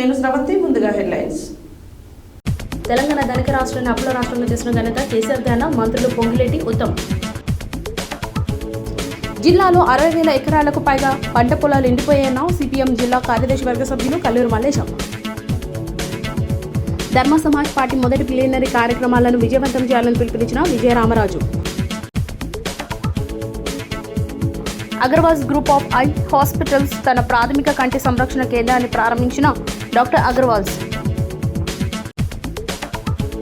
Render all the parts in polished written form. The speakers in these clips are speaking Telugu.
నేను స్రవంతి. ముందుగా హెడ్లైన్స్. తెలంగాణ ధనిక రాష్ట్రాన్ని అప్పుల రాష్ట్రంగా చేసిన ఘనత కేసీఆర్ ధ్యాన మంత్రులు పొంగిలేటి ఉత్తమ్. జిల్లాలో 60,000 ఎకరాలకు పైగా పంట పొలాలు ఎండిపోయాయన్న సిపిఎం జిల్లా కార్యదర్శి వర్గ సభ్యులు కల్లూరు మల్లేశం. ధర్మ సమాజ్ పార్టీ మొదటి ప్లీనరీ కార్యక్రమాలను విజయవంతం చేయాలని పిలుపునిచ్చిన Vijayaramaraju. Agarwal's group of eye hospitals తన ప్రాథమిక కంటి సంరక్షణ కేంద్రాన్ని ప్రారంభించిన డాక్టర్ అగర్వాల్స్.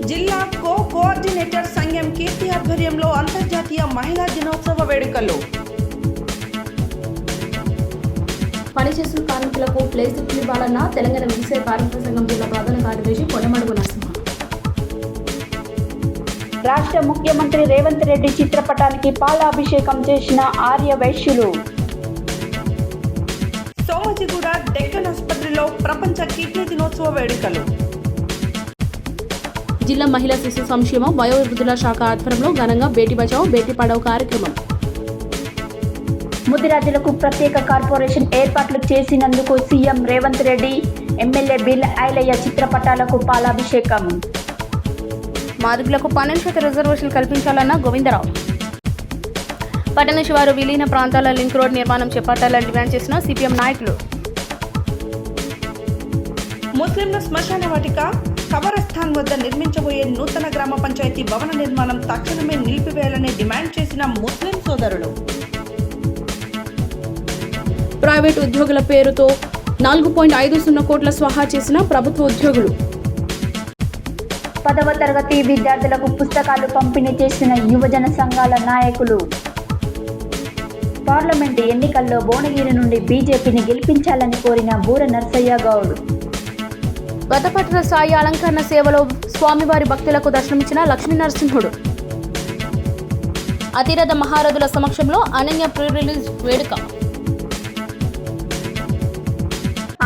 జిల్లా కోఆర్డినేటర్ సంఘం కీర్తి ఆధ్వర్యంలో అంతర్జాతీయ మహిళా దినోత్సవ వేడుకలు. పనిచేస్తున్న కార్మికులకు ప్లే స్లిప్లు ఇవ్వాలన్న తెలంగాణ వ్యవసాయ కార్మిక సంఘం జిల్లా ప్రధాన కార్యదర్శి పొన్నమడుగు నరసింహ. రాష్ట్ర ముఖ్యమంత్రి రేవంత్ రెడ్డి చిత్రపటానికి పాలాభిషేకం చేసిన ఆర్య వైశ్యులు. సోమజిగూడ డెక్కన్ ఆసుపత్రిలో ప్రపంచ కిడ్నీ దినోత్సవ వేడుకలు. జిల్లా మహిళా శిశు సంక్షేమ వయోవృద్ధుల శాఖ ఆధ్వర్యంలో ఘనంగా బేటీ బచావో బేటీ పడావో కార్యక్రమం. ముదిరాజులకు ప్రత్యేక కార్పొరేషన్ ఏర్పాట్లు చేసినందుకు సీఎం రేవంత్ రెడ్డి, ఎమ్మెల్యే బిల్ ఐలయ్య చిత్రపటాలకు పాలాభిషేకం. మాదిగులకు 12% రిజర్వేషన్లు కల్పించాలన్న గోవిందరావు. పట్టణ శివారు విలీన ప్రాంతాల లింక్ రోడ్ నిర్మాణం చేపట్టాలని డిమాండ్ చేసిన సిపిఎం నాయకులు. ముస్లింల శ్మశాన వాటిక కబరస్థాన్ వద్ద నిర్మించబోయే నూతన గ్రామ పంచాయతీ భవన నిర్మాణం తక్షణమే నిలిపివేయాలని డిమాండ్ చేసిన ముస్లిం సోదరులు. ప్రైవేటు ఉద్యోగుల పేరుతో 4.50 కోట్ల స్వాహా చేసిన ప్రభుత్వ ఉద్యోగులు. 10వ తరగతి విద్యార్థులకు పుస్తకాలు పంపిణీ చేసిన యువజన సంఘాల నాయకులు. పార్లమెంటు ఎన్నికల్లో భువనగిరి నుండి బీజేపీని గెలిపించాలని కోరిన బూర నర్సయ్య గౌడ్. గతపట్ల సాయి అలంకరణ సేవలో స్వామివారి భక్తులకు దర్శనమిచ్చిన లక్ష్మీ నరసింహుడు. అతిరథ మహారథుల సమక్షంలో అనన్య ప్రీ రిలీజ్ వేడుక.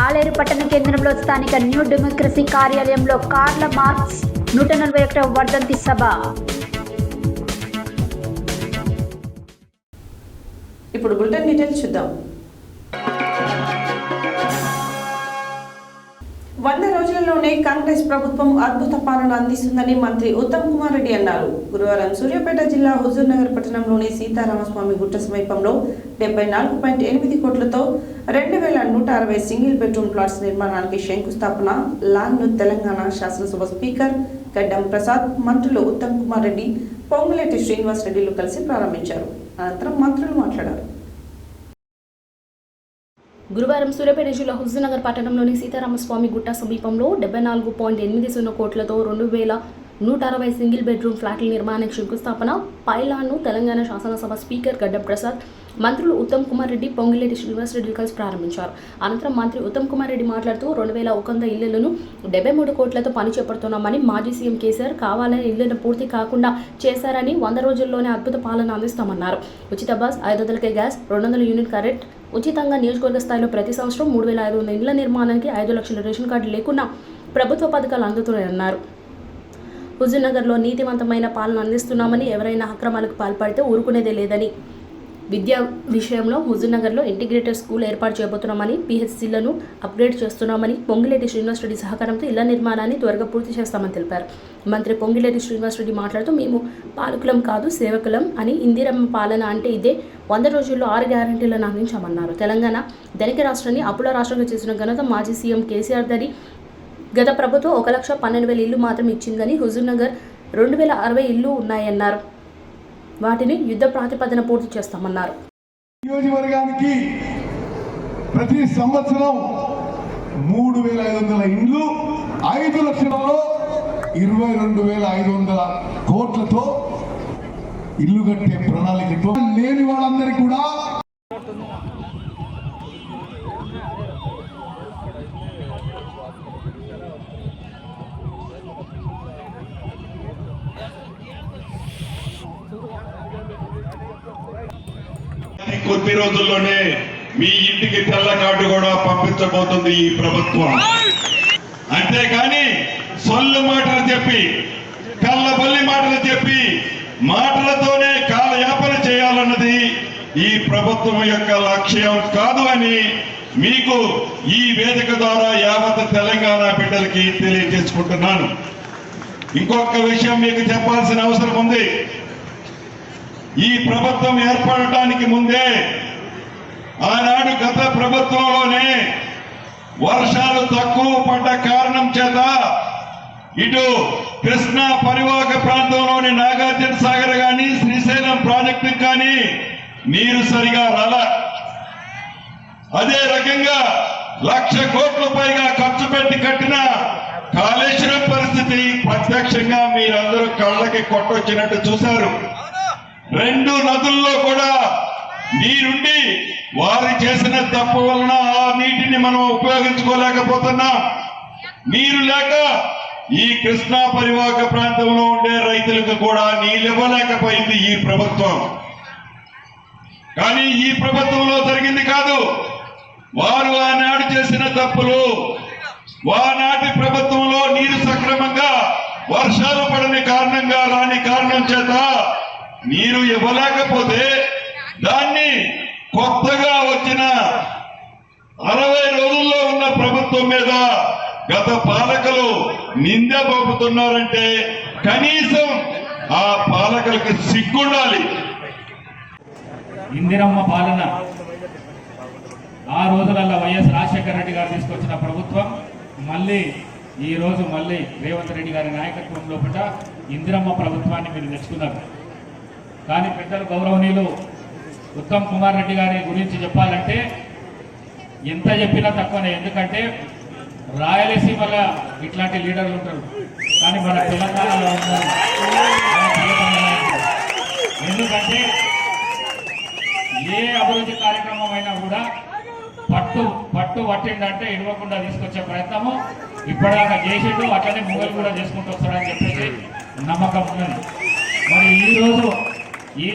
ఆలేరు పట్టణ కేంద్రంలో స్థానిక న్యూ డెమోక్రసీ కార్యాలయంలో కార్ల మార్క్స్ 141వ వర్ధంతి సభ. ఇప్పుడు బులెటిన్ డీటెయిల్స్ చూద్దాం. 100 రోజులలోనే కాంగ్రెస్ ప్రభుత్వం అద్భుత పాలన అందిస్తుందని మంత్రి ఉత్తమ్ కుమార్ రెడ్డి అన్నారు. గురువారం సూర్యాపేట జిల్లా హుజూర్ నగర్ పట్టణంలోని సీతారామస్వామి గుట్ట సమీపంలో 74.8 కోట్లతో 2160 సింగిల్ బెడ్రూమ్ ప్లాట్స్ నిర్మాణానికి శంకుస్థాపన లాన్ను తెలంగాణ శాసనసభ స్పీకర్ గడ్డం ప్రసాద్, మంత్రులు ఉత్తమ్ కుమార్ రెడ్డి, పొంగులేటి శ్రీనివాస్ రెడ్డిలు కలిసి ప్రారంభించారు. అనంతరం మంత్రులు మాట్లాడారు. గురువారం సూర్యాపేట జిల్లా హుజూర్నగర్ పట్టణంలోని సీతారామస్వామి గుట్ట సమీపంలో 74.80 కోట్లతో 2160 సింగిల్ బెడ్రూమ్ ఫ్లాట్ల నిర్మాణానికి శంకుస్థాపన, పైలాన్ను తెలంగాణ శాసనసభ స్పీకర్ గడ్డం ప్రసాద్, మంత్రులు ఉత్తమ్ కుమార్ రెడ్డి, పొంగులేటి శ్రీనివాస్ రెడ్డి కలిసి ప్రారంభించారు. అనంతరం మంత్రి ఉత్తమ్ కుమార్ రెడ్డి మాట్లాడుతూ 2100 ఇళ్లను 73 కోట్లతో పని చేపడుతున్నామని, మాజీ సీఎం కేసీఆర్ కావాలని ఇళ్లను పూర్తి కాకుండా చేశారని, 100 రోజుల్లోనే అద్భుత పాలన అందిస్తామన్నారు. ఉచిత బస్, 500 గ్యాస్, 200 యూనిట్ కరెంట్ ఉచితంగా నియోజకవర్గ స్థాయిలో ప్రతి సంవత్సరం 3500 ఇళ్ల నిర్మాణానికి 5 లక్షల రేషన్ కార్డు లేకున్నా ప్రభుత్వ పథకాలు అందుతున్నాయన్నారు. హుజూర్నగర్లో నీతివంతమైన పాలన అందిస్తున్నామని, ఎవరైనా అక్రమాలకు పాల్పడితే ఊరుకునేదే లేదని, విద్యా విషయంలో హుజూర్నగర్లో ఇంటిగ్రేటెడ్ స్కూల్ ఏర్పాటు చేయబోతున్నామని, పిహెచ్సిలను అప్గ్రేడ్ చేస్తున్నామని, పొంగిలేటి శ్రీనివాస్ రెడ్డి సహకారంతో ఇళ్ల నిర్మాణాన్ని త్వరగా పూర్తి చేస్తామని తెలిపారు. మంత్రి పొంగిలేటి శ్రీనివాస్ రెడ్డి మాట్లాడుతూ, మేము పాలకులం కాదు సేవకులం అని, ఇందిరమ్మ పాలన అంటే ఇదే, 100 రోజుల్లో 6 గ్యారంటీలను అందించామన్నారు. తెలంగాణ ధనిక రాష్ట్రాన్ని అప్పుల రాష్ట్రంగా చేసిన ఘనత మాజీ సీఎం కేసీఆర్ దని. గత ప్రభుత్వం 1,12,000 ఇళ్లు మాత్రం ఇచ్చిందని, హుజూర్నగర్ 2060 ఇళ్లు ఉన్నాయన్నారు. వాటిని యుద్ధ ప్రాతిపదికన పూర్తి చేస్తామన్నారు. నియోజకవర్గానికి ప్రతి సంవత్సరం 3,500 ఇండ్లు, 5 లక్షలలో 22,500 కోట్లతో ఇల్లు కట్టే ప్రణాళికతో లేని వాళ్ళందరికీ కూడా కొద్ది రోజుల్లోనే మీ ఇంటికి తెల్ల కార్డు కూడా పంపించబోతుంది ఈ ప్రభుత్వం. అంతేకాని సొల్లు మాటలు చెప్పి, కళ్ళబల్లి మాటలు చెప్పి, మాటలతోనే కాలయాపన చేయాలన్నది ఈ ప్రభుత్వం యొక్క లక్ష్యం కాదు అని మీకు ఈ వేదిక ద్వారా యావత్ తెలంగాణ బిడ్డలకి తెలియజేసుకుంటున్నాను. ఇంకొక విషయం మీకు చెప్పాల్సిన అవసరం ఉంది. ఈ ప్రభుత్వం ఏర్పడటానికి ముందే ఆనాడు గత ప్రభుత్వంలోనే వర్షాలు తక్కువ పడ్డ కారణం చేత ఇటు కృష్ణా పరివాహక ప్రాంతంలోని నాగార్జున సాగర్ కానీ శ్రీశైలం ప్రాజెక్టు కానీ నీరు సరిగా రాలా. అదే రకంగా 1,00,000 కోట్ల పైగా ఖర్చు పెట్టి కట్టిన కాళేశ్వరం పరిస్థితి ప్రత్యక్షంగా మీరందరూ కళ్ళకి కొట్టొచ్చినట్టు చూశారు. 2 నదుల్లో కూడా నీరుండి వారు చేసిన తప్పు వలన ఆ నీటిని మనం ఉపయోగించుకోలేకపోతున్నాం. నీరు లేక ఈ కృష్ణా పరివాహక ప్రాంతంలో ఉండే రైతులకు కూడా నీళ్ళు ఇవ్వలేకపోయింది ఈ ప్రభుత్వం. కానీ ఈ ప్రభుత్వంలో జరిగింది కాదు. వారు ఆనాడు చేసిన తప్పులు, ఆనాటి ప్రభుత్వంలో నీరు సక్రమంగా వర్షాలు పడని కారణంగా రాని కారణం చేత నీరు ఇవ్వలేకపోతే దాన్ని కొత్తగా వచ్చిన 60 రోజుల్లో ఉన్న ప్రభుత్వం మీద గత పాలకులు నింద మోపుతున్నారంటే కనీసం ఆ పాలకులకి సిగ్గుండాలి. ఇందిరమ్మ పాలన ఆ రోజులలో వైఎస్ రాజశేఖర రెడ్డి గారు తీసుకొచ్చిన ప్రభుత్వం ఈ రోజు మళ్ళీ రేవంత్ రెడ్డి గారి నాయకత్వంలో పట్ల ఇందిరమ్మ ప్రభుత్వాన్ని మీరు తెచ్చుకున్నారు. కానీ పెద్దలు గౌరవనీయులు ఉత్తమ్ కుమార్ రెడ్డి గారి గురించి చెప్పాలంటే ఎంత చెప్పినా తక్కువనే. ఎందుకంటే రాయలసీమలో ఇట్లాంటి లీడర్లు ఉంటారు, కానీ మన తెలంగాణలో ఉన్నారు. ఎందుకంటే ఏ అభివృద్ధి కార్యక్రమం అయినా కూడా పట్టు పట్టిందంటే ఇవ్వకుండా తీసుకొచ్చే ప్రయత్నము ఇప్పటిదాకా చేసిండు. అట్లనే మొగలు కూడా చేసుకుంటూ వస్తాడని చెప్పేసి నమ్మకం ఉన్నది. మరి ఈరోజు ఈ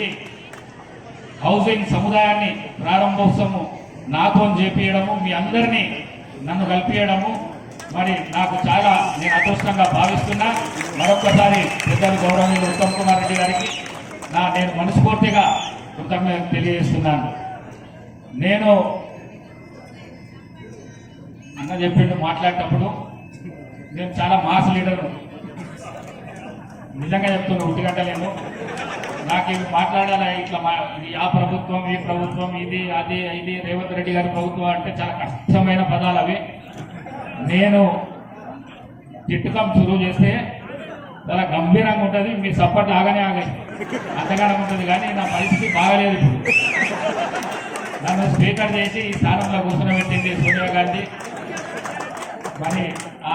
హౌసింగ్ సముదాయాన్ని ప్రారంభోత్సవము నాతో చేపియడము, మీ అందరినీ నన్ను కలిపియడము మరి నాకు చాలా నేను అదృష్టంగా భావిస్తున్నా. మరొక్కసారి పెద్దలు గౌరవనీయులు ఉత్తమ్ కుమార్ రెడ్డి గారికి నేను మనస్ఫూర్తిగా కృతజ్ఞతలు తెలియజేస్తున్నాను. నేను అన్న చెప్పిండు మాట్లాడేటప్పుడు నేను చాలా మాస్ లీడరు, నిజంగా చెప్తున్నా. ఉట్టిగట్టలేను. నాకు ఇవి మాట్లాడాలి ఇట్లా ఇది ఆ ప్రభుత్వం ఈ ప్రభుత్వం ఇది అది ఇది రేవంత్ రెడ్డి గారి ప్రభుత్వం అంటే చాలా కష్టమైన పదాలు అవి. నేను చిట్టుకం చురువు చేస్తే చాలా గంభీరంగా ఉంటుంది. మీ సపోర్ట్ ఆగానే ఆగాయి అంతగానే ఉంటుంది. కానీ నా పరిస్థితి బాగలేదు. ఇప్పుడు నన్ను స్పీకర్ చేసి ఈ స్థానంలో కూర్చోబెట్టింది సోనియా గాంధీ. మరి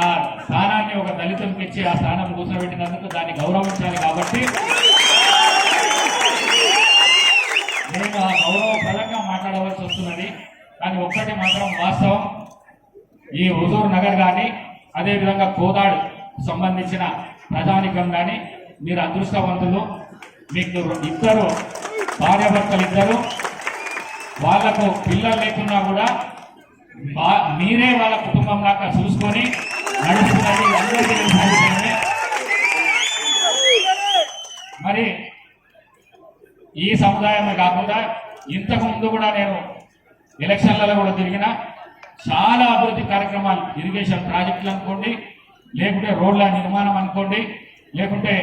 ఆ స్థానాన్ని ఒక దళితులకు ఇచ్చి ఆ స్థానం కూర్చోబెట్టినందుకు దాన్ని గౌరవించాలి. కాబట్టి నేను ఆ గౌరవప్రదంగా మాట్లాడవలసి వస్తున్నది. కానీ ఒక్కటి మాత్రం వాస్తవం, ఈ హుజూర్ నగర్ కానీ అదేవిధంగా కోదాడు సంబంధించిన ప్రజానికం కానీ మీరు అదృష్టవంతులు. మీకు ఇద్దరు భార్యాభర్తలు ఇద్దరు, వాళ్లకు పిల్లలు లేకున్నా కూడా మీరే వాళ్ళ కుటుంబం లాగా చూసుకొని నడుస్తున్నది అందరికీ తెలిసిన. మరి ఈ సముదాయమే కాకుండా ఇంతకు ముందు కూడా నేను ఎలక్షన్లలో కూడా తిరిగిన చాలా అభివృద్ధి కార్యక్రమాలు, ఇరిగేషన్ ప్రాజెక్టులు అనుకోండి, లేకుంటే రోడ్ల నిర్మాణం అనుకోండి, లేకుంటే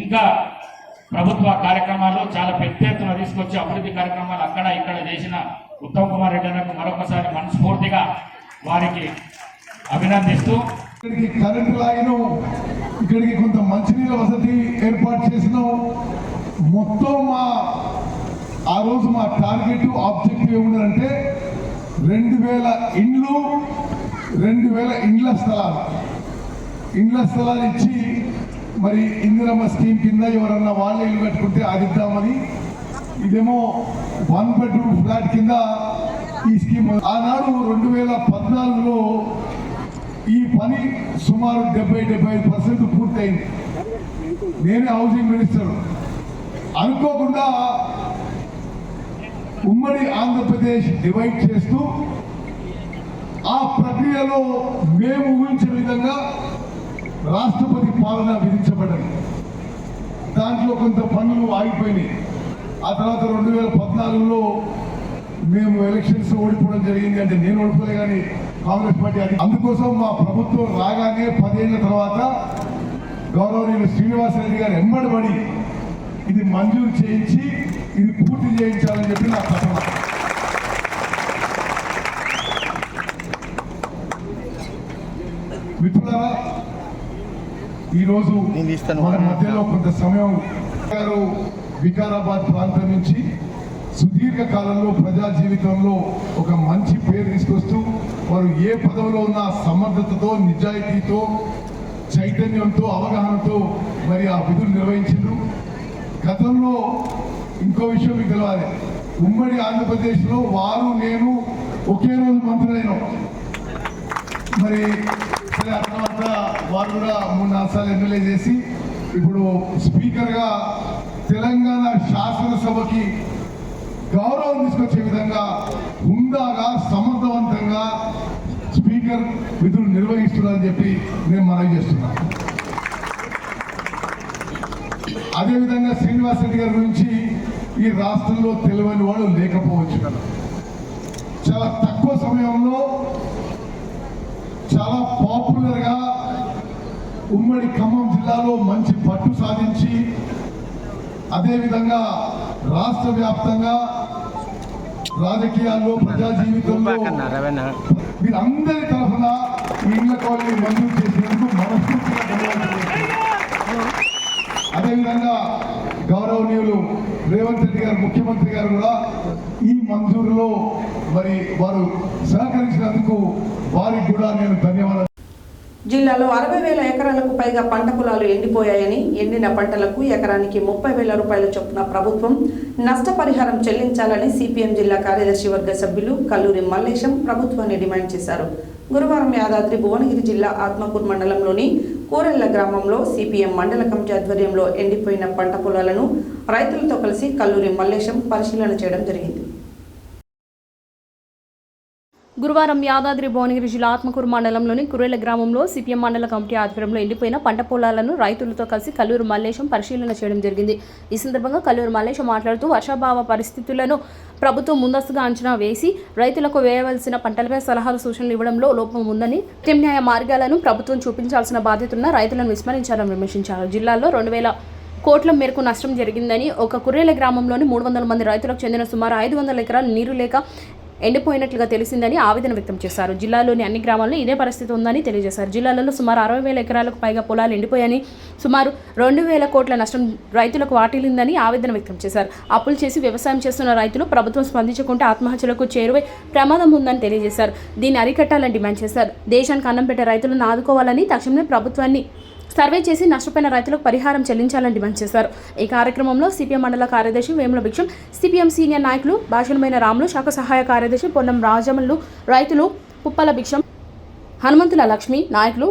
ఇంకా ప్రభుత్వ కార్యక్రమాలు చాలా పెద్ద ఎత్తున తీసుకొచ్చి అభివృద్ధి కార్యక్రమాలు అక్కడ ఇక్కడ చేసిన ఉత్తమ్ కుమార్ రెడ్డి అన్నకు మరొకసారి మనస్ఫూర్తిగా వారికి అభినందిస్తూ, ఇక్కడికి కరెంటు లాగిన, ఇక్కడికి కొంత మంచినీళ్ళ వసతి ఏర్పాటు చేసినాం. మొత్తం ఆ రోజు మా టార్గెట్ ఆబ్జెక్టివ్ ఏముందంటే 2,000 ఇండ్లు, 2,000 ఇండ్ల స్థలాలు ఇచ్చి మరి ఇందిరమ్మ స్కీమ్ కింద ఎవరన్నా వాళ్ళే ఇల్లు కట్టుకుంటే అది ఇద్దామని. ఇదేమో 1 బెడ్రూమ్ ఫ్లాట్ కింద ఈ స్కీమ్. ఆనాడు 2014లో ఈ పని సుమారు 70-75% పూర్తయింది. నేనే హౌసింగ్ మినిస్టర్. అనుకోకుండా ఉమ్మడి ఆంధ్రప్రదేశ్ డివైడ్ చేస్తూ ఆ ప్రక్రియలో మేము ఊహించిన విధంగా రాష్ట్రపతి పాలన విధించబడ్డది. దాంట్లో కొంత పనులు ఆగిపోయినాయి. ఆ తర్వాత 2014లో మేము ఎలక్షన్స్ ఓడిపోవడం జరిగింది అంటే నేను ఓడిపోలే కానీ కాంగ్రెస్ పార్టీ అది. అందుకోసం మా ప్రభుత్వం రాగానే 10 ఏళ్ల తర్వాత గౌరవనీయులు శ్రీనివాసరెడ్డి గారు ఎంబడబడి ఇది మంజూరు చేయించి ఇది పూర్తి చేయించాలని చెప్పి నా తపన. మిత్రులారా, ఈరోజు మన మధ్యలో కొంత సమయం గారు వికారాబాద్ ప్రాంతం నుంచి సుదీర్ఘ కాలంలో ప్రజా జీవితంలో ఒక మంచి పేరు తీసుకొస్తూ వారు ఏ పదవిలో ఉన్న సమర్థతతో, నిజాయితీతో, చైతన్యంతో, అవగాహనతో మరి ఆ విధులు నిర్వహించారు. గతంలో ఇంకో విషయం మీకు తెలవాలి, ఉమ్మడి ఆంధ్రప్రదేశ్లో వారు నేను ఒకే రోజు మంత్రులైనాం. మరి ఆ తర్వాత వారు కూడా 3-4 సార్లు ఎమ్మెల్యే చేసి ఇప్పుడు స్పీకర్గా తెలంగాణ శాసనసభకి గౌరవం తీసుకొచ్చే విధంగా హుందాగా సమర్థవంతంగా స్పీకర్ విధులు నిర్వహిస్తున్నారని చెప్పి నేను మనవి చేస్తున్నాను. అదేవిధంగా శ్రీనివాసరెడ్డి గారి గురించి ఈ రాష్ట్రంలో తెలియని వాడు లేకపోవచ్చు కదా. చాలా తక్కువ సమయంలో చాలా పాపులర్గా ఉమ్మడి ఖమ్మం జిల్లాలో మంచి పట్టు సాధించి అదేవిధంగా రాష్ట్ర వ్యాప్తంగా రాజకీయాల్లో, ప్రజా జీవితంలో వీరందరి తరఫున ఇళ్ల కాలనీ మంజూరు చేసినందుకు మనస్ఫూర్తిగా ధన్యవాదాలు. అదేవిధంగా గౌరవనీయులు రేవంత్ రెడ్డి గారు ముఖ్యమంత్రి గారు కూడా ఈ మంజూరులో మరి వారు సహకరించినందుకు వారికి కూడా నేను ధన్యవాదాలు. జిల్లాలో 60,000 ఎకరాలకు పైగా పంట పొలాలు ఎండిపోయాయని, ఎండిన పంటలకు ఎకరానికి 30,000 రూపాయల చొప్పున ప్రభుత్వం నష్టపరిహారం చెల్లించాలని సిపిఎం జిల్లా కార్యదర్శి వర్గ సభ్యులు కల్లూరి మల్లేశం ప్రభుత్వాన్ని డిమాండ్ చేశారు. గురువారం యాదాద్రి భువనగిరి జిల్లా ఆత్మకూరు మండలంలోని కూరెళ్ల గ్రామంలో సిపిఎం మండల కమిటీ ఆధ్వర్యంలో ఎండిపోయిన పంట పొలాలను రైతులతో కలిసి కల్లూరి మల్లేశం పరిశీలన చేయడం జరిగింది. గురువారం యాదాద్రి భువనగిరి జిల్లా ఆత్మకూరు మండలంలోని కురేల గ్రామంలో సిపిఎం మండల కమిటీ ఆధ్వర్యంలో ఎండిపోయిన పంట పొలాలను రైతులతో కలిసి కల్లూరు మల్లేశం పరిశీలన చేయడం జరిగింది. ఈ సందర్భంగా కల్లూరు మల్లేశం మాట్లాడుతూ వర్షాభావ పరిస్థితులను ప్రభుత్వం ముందస్తుగా అంచనా వేసి రైతులకు వేయవలసిన పంటలపై సలహాలు, సూచనలు ఇవ్వడంలో లోపం ఉందని, ప్రత్యామ్నాయ మార్గాలను ప్రభుత్వం చూపించాల్సిన బాధ్యతన్న రైతులను విస్మరించాలని విమర్శించారు. జిల్లాలో 2,000 కోట్ల మేరకు నష్టం జరిగిందని, ఒక కురేల గ్రామంలోని 300 మంది రైతులకు చెందిన సుమారు 500 ఎకరాలు నీరు లేక ఎండిపోయినట్లుగా తెలిసిందని ఆవేదన వ్యక్తం చేశారు. జిల్లాలోని అన్ని గ్రామాల్లో ఇదే పరిస్థితి ఉందని తెలియజేశారు. జిల్లాలో సుమారు 60,000 ఎకరాలకు పైగా పొలాలు ఎండిపోయాయని, సుమారు 2,000 కోట్ల నష్టం రైతులకు వాటిల్లిందని ఆవేదన వ్యక్తం చేశారు. అప్పులు చేసి వ్యవసాయం చేస్తున్న రైతులు ప్రభుత్వం స్పందించకుంటే ఆత్మహత్యలకు చేరువే ప్రమాదం ఉందని తెలియజేశారు. దీన్ని అరికట్టాలని డిమాండ్ చేశారు. దేశానికి అన్నం పెట్టే రైతులను ఆదుకోవాలని, తక్షణమే ప్రభుత్వాన్ని సర్వే చేసి నష్టపోయిన రైతులకు పరిహారం చెల్లించాలని డిమాండ్ చేశారు. ఈ కార్యక్రమంలో సిపిఎం మండల కార్యదర్శి వేముల భిక్షం, సిపిఎం సీనియర్ నాయకులు భాషణమైన రాములు, శాఖ సహాయ కార్యదర్శి పొన్నం రాజమల్లు, రైతులు పుప్పల భిక్షం, హనుమంతుల లక్ష్మి, నాయకులు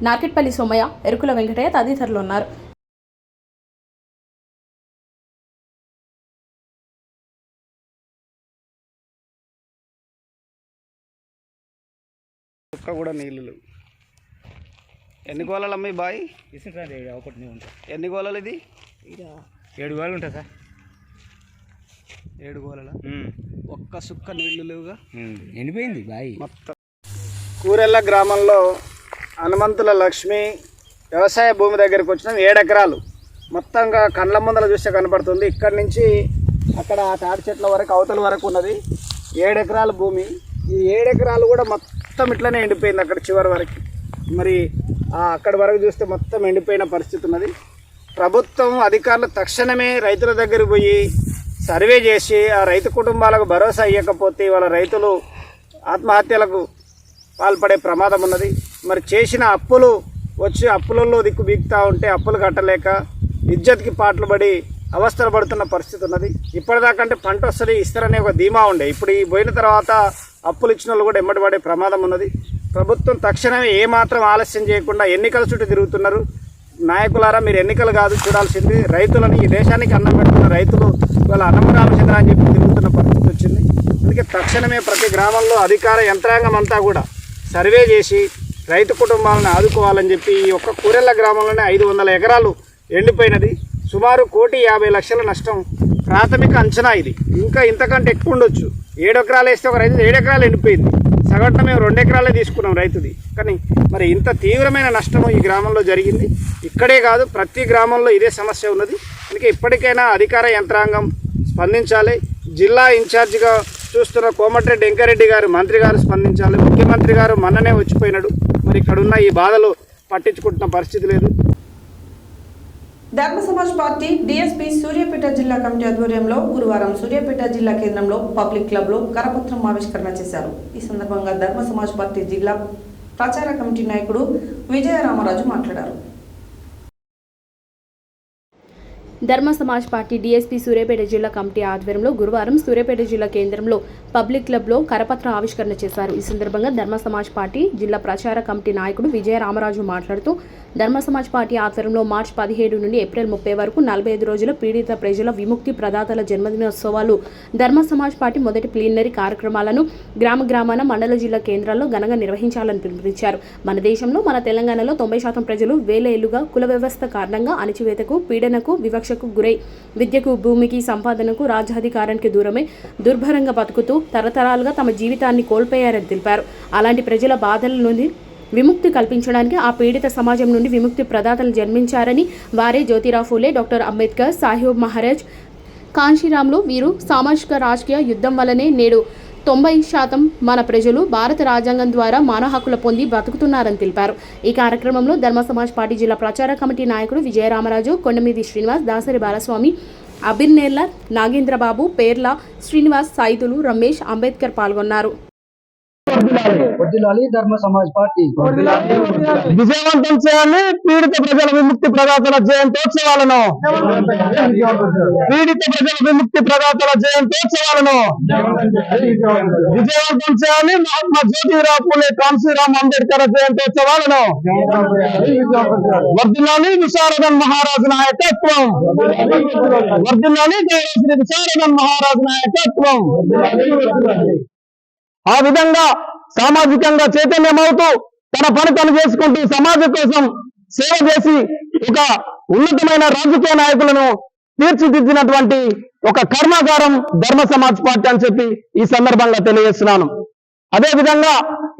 నార్కెట్పల్లి సోమయ్య, ఎరుకుల వెంకటయ్య తదితరులు ఉన్నారు. కూడా నీళ్ళు ఎన్ని గోళాలు అమ్మాయి బాయ్? ఎన్ని గోళాలు ఇది? 7 గోళాలు ఉంటాయి సార్. 7 గోళాల ఒక్క సుక్క నీళ్లు లేవుగా, ఎండిపోయింది బాయ్ మొత్తం. కూరెళ్ళ గ్రామంలో హనుమంతుల లక్ష్మి వ్యవసాయ భూమి దగ్గరికి వచ్చిన 7 ఎకరాలు మొత్తంగా కండ్ల ముందల చూస్తే కనపడుతుంది. ఇక్కడి నుంచి అక్కడ తాటి చెట్ల వరకు అవతల వరకు ఉన్నది 7 ఎకరాల భూమి. ఈ 7 ఎకరాలు కూడా మొత్తం ఇట్లనే ఎండిపోయింది అక్కడ చివరి వరకు. మరి అక్కడి వరకు చూస్తే మొత్తం ఎండిపోయిన పరిస్థితి ఉన్నది. ప్రభుత్వం అధికారులు తక్షణమే రైతుల దగ్గరికి పోయి సర్వే చేసి ఆ రైతు కుటుంబాలకు భరోసా ఇవ్వకపోతే వాళ్ళ రైతులు ఆత్మహత్యలకు పాల్పడే ప్రమాదం ఉన్నది. మరి చేసిన అప్పులు వచ్చి అప్పులలో దిక్కు బీగుతూ ఉంటే అప్పులు కట్టలేక ఇజ్జత్కి పాటలు పడి అవస్థలు పడుతున్న పరిస్థితి ఉన్నది. ఇప్పటిదాకంటే పంట వస్తుంది ఇస్తారనే ఒక ధీమా ఉండే, ఇప్పుడు ఈ పోయిన తర్వాత అప్పులు ఇచ్చిన వాళ్ళు కూడా ఎమ్మటి పడే ప్రమాదం ఉన్నది. ప్రభుత్వం తక్షణమే ఏమాత్రం ఆలస్యం చేయకుండా ఎన్నికల చుట్టూ తిరుగుతున్నారు. నాయకులారా, మీరు ఎన్నికలు కాదు చూడాల్సింది, రైతులని, ఈ దేశానికి అన్నం పెడుతున్న రైతులు ఇవాళ అన్నం రామచంద్ర అని చెప్పి తిరుగుతున్న పరిస్థితి వచ్చింది. అందుకే తక్షణమే ప్రతి గ్రామంలో అధికార యంత్రాంగం అంతా కూడా సర్వే చేసి రైతు కుటుంబాలను ఆదుకోవాలని చెప్పి ఈ ఒక్క కూరెళ్ళ గ్రామంలోనే 500 ఎకరాలు ఎండిపోయినది. సుమారు 1,50,00,000 నష్టం ప్రాథమిక అంచనా ఇది. ఇంకా ఇంతకంటే ఎక్కువ ఉండొచ్చు. 7 ఎకరాలు వేస్తే ఒక రైతు 7 ఎకరాలు ఎండిపోయింది. సగటున మేము 2 ఎకరాలే తీసుకున్నాం రైతుది. కానీ మరి ఇంత తీవ్రమైన నష్టం ఈ గ్రామంలో జరిగింది. ఇక్కడే కాదు, ప్రతి గ్రామంలో ఇదే సమస్య ఉన్నది. అందుకే ఇప్పటికైనా అధికార యంత్రాంగం స్పందించాలి. జిల్లా ఇన్ఛార్జిగా చూస్తున్న కోమటిరెడ్డి వెంకరెడ్డి గారు, మంత్రి గారు స్పందించాలి. ముఖ్యమంత్రి గారు మొన్ననే వచ్చిపోయినాడు. మరి ఇక్కడ ఉన్న ఈ బాధలు పట్టించుకుంటున్న పరిస్థితి లేదు. ధర్మ సమాజ్ పార్టీ డిఎస్పీ సూర్యాపేట జిల్లా కమిటీ ఆధ్వర్యంలో గురువారం సూర్యాపేట జిల్లా కేంద్రంలో పబ్లిక్ క్లబ్లో కరపత్రం ఆవిష్కరణ చేశారు. ఈ సందర్భంగా ధర్మ సమాజ్ పార్టీ జిల్లా ప్రచార కమిటీ నాయకుడు విజయ రామరాజు మాట్లాడారు. ధర్మ సమాజ్ పార్టీ డిఎస్పీ సూర్యాపేట జిల్లా కమిటీ ఆధ్వర్యంలో గురువారం సూర్యాపేట జిల్లా కేంద్రంలో పబ్లిక్ క్లబ్లో కరపత్రం ఆవిష్కరణ చేశారు. ఈ సందర్భంగా ధర్మ సమాజ్ పార్టీ జిల్లా ప్రచార కమిటీ నాయకుడు విజయ రామరాజు మాట్లాడుతూ ధర్మ సమాజ్ పార్టీ ఆధ్వర్యంలో మార్చి 17 నుండి ఏప్రిల్ 30 వరకు 45 రోజుల పీడిత ప్రజల విముక్తి ప్రదాతల జన్మదినోత్సవాలు ధర్మ సమాజ్ పార్టీ మొదటి ప్లీనరీ కార్యక్రమాలను గ్రామాన మండల జిల్లా కేంద్రాల్లో ఘనంగా నిర్వహించాలని పిలుపునిచ్చారు. మన దేశంలో, మన తెలంగాణలో 90% ప్రజలు వేల ఏళ్లుగా కుల వ్యవస్థ కారణంగా అణచివేతకు, పీడనకు, వివక్షకు గురై విద్యకు, భూమికి, సంపాదనకు, రాజ్యాధికారానికి దూరమై దుర్భరంగా బతుకుతూ తరతరాలుగా తమ జీవితాన్ని కోల్పోయారని తెలిపారు. అలాంటి ప్రజల బాధల నుండి విముక్తి కల్పించడానికి ఆ పీడిత సమాజం నుండి విముక్తి ప్రదాతలు జన్మించారని, వారే జ్యోతిరావు ఫూలే, డాక్టర్ అంబేద్కర్, సాహెబ్ మహారాజ్, కాంశీరామ్లు. వీరు సామాజిక రాజకీయ యుద్ధం వల్లనే నేడు 90% మన ప్రజలు భారత రాజ్యాంగం ద్వారా మానవ హక్కులు పొంది బతుకుతున్నారని తెలిపారు. ఈ కార్యక్రమంలో ధర్మ సమాజ్ పార్టీ జిల్లా ప్రచార కమిటీ నాయకుడు విజయ రామరాజు, కొండమీది శ్రీనివాస్, దాసరి బాలస్వామి, అబిర్నేర్ల నాగేంద్రబాబు, పేర్ల శ్రీనివాస్, సాయితులు, రమేష్, అంబేద్కర్ పాల్గొన్నారు. ధర్మ సమాజ్ పార్టీ విజయవంతం చేయాలి. పీడిత ప్రజల విముక్తి ప్రదాతల జయంతోత్సవాలను విజయవంతం చేయాలి. మహాత్మా జ్యోతిరావు ఫూలే, కాంశీరామ్ అంబేద్కర్ జయంతోత్సవాలను వర్ధిల్లాలి. విశారదన్ మహారాజు నాయకత్వం వర్ధిల్లాలి. శ్రీ విశారదన్ మహారాజు నాయకత్వం. ఆ విధంగా సామాజికంగా చైతన్యమవుతూ తన పని తను చేసుకుంటూ సమాజం కోసం సేవ చేసి ఒక ఉన్నతమైన రాజకీయ నాయకులను తీర్చిదిద్దినటువంటి ఒక కర్మాగారం ధర్మ సమాజ్ పార్టీ అని చెప్పి ఈ సందర్భంగా తెలియజేస్తున్నాను. అదేవిధంగా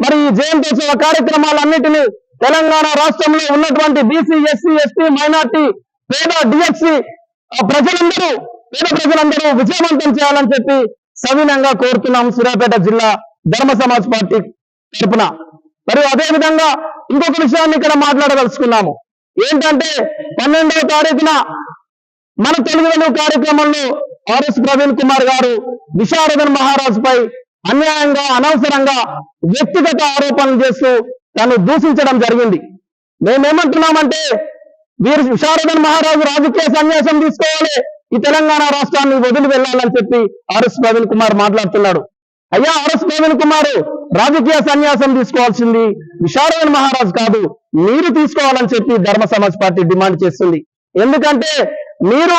మరి ఈ జయంతోత్సవ కార్యక్రమాలన్నిటినీ తెలంగాణ రాష్ట్రంలో ఉన్నటువంటి బీసీ, ఎస్సీ, ఎస్టీ, మైనార్టీ, పేద, డిఎస్సీ పేద ప్రజలందరూ విజయవంతం చేయాలని చెప్పి సవినంగా కోరుతున్నాం సూర్యాపేట జిల్లా ధర్మ సమాజ్ పార్టీ తరపున. మరియు అదేవిధంగా ఇంకొక విషయాన్ని ఇక్కడ మాట్లాడదలుచుకున్నాము. ఏంటంటే 12వ తారీఖున మన తెలుగు వెలుగు కార్యక్రమంలో ఆర్ఎస్ ప్రవీణ్ కుమార్ గారు విశారదన్ మహారాజ్ పై అన్యాయంగా, అనవసరంగా వ్యక్తిగత ఆరోపణలు చేస్తూ తను దూషించడం జరిగింది. మేమేమంటున్నామంటే వీరు విశారదన్ మహారాజు రాజకీయ సన్యాసం తీసుకోవాలి, ఈ తెలంగాణ రాష్ట్రాన్ని వదిలి వెళ్ళాలని చెప్పి ఆర్ఎస్ ప్రవీణ్ కుమార్ మాట్లాడుతున్నాడు. అయ్యా, ఆర్ఎస్ ప్రవీణ్ కుమార్ రాజకీయ సన్యాసం తీసుకోవాల్సింది విశారదన్ మహారాజ్ కాదు, మీరు తీసుకోవాలని చెప్పి ధర్మ సమాజ్ పార్టీ డిమాండ్ చేస్తుంది. ఎందుకంటే మీరు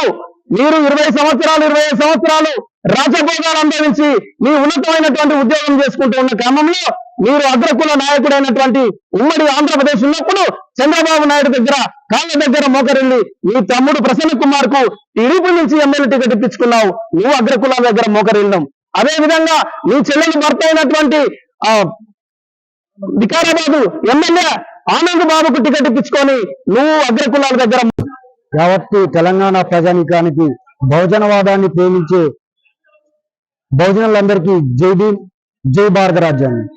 20 సంవత్సరాలు రాజభోగాలు అనుభవించి మీ ఉన్నతమైనటువంటి ఉద్యోగం చేసుకుంటూ ఉన్న క్రమంలో మీరు అగ్రకుల నాయకుడైనటువంటి ఉమ్మడి ఆంధ్రప్రదేశ్ ఉన్నప్పుడు చంద్రబాబు నాయుడు దగ్గర కాళ్ళ దగ్గర మోకరిల్లి మీ తమ్ముడు ప్రసన్న కుమార్ కు టీడీపీ నుంచి ఎమ్మెల్యే టికెట్ ఇప్పించుకున్నావు, నువ్వు అగ్రకులాల దగ్గర మోకరిల్లాం. అదే విధంగా నీ చెల్లెలు భర్త అయినటువంటి వికారాబాద్ ఎమ్మెల్యే ఆనంద్ బాబుకు టికెట్ ఇప్పించుకొని నువ్వు అగ్రకులాల దగ్గర. యావత్తు తెలంగాణ ప్రజానికానికి బహుజనవాదాన్ని ప్రేమించే బహుజనులందరికీ జై భీమ్, జై భారత రాజ్యాంగం.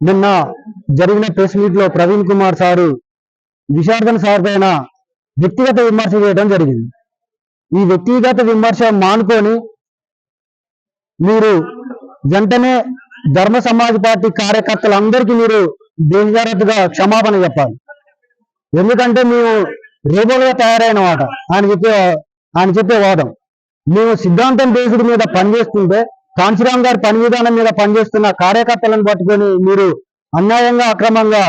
నిన్న జరిగిన ప్రెస్ మీట్ లో ప్రవీణ్ కుమార్ సారు విశారదన్ సార్ పైన వ్యక్తిగత విమర్శ చేయడం జరిగింది. ఈ వ్యక్తిగత విమర్శ మానుకొని మీరు వెంటనే ధర్మ సమాజ్ పార్టీ కార్యకర్తలందరికీ మీరు బేజారత్తుగా క్షమాపణ చెప్పాలి. ఎందుకంటే మేము రేబోలుగా తయారైన మాట ఆయన చెప్పే వాదం. మేము సిద్ధాంతం బేసుడు మీద పనిచేస్తుంటే కాంశీరామ్ గారి పని విధానం మీద పనిచేస్తున్న కార్యకర్తలను పట్టుకొని మీరు అన్యాయంగా, అక్రమంగా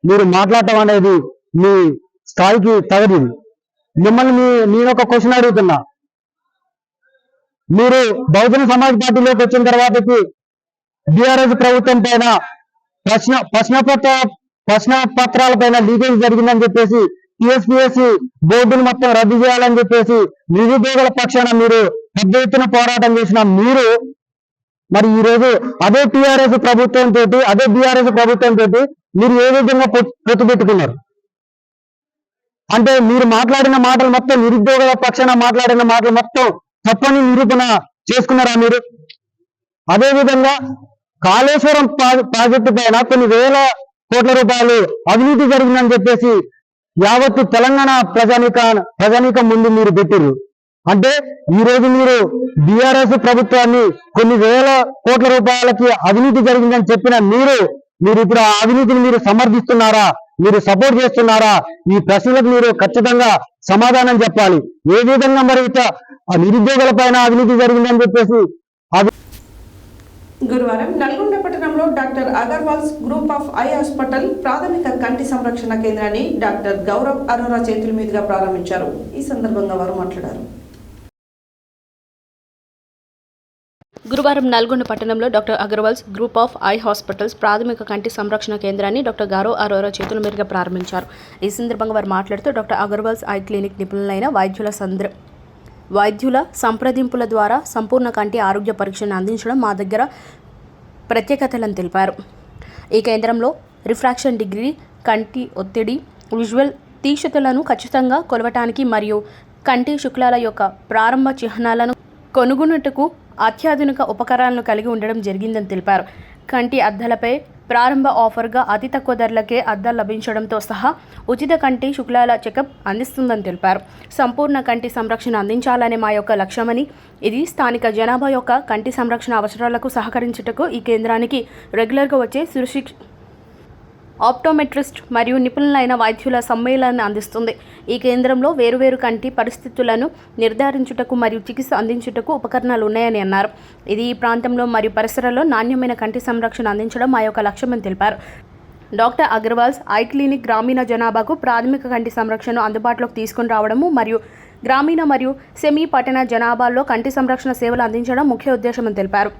మీరు మాట్లాడటం అనేది మీ స్థాయికి తగదు. మిమ్మల్ని నేను ఒక క్వశ్చన్ అడుగుతున్నా. మీరు బహుజన సమాజ్ పార్టీలోకి వచ్చిన తర్వాతకి బీఆర్ఎస్ ప్రభుత్వం పైన ప్రశ్న పత్రాల పైన లీకేజ్ జరిగిందని చెప్పేసి టీఎస్పీఎస్సీ బోర్డును మొత్తం రద్దు చేయాలని చెప్పేసి నిరుద్యోగుల పక్షాన మీరు పెద్ద ఎత్తున పోరాటం చేసిన మీరు మరి ఈ రోజు అదే టీఆర్ఎస్ ప్రభుత్వం తోటి అదే బీఆర్ఎస్ ప్రభుత్వం తోటి మీరు ఏ విధంగా పొత్తు పెట్టుకున్నారు? అంటే మీరు మాట్లాడిన మాటలు మొత్తం నిరుద్యోగుల పక్షాన మాట్లాడిన మాటలు మొత్తం తప్పని నిరూపణ చేసుకున్నారా మీరు? అదే విధంగా కాళేశ్వరం ప్రాజెక్టు పైన కొన్ని వేల కోట్ల రూపాయలు అవినీతి జరిగిందని చెప్పేసి యావత్తు తెలంగాణ ప్రజానీకం ముందు మీరు పెట్టిరు. అంటే ఈ రోజు మీరు బీఆర్ఎస్ ప్రభుత్వాన్ని కొన్ని వేల కోట్ల రూపాయలకి అవినీతి జరిగిందని చెప్పిన మీరు ఇప్పుడు ఆ అవినీతిని మీరు సమర్థిస్తున్నారా, మీరు సపోర్ట్ చేస్తున్నారా? ఈ ప్రశ్నలకు మీరు ఖచ్చితంగా సమాధానం చెప్పాలి. ఏ విధంగా మరి నిరుద్యోగుల పైన అవినీతి జరిగిందని చెప్పేసి గురువారం నల్గొండ పట్టణంలో doctor Agarwal's group of eye hospital ప్రాథమిక కంటి సంరక్షణ కేంద్రాన్ని డాక్టర్ గౌరవ్ అరోరా చేతుల మీదుగా ప్రారంభించారు. ఈ సందర్భంగా వారు మాట్లాడారు. గురువారం నల్గొండ పట్టణంలో doctor Agarwal's group of eye hospitals ప్రాథమిక కంటి సంరక్షణ కేంద్రాన్ని డాక్టర్ గౌరవ్ అరోరా చేతుల మీదుగా ప్రారంభించారు. ఈ సందర్భంగా వారు మాట్లాడుతూ డాక్టర్ అగర్వాల్స్ ఐ క్లినిక్ నిపుణులైన వైద్యుల సంప్రదింపుల ద్వారా సంపూర్ణ కంటి ఆరోగ్య పరీక్షను అందించడం మా దగ్గర ప్రత్యేకతలను తెలిపారు. ఈ కేంద్రంలో రిఫ్రాక్షన్ డిగ్రీ, కంటి ఒత్తిడి, విజువల్ తీక్షణతలను ఖచ్చితంగా కొలవటానికి మరియు కంటి శుక్లాల యొక్క ప్రారంభ చిహ్నాలను కనుగొనుటకు అత్యాధునిక ఉపకరణాలను కలిగి ఉండడం జరిగిందని తెలిపారు. కంటి అద్దాలపై ప్రారంభ ఆఫర్గా అతి తక్కువ ధరలకే అద్దాలు లభించడంతో సహా ఉచిత కంటి శుక్లాల చెకప్ అందిస్తుందని తెలిపారు. సంపూర్ణ కంటి సంరక్షణ అందించాలనే మా యొక్క లక్ష్యమని, ఇది స్థానిక జనాభా యొక్క కంటి సంరక్షణ అవసరాలకు సహకరించుటకు ఈ కేంద్రానికి రెగ్యులర్గా వచ్చే ఆప్టోమెట్రిస్ట్ మరియు నిపుణులైన వైద్యుల సమ్మేళనాన్ని అందిస్తుంది. ఈ కేంద్రంలో వేరువేరు కంటి పరిస్థితులను నిర్ధారించుటకు మరియు చికిత్స అందించుటకు ఉపకరణాలు ఉన్నాయని అన్నారు. ఇది ఈ ప్రాంతంలో మరియు పరిసరాల్లో నాణ్యమైన కంటి సంరక్షణ అందించడం మా యొక్క లక్ష్యమని తెలిపారు. డాక్టర్ అగర్వాల్స్ ఐ క్లినిక్ గ్రామీణ జనాభాకు ప్రాథమిక కంటి సంరక్షణను అందుబాటులోకి తీసుకుని రావడము మరియు గ్రామీణ మరియు సెమీ పట్టణ జనాభాల్లో కంటి సంరక్షణ సేవలు అందించడం ముఖ్య ఉద్దేశమని తెలిపారు.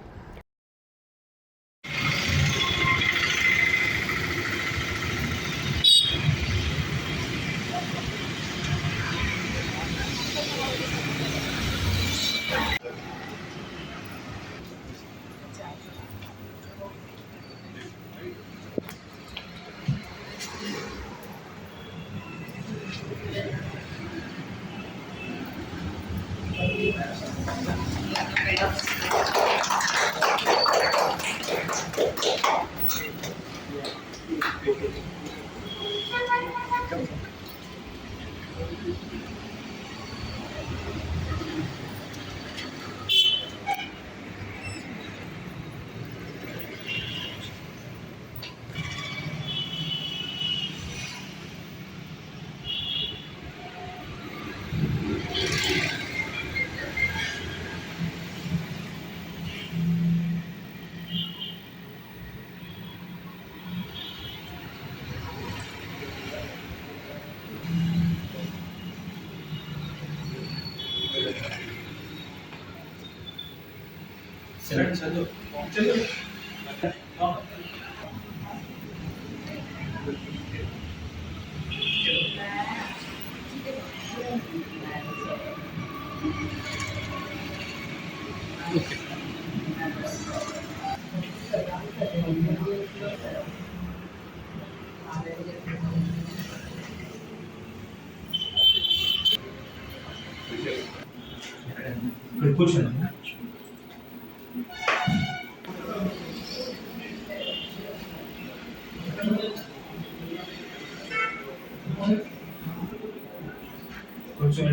కూర్చోండి. కొంచెం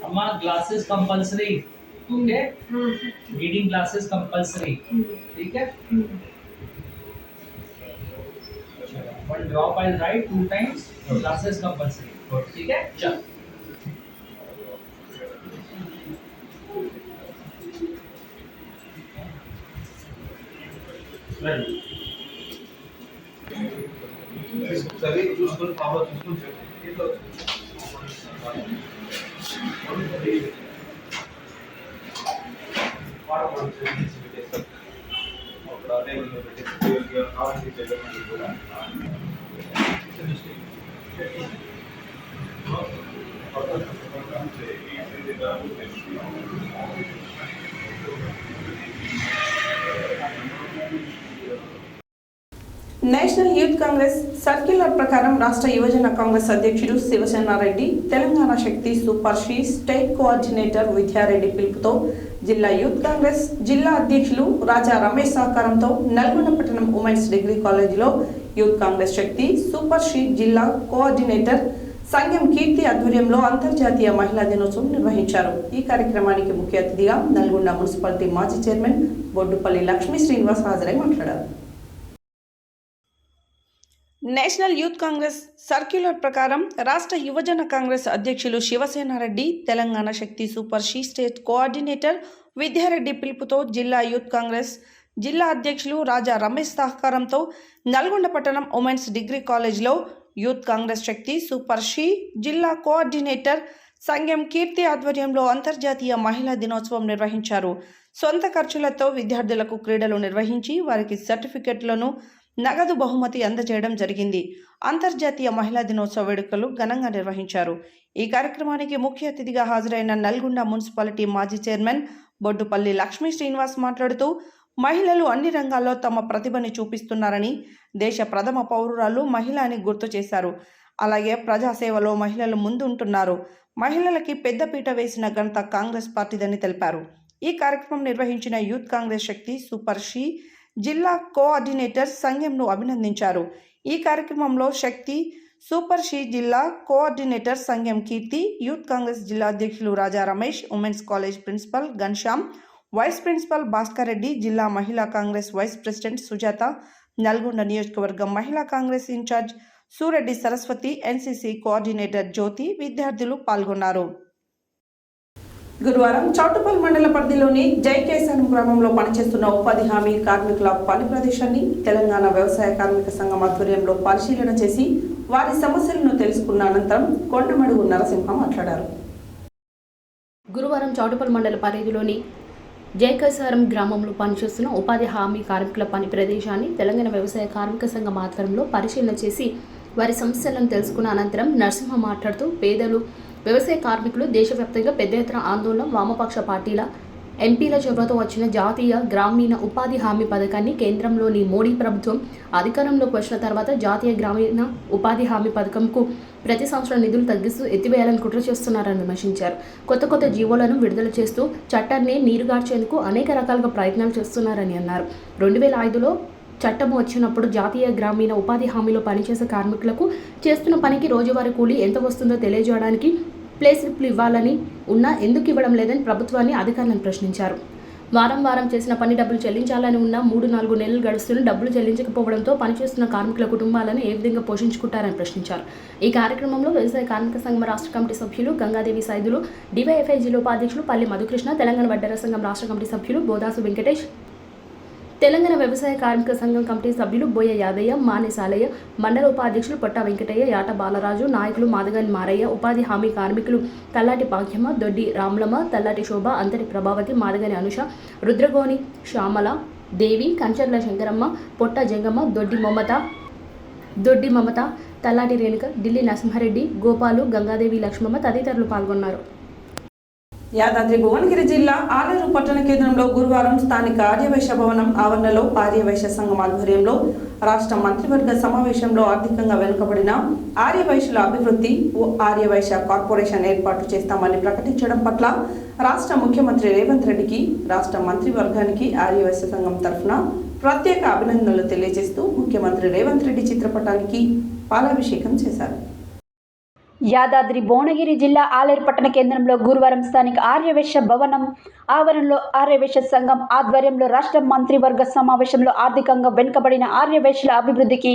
अम्मा glasses compulsory, okay? Reading glasses compulsory, ठीक है? One drop I'll write 2 times. Glasses compulsory, ठीक है? चल. చూసుకొని ప్రాబ్లం చూసుకొని నేషనల్ యూత్ కాంగ్రెస్ సర్క్యులర్ ప్రకారం రాష్ట్ర యువజన కాంగ్రెస్ అధ్యక్షుడు శివసేనారెడ్డి, తెలంగాణ శక్తి super she state coordinator Vidya Reddy పిలుపుతో జిల్లా యూత్ కాంగ్రెస్ జిల్లా అధ్యక్షులు రాజా రమేష్ సహకారంతో నల్గొండ పట్టణం ఉమెన్స్ డిగ్రీ కాలేజీలో youth Congress Shakti super she జిల్లా కోఆర్డినేటర్ సంఘం కీర్తి ఆధ్వర్యంలో అంతర్జాతీయ మహిళా దినోత్సవం నిర్వహించారు. ఈ కార్యక్రమానికి ముఖ్య అతిథిగా నల్గొండ మున్సిపాలిటీ మాజీ చైర్మన్ బొడ్డుపల్లి లక్ష్మీ శ్రీనివాస్ హాజరై మాట్లాడారు. నేషనల్ యూత్ కాంగ్రెస్ సర్క్యులర్ ప్రకారం రాష్ట్ర యువజన కాంగ్రెస్ అధ్యక్షులు శివసేనారెడ్డి, తెలంగాణ శక్తి super she state coordinator Vidya Reddy పిలుపుతో జిల్లా యూత్ కాంగ్రెస్ జిల్లా అధ్యక్షులు రాజా రమేష్ సహకారంతో నల్గొండ పట్టణం ఉమెన్స్ డిగ్రీ కాలేజ్లో youth Congress Shakti super she జిల్లా కోఆర్డినేటర్ సంఘం కీర్తి ఆధ్వర్యంలో అంతర్జాతీయ మహిళా దినోత్సవం నిర్వహించారు. సొంత ఖర్చులతో విద్యార్థులకు క్రీడలు నిర్వహించి వారికి సర్టిఫికెట్లను, నగదు బహుమతి అందజేయడం జరిగింది. అంతర్జాతీయ మహిళా దినోత్సవ వేడుకలు ఘనంగా నిర్వహించారు. ఈ కార్యక్రమానికి ముఖ్య అతిథిగా హాజరైన నల్గొండ మున్సిపాలిటీ మాజీ చైర్మన్ బొడ్డుపల్లి లక్ష్మీ శ్రీనివాస్ మాట్లాడుతూ, మహిళలు అన్ని రంగాల్లో తమ ప్రతిభని చూపిస్తున్నారని, దేశ ప్రథమ పౌరురాలు మహిళ అని గుర్తు చేశారు. అలాగే ప్రజాసేవలో మహిళలు ముందుంటున్నారు. మహిళలకి పెద్దపీట వేసిన ఘనత కాంగ్రెస్ పార్టీదని తెలిపారు. ఈ కార్యక్రమం నిర్వహించిన youth Congress Shakti super she జిల్లా కోఆర్డినేటర్ సంఘంను అభినందించారు. ఈ కార్యక్రమంలో శక్తి సూపర్ షీ జిల్లా కోఆర్డినేటర్ సంఘం కీర్తి, యూత్ కాంగ్రెస్ జిల్లా అధ్యక్షులు Raja Ramesh, women's college principal Ghanshyam, vice principal Bhaskar Reddy, జిల్లా మహిళా కాంగ్రెస్ వైస్ ప్రెసిడెంట్ సుజాత, నల్గొండ నియోజకవర్గం మహిళా Congress incharge Sureddy Saraswathi, NCC coordinator Jyothi, విద్యార్థులు పాల్గొన్నారు. గురువారం చౌటుపల్ మండల పరిధిలోని జైకేశానం గ్రామంలో పనిచేస్తున్న ఉపాధి హామీ కార్మికుల పని ప్రదేశాన్ని తెలంగాణ వ్యవసాయ కార్మిక సంఘం ఆధ్వర్యంలో పరిశీలన చేసి వారి సమస్యలను తెలుసుకున్న అనంతరం కొండమడుగు నరసింహ మాట్లాడారు. గురువారం చౌటుపల్ మండల పరిధిలోని జైకేశారం గ్రామంలో పనిచేస్తున్న ఉపాధి హామీ కార్మికుల పని ప్రదేశాన్ని తెలంగాణ వ్యవసాయ కార్మిక సంఘం ఆధ్వర్యంలో పరిశీలన చేసి వారి సమస్యలను తెలుసుకున్న అనంతరం నరసింహ మాట్లాడుతూ, పేదలు, వ్యవసాయ కార్మికులు దేశవ్యాప్తంగా పెద్ద ఎత్తున ఆందోళన, వామపక్ష పార్టీల ఎంపీల చొరవతో వచ్చిన జాతీయ గ్రామీణ ఉపాధి హామీ పథకాన్ని కేంద్రంలోని మోడీ ప్రభుత్వం అధికారంలోకి వచ్చిన తర్వాత జాతీయ గ్రామీణ ఉపాధి హామీ పథకంకు ప్రతి సంవత్సరం నిధులు తగ్గిస్తూ ఎత్తివేయాలని కుట్ర చేస్తున్నారని విమర్శించారు. కొత్త జీవోలను విడుదల చేస్తూ చట్టాన్ని నీరుగార్చేందుకు అనేక రకాలుగా ప్రయత్నాలు చేస్తున్నారని అన్నారు. 2005లో చట్టం వచ్చినప్పుడు జాతీయ గ్రామీణ ఉపాధి హామీలో పనిచేసే కార్మికులకు చేస్తున్న పనికి రోజువారీ కూలీ ఎంత వస్తుందో తెలియజేయడానికి ప్లే స్లిప్లు ఇవ్వాలని ఉన్నా ఎందుకు ఇవ్వడం లేదని ప్రభుత్వాన్ని అధికారులను ప్రశ్నించారు. వారం చేసిన పని డబ్బులు చెల్లించాలని ఉన్నా 3-4 నెలలు గడుస్తున్న డబ్బులు చెల్లించకపోవడంతో పనిచేస్తున్న కార్మికుల కుటుంబాలను ఏ విధంగా పోషించుకుంటారని ప్రశ్నించారు. ఈ కార్యక్రమంలో వ్యవసాయ కార్మిక సంఘం రాష్ట్ర కమిటీ సభ్యులు గంగాదేవి సైదులు, డివైఎఫ్ఐ జిల్లా ఉపాధ్యక్షులు పల్లి మధుకృష్ణ, తెలంగాణ వడ్డెర సంఘం రాష్ట్ర కమిటీ సభ్యులు బోదాసు వెంకటేష్, తెలంగాణ వ్యవసాయ కార్మిక సంఘం కమిటీ సభ్యులు బోయ యాదయ్య, మానే సాలయ్య, మండల ఉపాధ్యక్షులు పొట్ట వెంకటయ్య, యాట బాలరాజు, నాయకులు మాదగాని మారయ్య, ఉపాధి హామీ కార్మికులు తల్లాటి భాగ్యమ్మ, దొడ్డి రాములమ్మ, తల్లాటి శోభ, అంతటి ప్రభావతి, మాదగాని అనుష, రుద్రగోని శ్యామల, దేవి, కంచర్ల శంకరమ్మ, పొట్ట జంగమ్మ, దొడ్డి మమత, తల్లాటి రేణుక, ఢిల్లీ నరసింహారెడ్డి, గోపాలు, గంగాదేవి, లక్ష్మమ్మ తదితరులు పాల్గొన్నారు. యాదాద్రి భువనగిరి జిల్లా ఆలేరు పట్టణ కేంద్రంలో గురువారం స్థానిక ఆర్యవైశ్య భవనం ఆవరణలో ఆర్యవైశ్య సంఘం ఆధ్వర్యంలో రాష్ట్ర మంత్రివర్గ సమావేశంలో ఆర్థికంగా వెనుకబడిన ఆర్యవైశ్యుల అభివృద్ధి, ఆర్యవైశ్య కార్పొరేషన్ ఏర్పాటు చేస్తామని ప్రకటించడం పట్ల రాష్ట్ర ముఖ్యమంత్రి రేవంత్ రెడ్డికి, రాష్ట్ర మంత్రివర్గానికి ఆర్యవైశ్య సంఘం తరఫున ప్రత్యేక అభినందనలు తెలియజేస్తూ ముఖ్యమంత్రి రేవంత్ రెడ్డి చిత్రపటానికి పాలాభిషేకం చేశారు. యాదాద్రి భువనగిరి జిల్లా ఆలేరు పట్టణ కేంద్రంలో గురువారం స్థానిక ఆర్యవైశ్య భవనం ఆవరణలో ఆర్యవైశ్య సంఘం ఆధ్వర్యంలో రాష్ట్ర మంత్రివర్గ సమావేశంలో ఆర్థికంగా వెనుకబడిన ఆర్యవైశ్యుల అభివృద్ధికి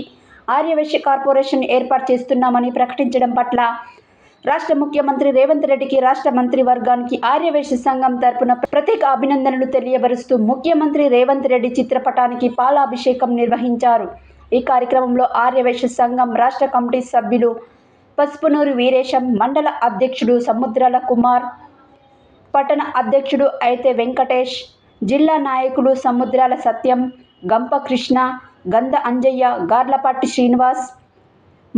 ఆర్యవైశ్య కార్పొరేషన్ ఏర్పాటు చేస్తున్నామని ప్రకటించడం పట్ల రాష్ట్ర ముఖ్యమంత్రి రేవంత్ రెడ్డికి రాష్ట్ర మంత్రివర్గానికి ఆర్యవైశ్య సంఘం తరపున ప్రత్యేక అభినందనలు తెలియబరుస్తూ ముఖ్యమంత్రి రేవంత్ రెడ్డి చిత్రపటానికి పాలాభిషేకం నిర్వహించారు. ఈ కార్యక్రమంలో ఆర్యవైశ్య సంఘం రాష్ట్ర కమిటీ సభ్యులు పసుపునూరు వీరేశం, మండల అధ్యక్షుడు సముద్రాల కుమార్, పట్టణ అధ్యక్షుడు అయితే వెంకటేష్, జిల్లా నాయకులు సముద్రాల సత్యం, గంప కృష్ణ, గంధ అంజయ్య, గార్లపాటి శ్రీనివాస్,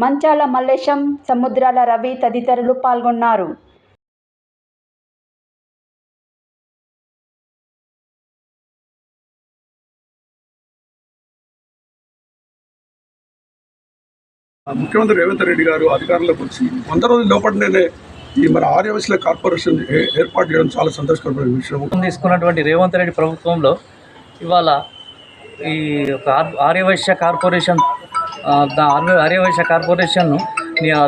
మంచాల మల్లేశం, సముద్రాల రవి తదితరులు పాల్గొన్నారు. ముఖ్యమంత్రి రేవంత్ రెడ్డి గారు అధికారంలోకి వచ్చి 100 రోజుల లోపలనే ఈ మన ఆర్యవైశ్యుల కార్పొరేషన్ ఏర్పాటు చేయడం చాలా సంతోషకరమైన విషయం. తీసుకున్నటువంటి రేవంత్ రెడ్డి ప్రభుత్వంలో ఇవాళ ఈ యొక్క ఆర్యవైశ్య కార్పొరేషన్ ఆర్యవైశ్య కార్పొరేషన్ను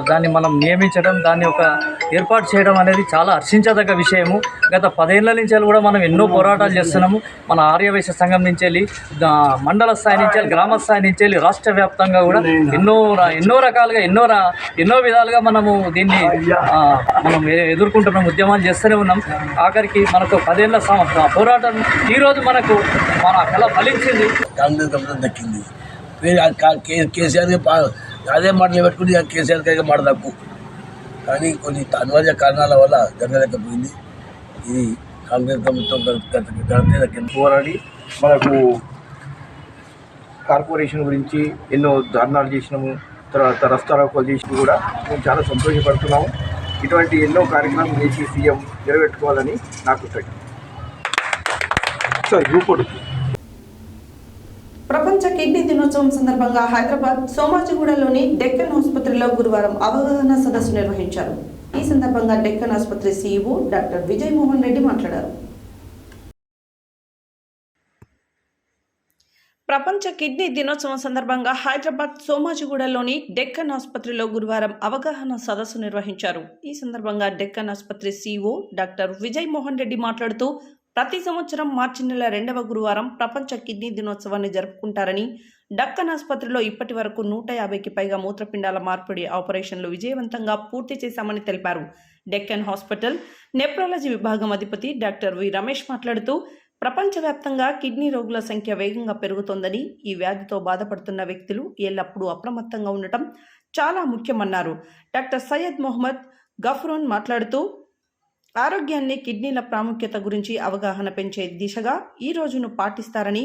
దాన్ని మనం నియమించడం, దాన్ని ఒక ఏర్పాటు చేయడం అనేది చాలా హర్షించదగ్గ విషయము. గత 10 ఏళ్ల నుంచి కూడా మనం ఎన్నో పోరాటాలు చేస్తున్నాము. మన ఆర్యవైశ్య సంఘం నుంచి వెళ్ళి మండల స్థాయి నుంచి వెళ్ళి, గ్రామ స్థాయి నుంచి వెళ్ళి, రాష్ట్ర వ్యాప్తంగా కూడా ఎన్నో రకాలుగా ఎన్నో విధాలుగా మనము దీన్ని మనం ఎదుర్కొంటున్నాం, ఉద్యమాలు చేస్తూనే ఉన్నాం. ఆఖరికి మనకు 10 ఏళ్ల పోరాటం ఈరోజు మనకు మన కళ ఫలించింది. కాంగ్రెస్ ప్రభుత్వం దక్కింది. కేసీఆర్ అదే మాటలు పెట్టుకుని కేసీఆర్ గారికి మాట తక్కువ, కానీ కొన్ని అనివార్య కారణాల వల్ల జరగలేకపోయింది. ఇది కాంగ్రెస్ ప్రభుత్వం దక్కింది. పోరాడి మనకు కార్పొరేషన్ గురించి ఎన్నో ధర్నాలు చేసినాము, తర్వాత రస్తారోకోలు చేసి కూడా మేము చాలా సంతోషపడుతున్నాము. ఇటువంటి ఎన్నో కార్యక్రమాలు చేసి సీఎం నిలబెట్టుకోవాలని నాకు సార్ గ్రూప్. ప్రపంచ కిడ్నీ దినోత్సవం సందర్భంగా హైదరాబాద్ సోమాజిగూడలోని డెక్కన్ ఆసుపత్రిలో గురువారం అవగాహన సదస్సు నిర్వహించారు. ఈ సందర్భంగా డెక్కన్ ఆసుపత్రి సీఈఓ డాక్టర్ విజయ్ మోహన్ రెడ్డి మాట్లాడారు. ప్రపంచ కిడ్నీ దినోత్సవం సందర్భంగా హైదరాబాద్ సోమాజిగూడలోని డెక్కన్ ఆసుపత్రిలో గురువారం అవగాహన సదస్సు నిర్వహించారు. ఈ సందర్భంగా డెక్కన్ ఆసుపత్రి సీఈఓ డాక్టర్ విజయ్ మోహన్ రెడ్డి మాట్లాడుతూ ప్రతి సంవత్సరం మార్చి నెల 2వ గురువారం ప్రపంచ కిడ్నీ దినోత్సవాన్ని జరుపుకుంటారని, డక్కన్ ఆసుపత్రిలో ఇప్పటి వరకు 150కి పైగా మూత్రపిండాల మార్పిడి ఆపరేషన్లు విజయవంతంగా పూర్తి చేశామని తెలిపారు. డెక్కన్ హాస్పిటల్ నెఫ్రాలజీ విభాగం అధిపతి డాక్టర్ వి రమేష్ మాట్లాడుతూ ప్రపంచవ్యాప్తంగా కిడ్నీ రోగుల సంఖ్య వేగంగా పెరుగుతోందని, ఈ వ్యాధితో బాధపడుతున్న వ్యక్తులు ఎల్లప్పుడూ అప్రమత్తంగా ఉండటం చాలా ముఖ్యమన్నారు. డాక్టర్ సయ్యద్ మొహమ్మద్ గఫ్రోన్ మాట్లాడుతూ ఆరోగ్యాన్ని, కిడ్నీల ప్రాముఖ్యత గురించి అవగాహన పెంచే దిశగా ఈ రోజును పాటిస్తారని,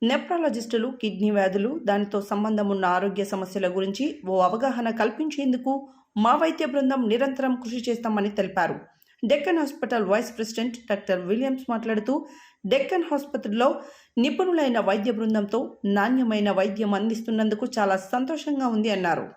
నెఫ్రాలజిస్టులు కిడ్నీ వ్యాధులు, దానితో సంబంధం ఉన్న ఆరోగ్య సమస్యల గురించి ఓ అవగాహన కల్పించేందుకు మా వైద్య బృందం నిరంతరం కృషి చేస్తామని తెలిపారు. Deccan hospital vice president doctor Williams మాట్లాడుతూ డెక్కన్ ఆసుపత్రిలో నిపుణులైన వైద్య బృందంతో నాణ్యమైన వైద్యం అందిస్తున్నందుకు చాలా సంతోషంగా ఉంది అన్నారు.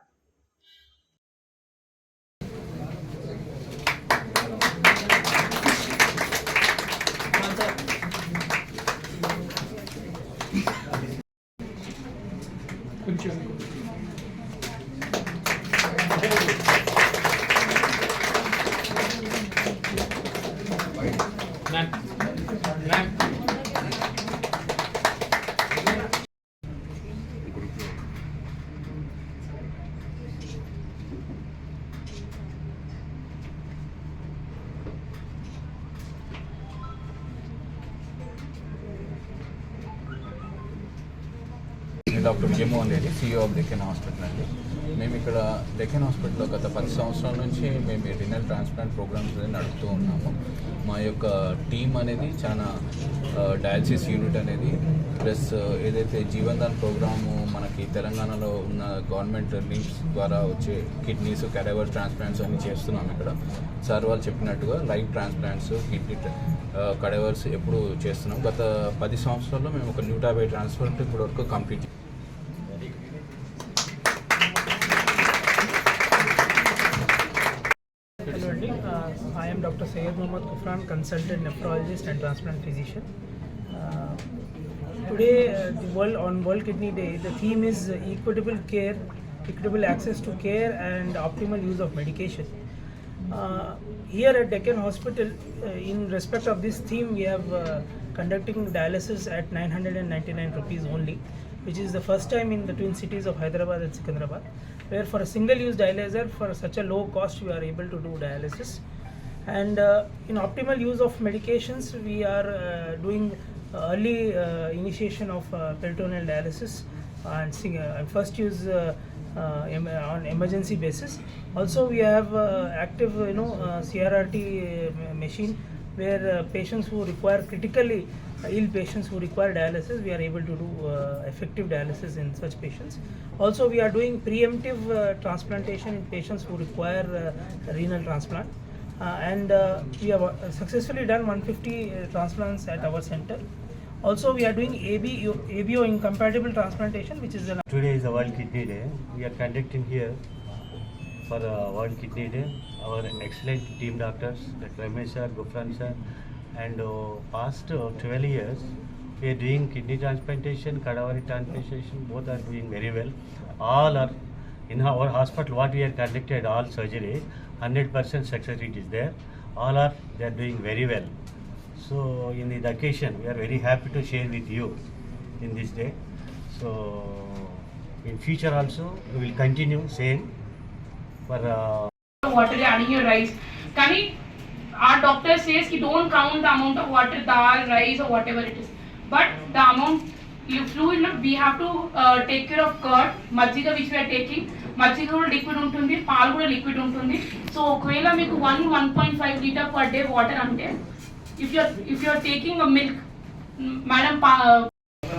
Doctor Vijay Mohan Reddy, CEO of Deccan hospital అండి. మేము ఇక్కడ డెక్కన్ హాస్పిటల్లో గత 10 సంవత్సరాల నుంచి మేము రినల్ ట్రాన్స్ప్లాంట్ ప్రోగ్రామ్స్ నడుపుతూ ఉన్నాము. మా యొక్క టీం అనేది చాలా డయాలసిస్ యూనిట్ అనేది ప్లస్ ఏదైతే జీవన్దాన్ ప్రోగ్రాము మనకి తెలంగాణలో ఉన్న గవర్నమెంట్ లింక్స్ ద్వారా వచ్చే కిడ్నీస్, క్యాడవర్స్ ట్రాన్స్ప్లాంట్స్ అన్ని చేస్తున్నాం. ఇక్కడ సార్ వాళ్ళు చెప్పినట్టుగా లైవ్ ట్రాన్స్ప్లాంట్స్, కిడ్నీ కడవర్స్ ఎప్పుడు చేస్తున్నాం. గత 10 సంవత్సరాల్లో మేము ఒక 150 ట్రాన్స్ప్లాంట్ ఇప్పుడు వరకు complete. Hello, I am Dr. Syed Mohammad Gufran, consultant nephrologist and transplant physician. Today, on World Kidney Day, the theme is equitable care, equitable access to care and optimal use of medication. Here at Deccan Hospital, in respect of this theme, we have conducting dialysis at 999 rupees only, which is the first time in the twin cities of Hyderabad and Secunderabad. where for a single-use dialyzer, for such a low cost, we are able to do dialysis. And in optimal use of medications, we are doing early initiation of peritoneal dialysis and first use on emergency basis. Also, we have active, CRRT machine where patients who require critically ill patients who require dialysis, we are able to do effective dialysis in such patients. Also, we are doing preemptive transplantation in patients who require renal transplant. And we have successfully done 150 transplants at our center. Also, we are doing ABO incompatible transplantation, which is Today is the World Kidney Day. We are conducting here for World Kidney Day. Our excellent team doctors, Dr. Ramesh sir, Gufran sir, and past 12 years, we are doing kidney transplantation, cadaver transplantation. Both are doing very well. All are in our hospital. What we are conducted all surgery, 100% success rate is there. All are they are doing very well. So in the occasion, we are very happy to share with you in this day. So in future also, we will continue same for. Water adding your rice. Can our doctor says you don't count the amount of water, dal, rice, or whatever it is. But the amount you fluid, we have to take care of curd, majjiga which we are taking. Majjiga kuda liquid untundi, paal kuda liquid untundi. So okvela meeku 1.5 liter per day water ante. If you are taking a milk, madam.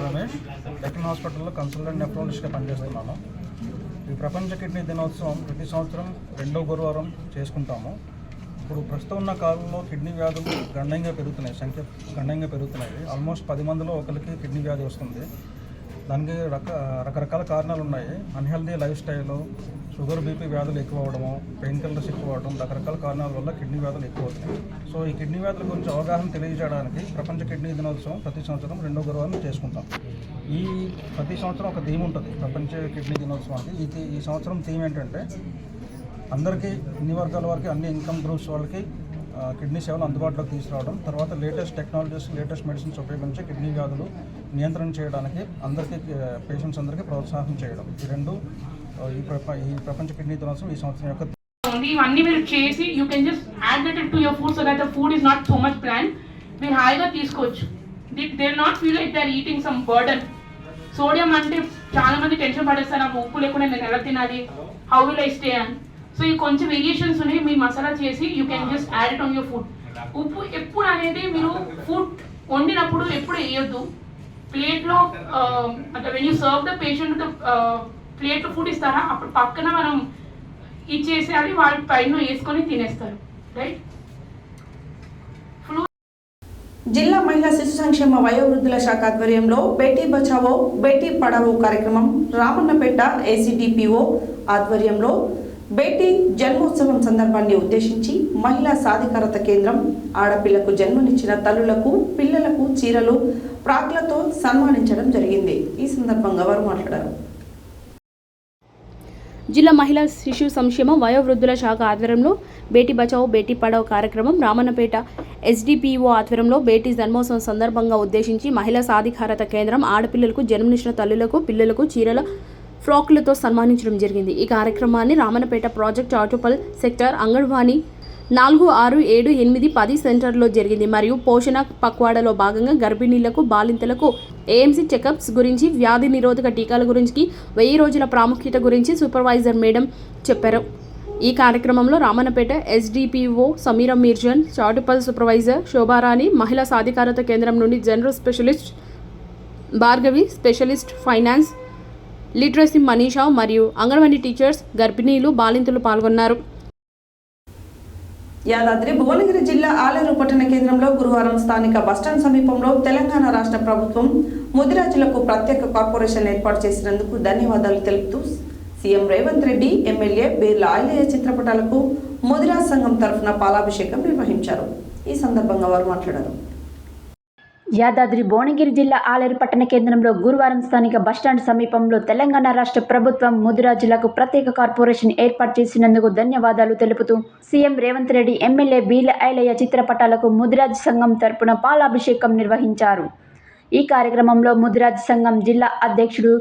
Ramesh Deccan హాస్పిటల్లో కన్సల్టెంట్ నెఫ్రాలజిస్ట్గా పనిచేస్తున్నాను. ఈ ప్రపంచ కిడ్నీ దినోత్సవం ప్రతి సంవత్సరం 2వ గురువారం చేసుకుంటాము. ఇప్పుడు ప్రస్తుతం ఉన్న కాలంలో కిడ్నీ వ్యాధులు గణనీయంగా పెరుగుతున్నాయి, సంఖ్య గణనీయంగా పెరుగుతున్నాయి. ఆల్మోస్ట్ 10 మందిలో ఒకరికి కిడ్నీ వ్యాధి వస్తుంది. దానికి రకరకాల కారణాలు ఉన్నాయి. Unhealthy life style, sugar BP వ్యాధులు ఎక్కువ అవడము, పెయిన్ కిల్లర్స్ ఎక్కువ అవడం, రకరకాల కారణాల వల్ల కిడ్నీ వ్యాధులు ఎక్కువ అవుతున్నాయి. సో ఈ కిడ్నీ వ్యాధుల గురించి అవగాహన తెలియజేయడానికి ప్రపంచ కిడ్నీ దినోత్సవం ప్రతి సంవత్సరం 2వ గురువారం చేసుకుంటాం. ఈ ప్రతి సంవత్సరం ఒక థీమ్ ఉంటుంది ప్రపంచ కిడ్నీ దినోత్సవానికి. ఈ సంవత్సరం థీమ్ ఏంటంటే అందరికీ, అన్ని వర్గాల వారికి, అన్ని ఇన్కమ్ గ్రూప్స్ వాళ్ళకి కిడ్నీ సేవలు అందుబాటులోకి తీసుకురావడం, తర్వాత లేటెస్ట్ టెక్నాలజీస్, లేటెస్ట్ మెడిసిన్స్ ఉపయోగించి కిడ్నీ వ్యాధులు నియంత్రణ చేయడానికి అందరికీ, పేషెంట్స్ అందరికీ ప్రోత్సాహం చేయడం. ఈ రెండు ఈ ప్రపంచ కిడ్నీ దినోత్సవం ఈ సంవత్సరం యొక్క. ఇవన్నీ మీరు చేసి you can just add that to your food so that the food is not so much plan. మీరు హాయిగా తీసుకోవచ్చు. They will not feel like they are eating some burden. Sodium అంటే చాలా మంది టెన్షన్ పడేస్తారు, నాకు ఉప్పు లేకుండా నేను ఎలా తినాలి, హౌ విల్ ఐ స్టే అని. సో ఈ కొంచెం వేరియేషన్స్ ఉన్నాయి. మీ మసాలా చేసి you can just add it on your food. ఉప్పు ఎప్పుడు అనేది మీరు ఫుడ్ వండినప్పుడు ఎప్పుడు వేయొద్దు. ప్లేట్లో అంటే when you serve the patient ప్లేట్లో ఫుడ్ ఇస్తారా, అప్పుడు పక్కన మనం ఇచ్చేసేయాలి, వాళ్ళ పైన వేసుకొని తినేస్తారు. రైట్. జిల్లా మహిళా శిశు సంక్షేమ వయోవృద్ధుల శాఖ ఆధ్వర్యంలో బేటీ బచావో బేటీ పడావో కార్యక్రమం రామన్నపేట ఏసీడీపీఓ ఆధ్వర్యంలో బేటీ జన్మోత్సవం సందర్భాన్ని ఉద్దేశించి మహిళా సాధికారత కేంద్రం ఆడపిల్లకు జన్మనిచ్చిన తల్లులకు, పిల్లలకు చీరలు, ప్రాక్లతో సన్మానించడం జరిగింది. ఈ సందర్భంగా వారు మాట్లాడారు. జిల్లా మహిళా శిశు సంక్షేమ వయోవృద్ధుల శాఖ ఆధ్వర్యంలో బేటీ బచావో బేటీ పడావో కార్యక్రమం రామన్నపేట ఎస్డిపిఓ ఆధ్వర్యంలో బేటీ జన్మోత్సవం సందర్భంగా ఉద్దేశించి మహిళా సాధికారత కేంద్రం ఆడపిల్లలకు జన్మనిచ్చిన తల్లులకు, పిల్లలకు చీరల, ఫ్రాక్లతో సన్మానించడం జరిగింది. ఈ కార్యక్రమాన్ని రామన్నపేట ప్రాజెక్ట్ ఆటోపల్ సెక్టర్ అంగన్వాడీ 4, 6, 7, 8, 10 సెంటర్లో జరిగింది. మరియు పోషణ పక్వాడలో భాగంగా గర్భిణీలకు, బాలింతలకు ఏఎంసీ చెకప్స్ గురించి, వ్యాధి నిరోధక టీకాల గురించి, 1000 రోజుల ప్రాముఖ్యత గురించి సూపర్వైజర్ మేడం చెప్పారు. ఈ కార్యక్రమంలో రామన్నపేట ఎస్డిపిఓ సమీరా మీర్జన్, చాటుపల్ సూపర్వైజర్ శోభారాణి, మహిళా సాధికారత కేంద్రం నుండి general specialist Bhargavi, specialist finance literacy Manisha మరియు అంగన్వాడీ టీచర్స్, గర్భిణీలు, బాలింతలు పాల్గొన్నారు. యాదాద్రి భువనగిరి జిల్లా ఆలేరు పట్టణ కేంద్రంలో గురువారం స్థానిక బస్టాండ్ సమీపంలో తెలంగాణ రాష్ట్ర ప్రభుత్వం ముదిరాజులకు ప్రత్యేక కార్పొరేషన్ ఏర్పాటు చేసినందుకు ధన్యవాదాలు తెలుపుతూ సీఎం రేవంత్ రెడ్డి, ఎమ్మెల్యే బీర్ల ఐలయ్య చిత్రపటాలకు ముదిరాజ్ సంఘం తరఫున పాలాభిషేకం నిర్వహించారు. ఈ సందర్భంగా వారు మాట్లాడారు. యాదాద్రి భువనగిరి జిల్లా ఆలేరు పట్టణ కేంద్రంలో గురువారం స్థానిక బస్టాండ్ సమీపంలో తెలంగాణ రాష్ట్ర ప్రభుత్వం ముదిరాజులకు ప్రత్యేక కార్పొరేషన్ ఏర్పాటు చేసినందుకు ధన్యవాదాలు తెలుపుతూ సీఎం రేవంత్ రెడ్డి, ఎమ్మెల్యే బీర్ల ఐలయ్య చిత్రపటాలకు ముదిరాజ్ సంఘం తరపున పాలాభిషేకం నిర్వహించారు. ఈ కార్యక్రమంలో ముదిరాజ్ సంఘం జిల్లా అధ్యక్షుడు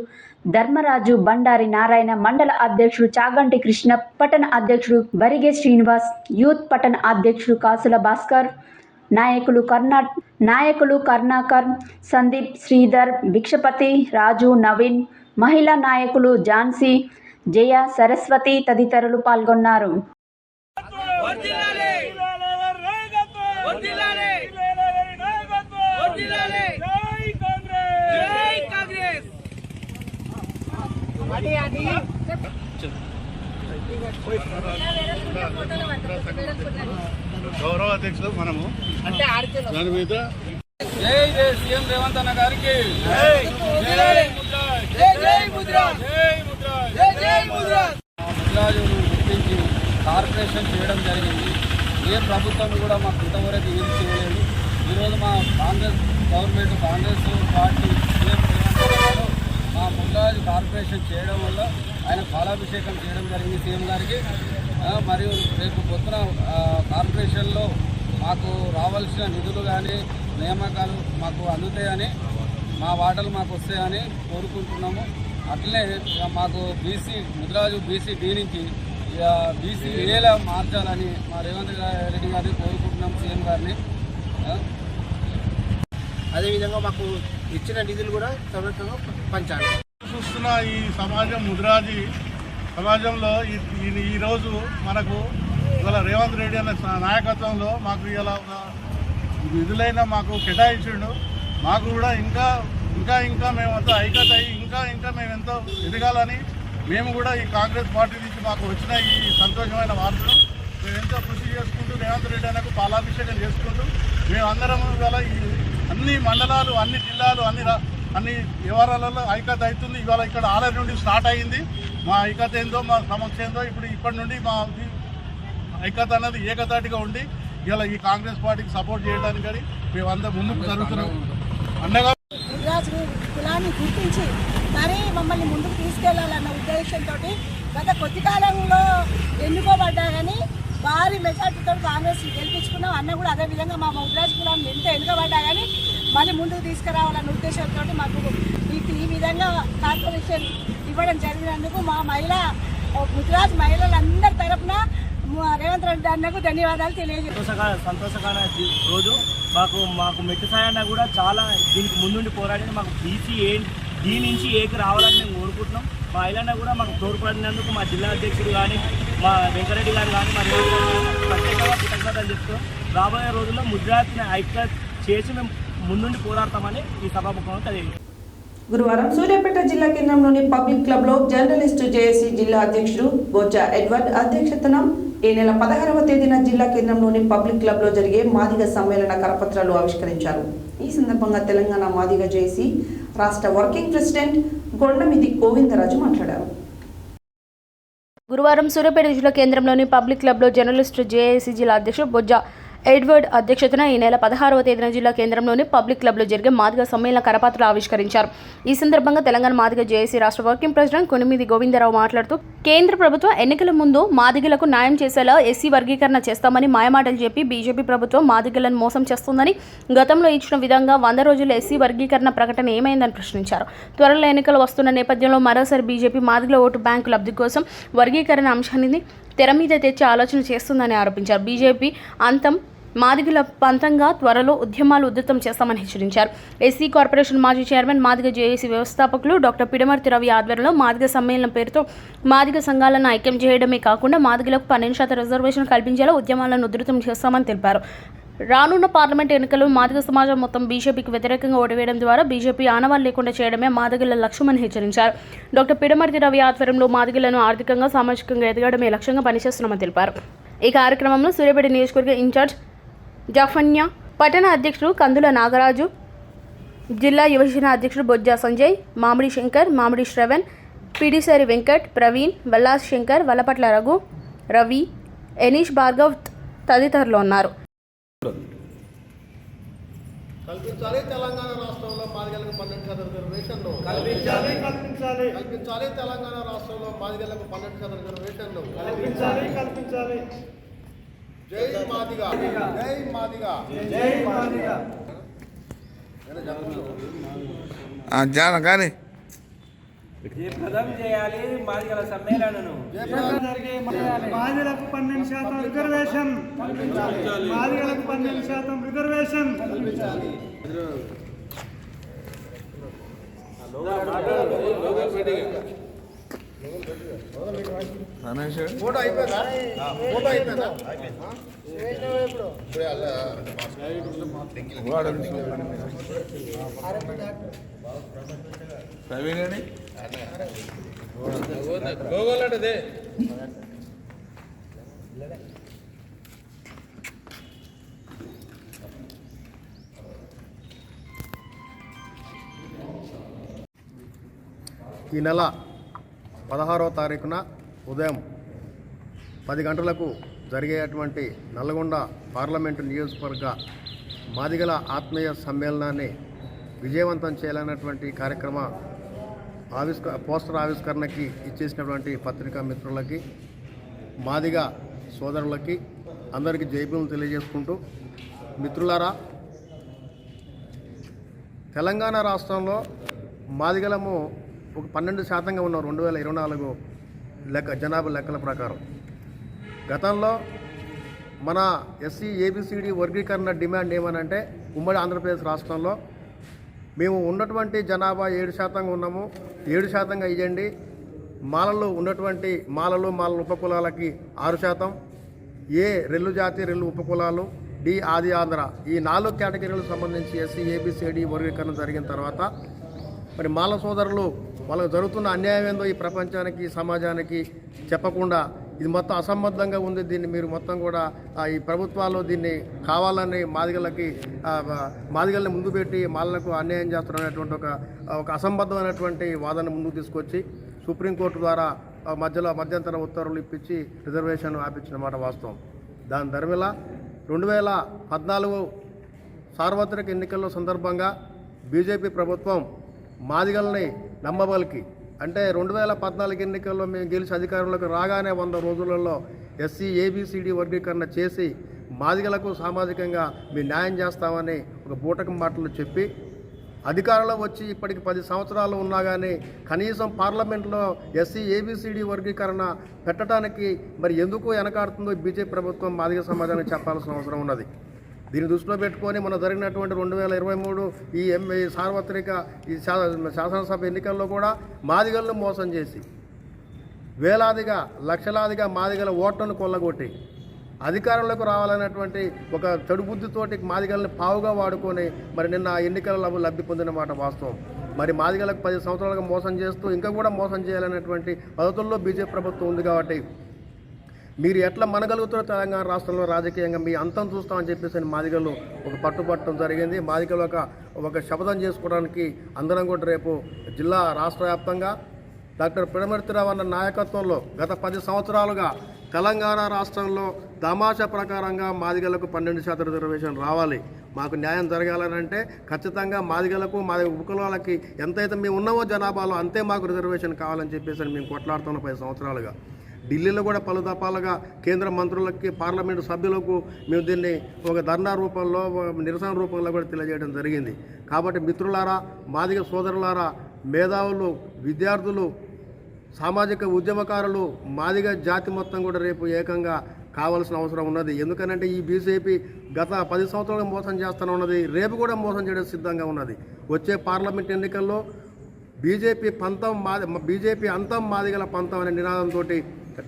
ధర్మరాజు, బండారి నారాయణ, మండల అధ్యక్షుడు చాగంటి కృష్ణ, పట్టణ అధ్యక్షుడు బరిగే శ్రీనివాస్, యూత్ పట్టణ అధ్యక్షుడు కాసుల భాస్కర్, నాయకులు కర్ణాకర్, సందీప్, శ్రీధర్, భిక్షపతి, రాజు, నవీన్, మహిళా నాయకులు ఝాన్సీ, జయ, సరస్వతి తదితరులు పాల్గొన్నారు. గౌరవ అధ్యక్షులు మనము దాని మీద జై సీఎం రేవంత్ అన్న గారికి ముద్రాజును గుర్తించి కార్పొరేషన్ చేయడం జరిగింది. ఏ ప్రభుత్వం కూడా మాకు ఇంతవరకు ఏం చేయలేదు. ఈరోజు మా Congress government, Congress party CM Revanth గారు మా ముద్రాజు కార్పొరేషన్ చేయడం వల్ల ఆయన పాలాభిషేకం చేయడం జరిగింది సీఎం గారికి. మరియు రేపు పొద్దున కార్పొరేషన్లో మాకు రావాల్సిన నిధులు కానీ నియామకాలు మాకు అందుతాయని, మా వాటలు మాకు వస్తాయని కోరుకుంటున్నాము. అట్లే మాకు ముద్రాజు బీసీ డి నుంచి బీసీ ఏలా మార్చాలని మా రేవంత్ రెడ్డి గారిని కోరుకుంటున్నాం సీఎం గారిని. అదేవిధంగా మాకు ఇచ్చిన నిధులు కూడా సమర్థంగా పంచాలి. చూస్తున్న ఈ సమాజం ముద్రాజీ సమాజంలో ఈరోజు మనకు ఇవాళ రేవంత్ రెడ్డి అనే నాయకత్వంలో మాకు ఇలా నిధులైనా మాకు కేటాయించిండు. మాకు కూడా ఇంకా మేమంతా ఐక్యత అయ్యి ఇంకా మేము ఎంతో ఎదగాలని మేము కూడా ఈ కాంగ్రెస్ పార్టీ నుంచి మాకు వచ్చిన ఈ సంతోషమైన వార్తను మేము ఎంతో కృషి చేసుకుంటూ రేవంత్ రెడ్డి అన్నకు పాలాభిషేకం చేసుకుంటూ మేమందరం ఇవాళ ఈ అన్ని మండలాలు, అన్ని జిల్లాలు, అన్ని వ్యవహారాలలో ఐక్యత అవుతుంది. ఇవాళ ఇక్కడ ఆలయ నుండి స్టార్ట్ అయ్యింది. మా ఐక్యత ఏందో, మా సమస్య ఏందో ఇప్పటి నుండి మా ఐక్యత అన్నది ఏకతాటిగా ఉండి ఇలా ఈ కాంగ్రెస్ పార్టీకి సపోర్ట్ చేయడానికి కానీ మేమంతా ముందుకు జరుగుతున్నాం. అండగా కులాన్ని గుర్తించి మరీ మమ్మల్ని ముందుకు తీసుకెళ్లాలన్న ఉద్దేశంతో గత కొద్ది కాలంలో ఎన్నుకోబడ్డా కానీ భారీ మెజార్టీతో కాంగ్రెస్ గెలిపించుకున్నాం. అన్న కూడా అదేవిధంగా మా ముద్రాజ్ కులాన్ని ఎంత ఎన్నుకోబడ్డా కానీ మళ్ళీ ముందుకు తీసుకురావాలన్న ఉద్దేశంతో మాకు ఈ విధంగా కార్పొరేషన్ ఇవ్వడం జరిగినందుకు మా ముద్రాజ్ మహిళలందరి తరఫున రేవంత్ రెడ్డి అన్నకు ధన్యవాదాలు తెలియజేస్తాం. సంతోషకర రోజు మాకు మెట్టు సాయన్న కూడా చాలా దీనికి ముందుండి పోరాడి మాకు బీసీ డి నుంచి ఏకి రావాలని మేము కోరుకుంటున్నాం. మా ఐలన్న కూడా మాకు తోడ్పడినందుకు మా జిల్లా అధ్యక్షుడు కానీ, మా వెంకరెడ్డి గారు కానీ, మా ప్రత్యేకంగా కృతజ్ఞతలు చెప్తున్నాం. రాబోయే రోజుల్లో ముద్రాజ్ని ఐక్యత చేసి మేము ముందుండి పోరాడతామని ఈ సభాముఖంగా తెలియజేస్తాం. గురువారం సూర్యాపేట జిల్లా కేంద్రంలోని పబ్లిక్ క్లబ్లో జర్నలిస్టు జేఏసీ జిల్లా అధ్యక్షుడు బొజ్జా ఎడ్వర్డ్ అధ్యక్షతన ఈ నెల 16వ తేదీన జిల్లా కేంద్రంలోని పబ్లిక్ క్లబ్లో జరిగే మాదిగ సమ్మేళన కరపత్రాలు ఆవిష్కరించారు. ఈ సందర్భంగా తెలంగాణ మాదిగ జేఏసీ రాష్ట్ర వర్కింగ్ ప్రెసిడెంట్ గొండమిది గోవిందరాజు మాట్లాడారు. గురువారం సూర్యాపేట జిల్లా కేంద్రంలోని పబ్లిక్ క్లబ్లో జర్నలిస్టు జేఏసీ జిల్లా అధ్యక్షుడు బొజ్జా ఎడ్వర్డ్ అధ్యక్షతన ఈ నెల 16వ తేదీన జిల్లా కేంద్రంలోని పబ్లిక్ క్లబ్లో జరిగే మాదిగ సమ్మేళన కరపత్రాలు ఆవిష్కరించారు. ఈ సందర్భంగా తెలంగాణ మాదిగ జేఏసీ రాష్ట్ర వర్కింగ్ ప్రెసిడెంట్ కొనిమిది గోవిందరావు మాట్లాడుతూ కేంద్ర ప్రభుత్వం ఎన్నికల ముందు మాదిగలకు న్యాయం చేసేలా ఎస్సీ వర్గీకరణ చేస్తామని మాయమాటలు చెప్పి బీజేపీ ప్రభుత్వం మాదిగలను మోసం చేస్తుందని, గతంలో ఇచ్చిన విధంగా 100 రోజుల ఎస్సీ వర్గీకరణ ప్రకటన ఏమైందని ప్రశ్నించారు. త్వరలో ఎన్నికలు వస్తున్న నేపథ్యంలో మరోసారి బీజేపీ మాదిగల ఓటు బ్యాంకు లబ్ధి కోసం వర్గీకరణ అంశాన్ని తెర మీద తెచ్చే ఆలోచన చేస్తుందని ఆరోపించారు. బీజేపీ అంతం మాదిగల పంతంగా త్వరలో ఉద్యమాలు ఉధృతం చేస్తామని హెచ్చరించారు. ఎస్సీ కార్పొరేషన్ మాజీ చైర్మన్, మాదిగ జేఏసీ వ్యవస్థాపకులు డాక్టర్ పిడమర్తి రవి ఆధ్వర్యంలో మాదిగ సమ్మేళనం పేరుతో మాదిగ సంఘాలను ఐక్యం చేయడమే కాకుండా మాదిగలకు 12% రిజర్వేషన్ కల్పించేలా ఉద్యమాలను ఉధృతం చేస్తామని తెలిపారు. రానున్న పార్లమెంట్ ఎన్నికల్లో మాదిగ సమాజం మొత్తం బీజేపీకి వ్యతిరేకంగా ఓటు వేయడం ద్వారా బీజేపీ ఆనవాళ్ళు లేకుండా చేయడమే మాదిగల లక్ష్యమని హెచ్చరించారు. డాక్టర్ పిడమర్తి రవి ఆధ్వర్యంలో మాదిగలను ఆర్థికంగా, సామాజికంగా ఎదగడమే లక్ష్యంగా పనిచేస్తున్నామని తెలిపారు. ఈ కార్యక్రమంలో సూర్యాపేట నియోజకవర్గ ఇన్ఛార్జ్ జాఫన్యా, పట్టణ అధ్యక్షుడు కందుల నాగరాజు, జిల్లా యువజన అధ్యక్షుడు బొజ్జా సంజయ్, మామిడి శంకర్, మామిడి శ్రవణ్, పిడిసరి వెంకట్, ప్రవీణ్, వల్లాస్ శంకర్, వల్లపట్ల రఘు, రవి, ఎనీష్ భార్గవ్ తదితరులు ఉన్నారు. కల్పించాలి తెలంగాణ రాష్ట్రంలో మాదిగలకు 12% రిజర్వేషన్లు కల్పించాలి తెలంగాణ రాష్ట్రంలో మాదిగలకు 12% రిజర్వేషన్లు కల్పించాలి. జై మాదిగ, జై మాదిగ, జై మాదిగ. జాన కానీ జయప్రదం చేయాలి మాదిగల సమ్మేళనను. మాదిగలకు 12% రిజర్వేషన్, మాదిగలకు 12% రిజర్వేషన్. ఫోటో అయిపోయిందా? ఫోటో అయిపోయిందా? ఈ నెల 16వ తారీఖున ఉదయం 10 గంటలకు జరిగేటువంటి నల్గొండ పార్లమెంటు నియోజకవర్గ మాదిగల ఆత్మీయ సమ్మేళనాన్ని విజయవంతం చేయాలన్నటువంటి కార్యక్రమ పోస్టర్ ఆవిష్కరణకి ఇచ్చేసినటువంటి పత్రికా మిత్రులకి, మాదిగ సోదరులకి అందరికీ జైబీలు తెలియజేసుకుంటూ, మిత్రులారా, తెలంగాణ రాష్ట్రంలో మాదిగలము ఒక 12% ఉన్నాం 2024 జనాభా లెక్కల ప్రకారం. గతంలో మన ఎస్సీ ఏబిసిడి వర్గీకరణ డిమాండ్ ఏమనంటే, ఉమ్మడి ఆంధ్రప్రదేశ్ రాష్ట్రంలో మేము ఉన్నటువంటి జనాభా 7% ఉన్నాము, 7% ఇవ్వండి, మాలలు ఉన్నటువంటి మాలల ఉపకులాలకి 6%, ఏ రెల్లు జాతి రెల్లు ఉపకులాలు, డి ఆది ఆంధ్ర, ఈ 4 కేటగిరీలకు సంబంధించి ఎస్సీ ఏబిసిడి వర్గీకరణ జరిగిన తర్వాత మరి మాల సోదరులు వాళ్ళకు జరుగుతున్న అన్యాయం ఏందో ఈ ప్రపంచానికి, సమాజానికి చెప్పకుండా ఇది మొత్తం అసంబద్ధంగా ఉంది, దీన్ని మీరు మొత్తం కూడా ఈ ప్రభుత్వాలు దీన్ని కావాలని మాదిగల్ని ముందు పెట్టి మాలకు అన్యాయం చేస్తున్నటువంటి ఒక అసంబద్ధమైనటువంటి వాదన ముందుకు తీసుకొచ్చి సుప్రీంకోర్టు ద్వారా మధ్యంతర ఉత్తర్వులు ఇప్పించి రిజర్వేషన్ ఆపించిన మాట వాస్తవం. దాని ధర్మిలా 2014 సార్వత్రిక ఎన్నికల్లో సందర్భంగా బీజేపీ ప్రభుత్వం మాదిగల్ని నమ్మబలికి, అంటే 2014 ఎన్నికల్లో మేము గెలిచి అధికారంలోకి రాగానే 100 రోజులలో ఎస్సీ ఏబిసిడి వర్గీకరణ చేసి మాదిగలకు సామాజికంగా మేము న్యాయం చేస్తామని ఒక బూటకం మాటలు చెప్పి అధికారంలో వచ్చి ఇప్పటికి 10 సంవత్సరాలు ఉన్నా కానీ కనీసం పార్లమెంట్లో ఎస్సీ ఏబిసిడి వర్గీకరణ పెట్టడానికి మరి ఎందుకు వెనకాడుతుందో బీజేపీ ప్రభుత్వం మాదిగ సమాజానికి చెప్పాల్సిన అవసరం ఉన్నది. దీన్ని దృష్టిలో పెట్టుకొని మన జరిగినటువంటి 2023 ఈ సార్వత్రిక ఈ శాసనసభ ఎన్నికల్లో కూడా మాదిగలను మోసం చేసి వేలాదిగా లక్షలాదిగా మాదిగల ఓట్లను కొల్లగొట్టి అధికారంలోకి రావాలన్నటువంటి ఒక చెడు బుద్ధితోటి మాదిగల్ని పావుగా వాడుకొని మరి నిన్న ఎన్నికల లబ్ధి పొందిన మాట వాస్తవం. మరి మాదిగలకు 10 సంవత్సరాలుగా మోసం చేస్తూ ఇంకా కూడా మోసం చేయాలనేటువంటి పద్ధతుల్లో బీజేపీ ప్రభుత్వం ఉంది. కాబట్టి మీరు ఎట్లా మనగలుగుతారో తెలంగాణ రాష్ట్రంలో రాజకీయంగా మీ అంతం చూస్తామని చెప్పేసి మాదిగలు ఒక పట్టుపట్టడం జరిగింది. మాదిగలు ఒక శపథం చేసుకోవడానికి అందరం కూడా రేపు జిల్లా రాష్ట్ర వ్యాప్తంగా డాక్టర్ పిడమర్తిరావు అన్న నాయకత్వంలో గత 10 సంవత్సరాలుగా తెలంగాణ రాష్ట్రంలో తమాషా ప్రకారంగా మాదిగలకు 12% రిజర్వేషన్ రావాలి, మాకు న్యాయం జరగాలనంటే ఖచ్చితంగా మాదిగలకు మాదిగ ఉపకులాలకి ఎంతైతే మేము ఉన్నామో జనాభాలో అంతే మాకు రిజర్వేషన్ కావాలని చెప్పేసి మేము కొట్లాడుతున్న 10 సంవత్సరాలుగా. ఢిల్లీలో కూడా పలు దఫాలుగా కేంద్ర మంత్రులకి, పార్లమెంటు సభ్యులకు మేము దీన్ని ఒక ధర్నా రూపంలో, నిరసన రూపంలో కూడా తెలియజేయడం జరిగింది. కాబట్టి మిత్రులారా, మాదిగ సోదరులారా, మేధావులు, విద్యార్థులు, సామాజిక ఉద్యమకారులు, మాదిగ జాతి మొత్తం కూడా రేపు ఏకంగా కావాల్సిన అవసరం ఉన్నది. ఎందుకనంటే ఈ బీజేపీ గత 10 సంవత్సరాలుగా మోసం చేస్తూనే ఉన్నది, రేపు కూడా మోసం చేయడం సిద్ధంగా ఉన్నది. వచ్చే పార్లమెంట్ ఎన్నికల్లో బీజేపీ అంతం మాదిగల పంతం అనే నినాదంతో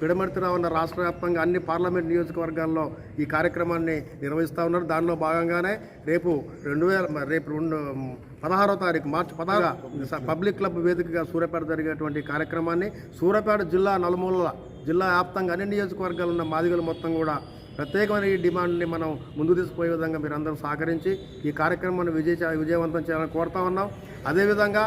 పిడమర్తిరావు అన్న రాష్ట్ర వ్యాప్తంగా అన్ని పార్లమెంట్ నియోజకవర్గాల్లో ఈ కార్యక్రమాన్ని నిర్వహిస్తూ ఉన్నారు. దానిలో భాగంగానే రేపు 16వ తారీఖు మార్చి 16 పబ్లిక్ క్లబ్ వేదికగా సూర్యాపేట జరిగేటువంటి కార్యక్రమాన్ని సూర్యాపేట జిల్లా నలుమూలల జిల్లా వ్యాప్తంగా అన్ని నియోజకవర్గాలు ఉన్న మాదిగలు మొత్తం కూడా ప్రత్యేకమైన ఈ డిమాండ్ని మనం ముందు తీసుకుపోయే విధంగా మీరందరూ సహకరించి ఈ కార్యక్రమాన్ని విజయవంతం చేయాలని కోరుతా ఉన్నాం. అదేవిధంగా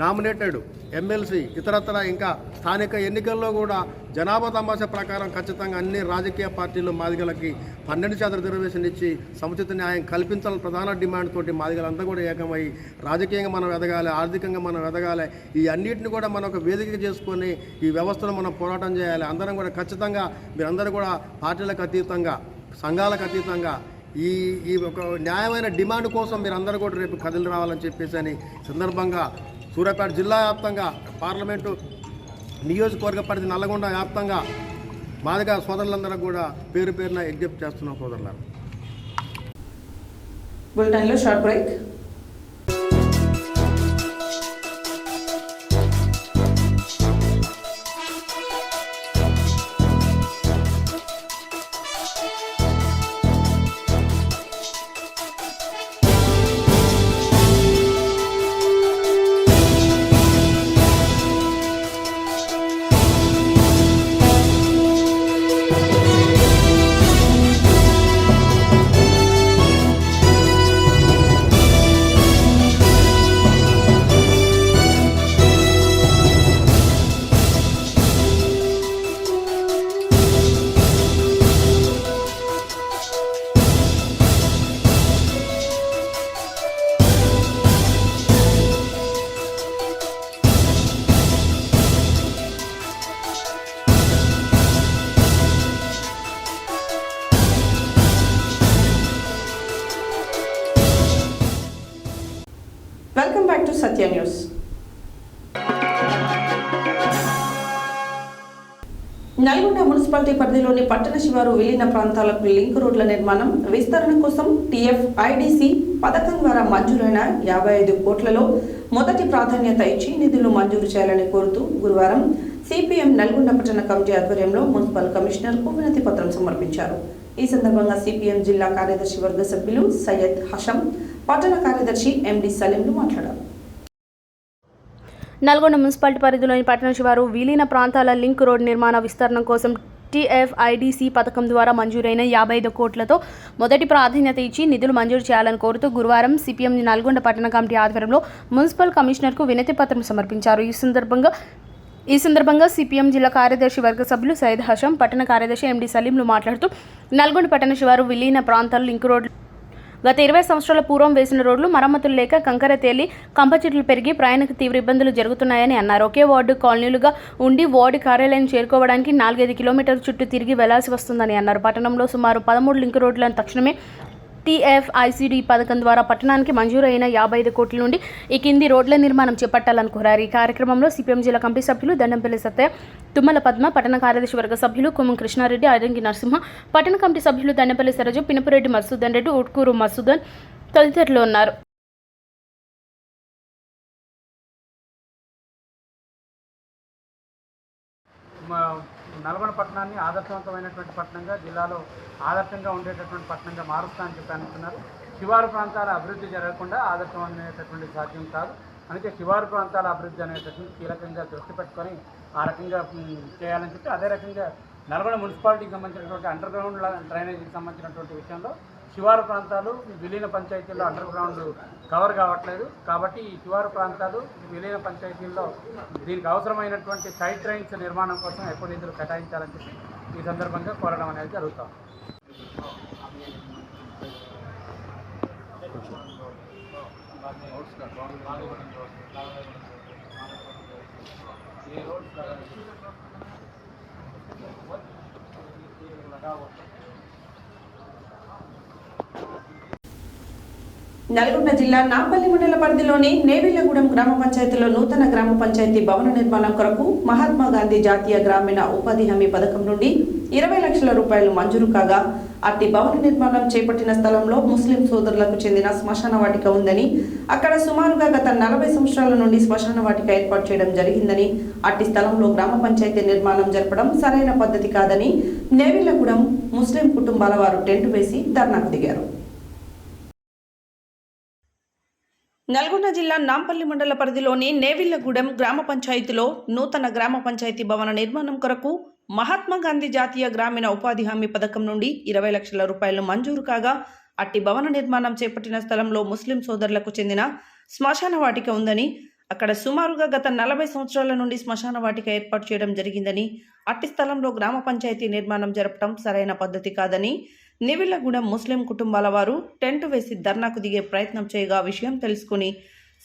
నామినేటెడ్ ఎమ్మెల్సీ ఇతరత్ర ఇంకా స్థానిక ఎన్నికల్లో కూడా జనాభా తమాషా ప్రకారం ఖచ్చితంగా అన్ని రాజకీయ పార్టీలు మాదిగలకి 12% రిజర్వేషన్ ఇచ్చి సముచిత న్యాయం కల్పించాలని ప్రధాన డిమాండ్ తోటి మాదిగలంతా కూడా ఏకమై రాజకీయంగా మనం ఎదగాలి, ఆర్థికంగా మనం ఎదగాలి, ఈ అన్నిటిని కూడా మనం ఒక వేదిక చేసుకొని ఈ వ్యవస్థను మనం పోరాటం చేయాలి. అందరం కూడా ఖచ్చితంగా మీరందరూ కూడా పార్టీలకు అతీతంగా, సంఘాలకు అతీతంగా ఈ ఒక న్యాయమైన డిమాండ్ కోసం మీరందరూ కూడా రేపు కదిలి రావాలని చెప్పేసి అని సందర్భంగా సూర్యాపేట జిల్లా వ్యాప్తంగా పార్లమెంటు నియోజకవర్గ పరిధి నల్లగొండ వ్యాప్తంగా మాదిగా సోదరులందరూ కూడా పేరు పేరున విజ్ఞప్తి చేస్తున్నాం సోదరులారా. బులెటిన్లో short break. Welcome back to Satya news. Nalgonda municipality పరిధిలోని పట్టణ శివారు విలీన ప్రాంతాలకు లింక్ రోడ్ల నిర్మాణం విస్తరణ కోసం TFIDC పథకం ద్వారా మంజూరైన 55 కోట్లలో మొదటి ప్రాధాన్యత ఇచ్చి నిధులు మంజూరు చేయాలని కోరుతూ గురువారం CPM నల్గొండ పట్టణ కమిటీ ఆధ్వర్యంలో మున్సిపల్ కమిషనర్కు వినతి పత్రం సమర్పించారు. ఈ సందర్భంగా CPM జిల్లా కార్యదర్శి వర్గ సభ్యులు సయ్యద్ హషం, పట్టణ కార్యదర్శి MD సలీంలు మాట్లాడారు. నల్గొండ మున్సిపాలిటీ పరిధిలోని పట్టణ శివారు విలీన ప్రాంతాల లింక్ రోడ్ నిర్మాణ విస్తరణ కోసం TFIDC పథకం ద్వారా మంజూరైన 55 కోట్లతో మొదటి ప్రాధాన్యత ఇచ్చి నిధులు మంజూరు చేయాలని కోరుతూ గురువారం CPM నల్గొండ పట్టణ కమిటీ ఆధ్వర్యంలో మున్సిపల్ కమిషనర్కు వినతి పత్రం సమర్పించారు. ఈ సందర్భంగా CPM జిల్లా కార్యదర్శి వర్గ సభ్యులు సయ్యద్ హషం, పట్టణ కార్యదర్శి MD సలీంలు మాట్లాడుతూ నల్గొండ పట్టణ శివారు విలీన ప్రాంతాలు లింక్ రోడ్లు గత 20 సంవత్సరాల పూర్వం వేసిన రోడ్లు మరమ్మతులు లేక కంకర తేలి కంప చెట్లు పెరిగి ప్రయాణిక తీవ్ర ఇబ్బందులు జరుగుతున్నాయని అన్నారు. ఒకే వార్డు కాలనీలుగా ఉండి వార్డు కార్యాలయం చేరుకోవడానికి 4-5 కిలోమీటర్ల చుట్టూ తిరిగి వెళ్లాల్సి వస్తుందని అన్నారు. పట్టణంలో సుమారు 13 లింక్ రోడ్లను తక్షణమే TFICD పథకం ద్వారా పట్టణానికి మంజూరైన 55 కోట్ల నుండి ఈ కింది రోడ్ల నిర్మాణం చేపట్టాలని కోరారు. ఈ కార్యక్రమంలో CPM జిల్లా కమిటీ సభ్యులు దండంపల్లి సత్య, తుమ్మల పద్మ, పట్టణ కార్యదర్శి వర్గ సభ్యులు కుమ్మం కృష్ణారెడ్డి, ఐరంగి నరసింహ, పట్టణ కమిటీ సభ్యులు దండంపల్లి సరోజు, పినపురెడ్డి మసూదన్ రెడ్డి, ఉట్కూరు మసూదన్ తదితరులు ఉన్నారు. నల్గొండ పట్టణాన్ని ఆదర్శవంతమైనటువంటి పట్టణంగా, జిల్లాలో ఆదర్శంగా ఉండేటటువంటి పట్టణంగా మారుస్తా అని చెప్పి అనుకున్నారు. శివారు ప్రాంతాల అభివృద్ధి జరగకుండా ఆదర్శమైనటువంటి సాధ్యం కాదు. అందుకే శివారు ప్రాంతాల అభివృద్ధి అనేటటువంటి కీలకంగా దృష్టి పెట్టుకొని ఆ రకంగా చేయాలని చెప్పి, అదే రకంగా నల్గొండ మున్సిపాలిటీకి సంబంధించినటువంటి అండర్ గ్రౌండ్ డ్రైనేజీకి సంబంధించినటువంటి విషయంలో శివారు ప్రాంతాలు విలీన పంచాయతీల్లో అండర్ గ్రౌండ్ కవర్ కావట్లేదు. కాబట్టి ఈ శివారు ప్రాంతాలు విలీన పంచాయతీల్లో దీనికి అవసరమైనటువంటి సైడ్ డ్రైన్స్ నిర్మాణం కోసం ఎక్కువ నిధులు కేటాయించాలని చెప్పి ఈ సందర్భంగా కోరడం అనేది జరుగుతాం. నల్గొండ జిల్లా నాంపల్లి మండల పరిధిలోని నేవిలగూడెం గ్రామ పంచాయతీలో నూతన గ్రామ పంచాయతీ భవన నిర్మాణం కొరకు మహాత్మా గాంధీ జాతీయ గ్రామీణ ఉపాధి హామీ పథకం నుండి 20 లక్షల రూపాయలు మంజూరు కాగా అట్టి భవన నిర్మాణం చేపట్టిన స్థలంలో ముస్లిం సోదరులకు చెందిన శ్మశాన వాటిక ఉందని, అక్కడ సుమారుగా గత 40 సంవత్సరాల నుండి శ్మశాన వాటిక ఏర్పాటు చేయడం జరిగిందని, అట్టి స్థలంలో గ్రామ పంచాయతీ నిర్మాణం జరపడం సరైన పద్ధతి కాదని నేవిలగూడెం ముస్లిం కుటుంబాల వారు టెంట్ వేసి ధర్నాకు దిగారు. నల్గొండ జిల్లా నాంపల్లి మండల పరిధిలోని నేవిల్లగూడెం గ్రామ పంచాయతీలో నూతన గ్రామ పంచాయతీ భవన నిర్మాణం కొరకు మహాత్మా గాంధీ జాతీయ గ్రామీణ ఉపాధి హామీ పథకం నుండి 20 లక్షల రూపాయలు మంజూరు కాగా అట్టి భవన నిర్మాణం చేపట్టిన స్థలంలో ముస్లిం సోదరులకు చెందిన శ్మశాన వాటిక ఉందని, అక్కడ సుమారుగా గత 40 సంవత్సరాల నుండి శ్మశాన వాటిక ఏర్పాటు చేయడం జరిగిందని, అట్టి స్థలంలో గ్రామ పంచాయతీ నిర్మాణం జరపడం సరైన పద్ధతి కాదని నేవిల్లగూడెం ముస్లిం కుటుంబాల వారు టెంట్ వేసి ధర్నాకు దిగే ప్రయత్నం చేయగా విషయం తెలుసుకుని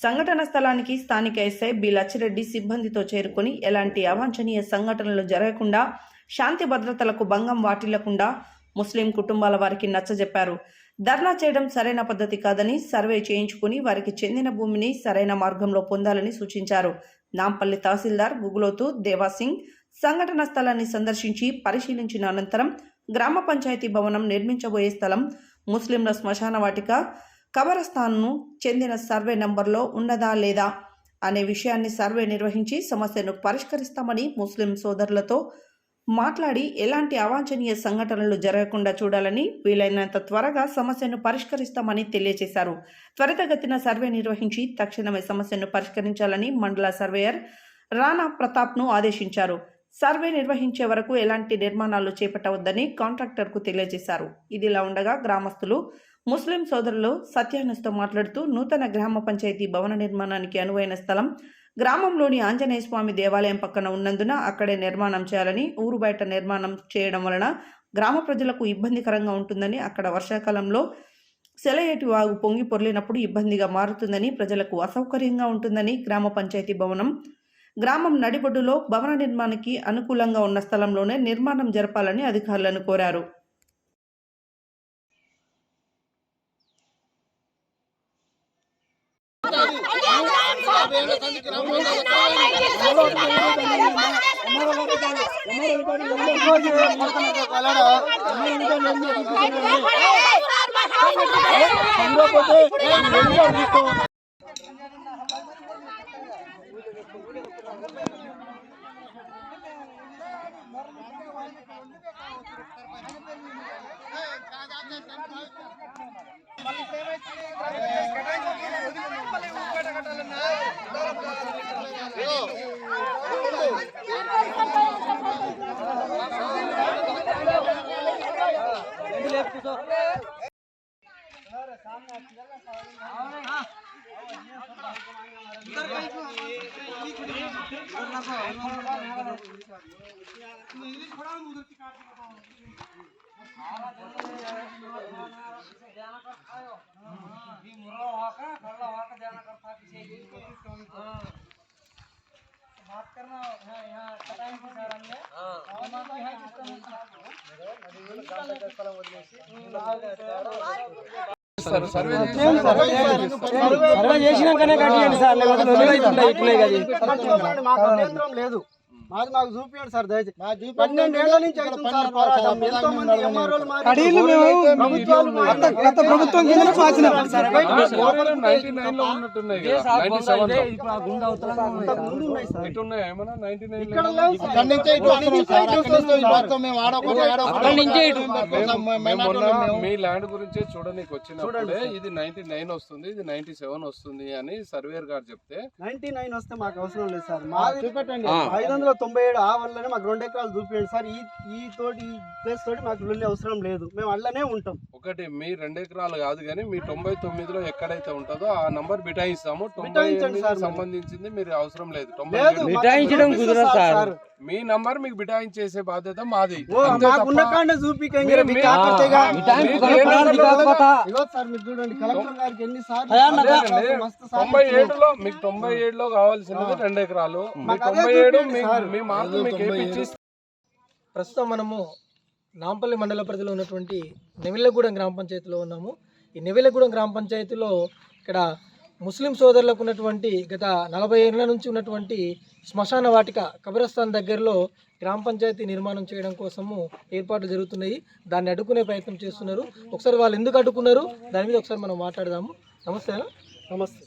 సంఘటన స్థలానికి స్థానిక ఎస్ఐ బి లచ్చిరెడ్డి సిబ్బందితో చేరుకుని ఎలాంటి అవాంఛనీయ సంఘటనలు జరగకుండా, శాంతి భద్రతలకు భంగం వాటిల్లకుండా ముస్లిం కుటుంబాల వారికి నచ్చజెప్పారు. ధర్నా చేయడం సరైన పద్ధతి కాదని సర్వే చేయించుకుని వారికి చెందిన భూమిని సరైన మార్గంలో పొందాలని సూచించారు. నాంపల్లి తహసీల్దార్ గుగులోతు దేవాసింగ్ సంఘటన స్థలాన్ని సందర్శించి పరిశీలించిన అనంతరం గ్రామ పంచాయతీ భవనం నిర్మించబోయే స్థలం ముస్లింల శ్మశాన వాటిక కబరస్థాన్ను చెందిన సర్వే నంబర్లో ఉన్నదా లేదా అనే విషయాన్ని సర్వే నిర్వహించి సమస్యను పరిష్కరిస్తామని ముస్లిం సోదరులతో మాట్లాడి ఎలాంటి అవాంఛనీయ సంఘటనలు జరగకుండా చూడాలని వీలైనంత త్వరగా సమస్యను పరిష్కరిస్తామని తెలియజేశారు. త్వరితగతిన సర్వే నిర్వహించి తక్షణమే సమస్యను పరిష్కరించాలని మండల సర్వేయర్ రాణా ప్రతాప్ను ఆదేశించారు. సర్వే నిర్వహించే వరకు ఎలాంటి నిర్మాణాలు చేపట్టవద్దని కాంట్రాక్టర్కు తెలియజేశారు. ఇదిలా ఉండగా గ్రామస్తులు ముస్లిం సోదరులు సత్యాన్యూస్తో మాట్లాడుతూ నూతన గ్రామ పంచాయతీ భవన నిర్మాణానికి అనువైన స్థలం గ్రామంలోని ఆంజనేయ స్వామి దేవాలయం పక్కన ఉన్నందున అక్కడే నిర్మాణం చేయాలని, ఊరు బయట నిర్మాణం చేయడం వలన గ్రామ ప్రజలకు ఇబ్బందికరంగా ఉంటుందని, అక్కడ వర్షాకాలంలో సెలయేటి వాగు పొంగి పొర్లినప్పుడు ఇబ్బందిగా మారుతుందని, ప్రజలకు అసౌకర్యంగా ఉంటుందని గ్రామ పంచాయతీ భవనం గ్రామం నడిబొడ్డులో భవన నిర్మాణానికి అనుకూలంగా ఉన్న స్థలంలోనే నిర్మాణం జరపాలని అధికారులను కోరారు. సర్వే చేసినాకనే కట్టియండి సార్, లేదు మాకు చూపించండి సార్. దయచేసి 12 ఏళ్ల నుంచి అవుతుంది సార్ పోరాటం. ఎంతో మంది ఎంఆర్ఓలు గత ప్రభుత్వం కింద పాసినాం. మీ ల్యాండ్ గురించి చూడడానికి వచ్చినప్పుడే ఇది 99 వస్తుంది, ఇది 97 వస్తుంది అని సర్వేయర్ గారు చెప్తే 99 వస్తే మాకు అవసరం లేదు సార్. మాకు చూపెట్టండి 597 ఆ వల్లనే మాకు 2 ఎకరాలు చూపించండి సార్. ఈ ప్లేస్ తోటి మాకు లుల్లి అవసరం లేదు, మేము అల్లనే ఉంటాం. ఒకటి మీ 2 ఎకరాలు కాదు కానీ మీ 99లో ఎక్కడైతే ఉంటుందో ఆ నంబర్ బిటాయిస్తాము. 98 సంబంధించింది మీరు అవసరం లేదు. మీ నంబర్ మీకు బిటాయించేసే బాధ్యత మాది. 97లో మీకు 97లో కావాల్సినది 2 ఎకరాలు. 97 మీ మార్కు మీకు ఏపిచ్చి. ప్రస్తుతం మనము నాంపల్లి మండల పరిధిలో ఉన్నటువంటి నెవిళ్ళగూడెం గ్రామ పంచాయతీలో ఉన్నాము. ఈ నెవిళ్ళగూడెం గ్రామ పంచాయతీలో ఇక్కడ ముస్లిం సోదరులకు ఉన్నటువంటి గత 40 ఏళ్ల నుంచి ఉన్నటువంటి శ్మశాన వాటిక కబరస్థాన్ దగ్గరలో గ్రామ పంచాయతీ నిర్మాణం చేయడం కోసము ఏర్పాట్లు జరుగుతున్నాయి. దాన్ని అడ్డుకునే ప్రయత్నం చేస్తున్నారు. ఒకసారి వాళ్ళు ఎందుకు అడ్డుకున్నారు దాని మీద ఒకసారి మనం మాట్లాడదాము. నమస్తే అన్న. నమస్తే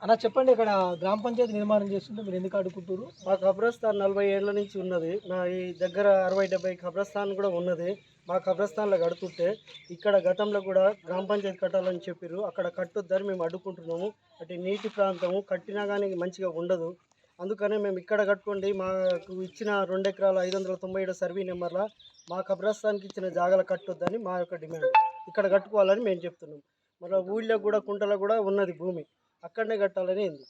అన్న, చెప్పండి, ఇక్కడ గ్రామ పంచాయతీ నిర్మాణం చేస్తుంటే మీరు ఎందుకు అడ్డుకుంటారు? మా కబ్రస్థాన్ 40 ఏళ్ల నుంచి ఉన్నది. మా ఈ దగ్గర 60-70 కబ్రస్థాన్ కూడా ఉన్నది. మా కబ్రస్థాన్లో కడుతుంటే ఇక్కడ గతంలో కూడా గ్రామ పంచాయతీ కట్టాలని చెప్పారు. అక్కడ కట్టొద్దని మేము అడ్డుకుంటున్నాము. అటు నీటి ప్రాంతము కట్టినా కానీ మంచిగా ఉండదు. అందుకనే మేము ఇక్కడ కట్టుకోండి, మాకు ఇచ్చిన 2 ఎకరాల 597 సర్వీ నెంబర్ల మా కబ్రస్థాన్కి ఇచ్చిన జాగాలు కట్టొద్దని మా యొక్క డిమాండ్. ఇక్కడ కట్టుకోవాలని మేము చెప్తున్నాం. మరి ఊళ్ళో కూడా కుంటలో కూడా ఉన్నది భూమి, అక్కడనే కట్టాలని ఏంది.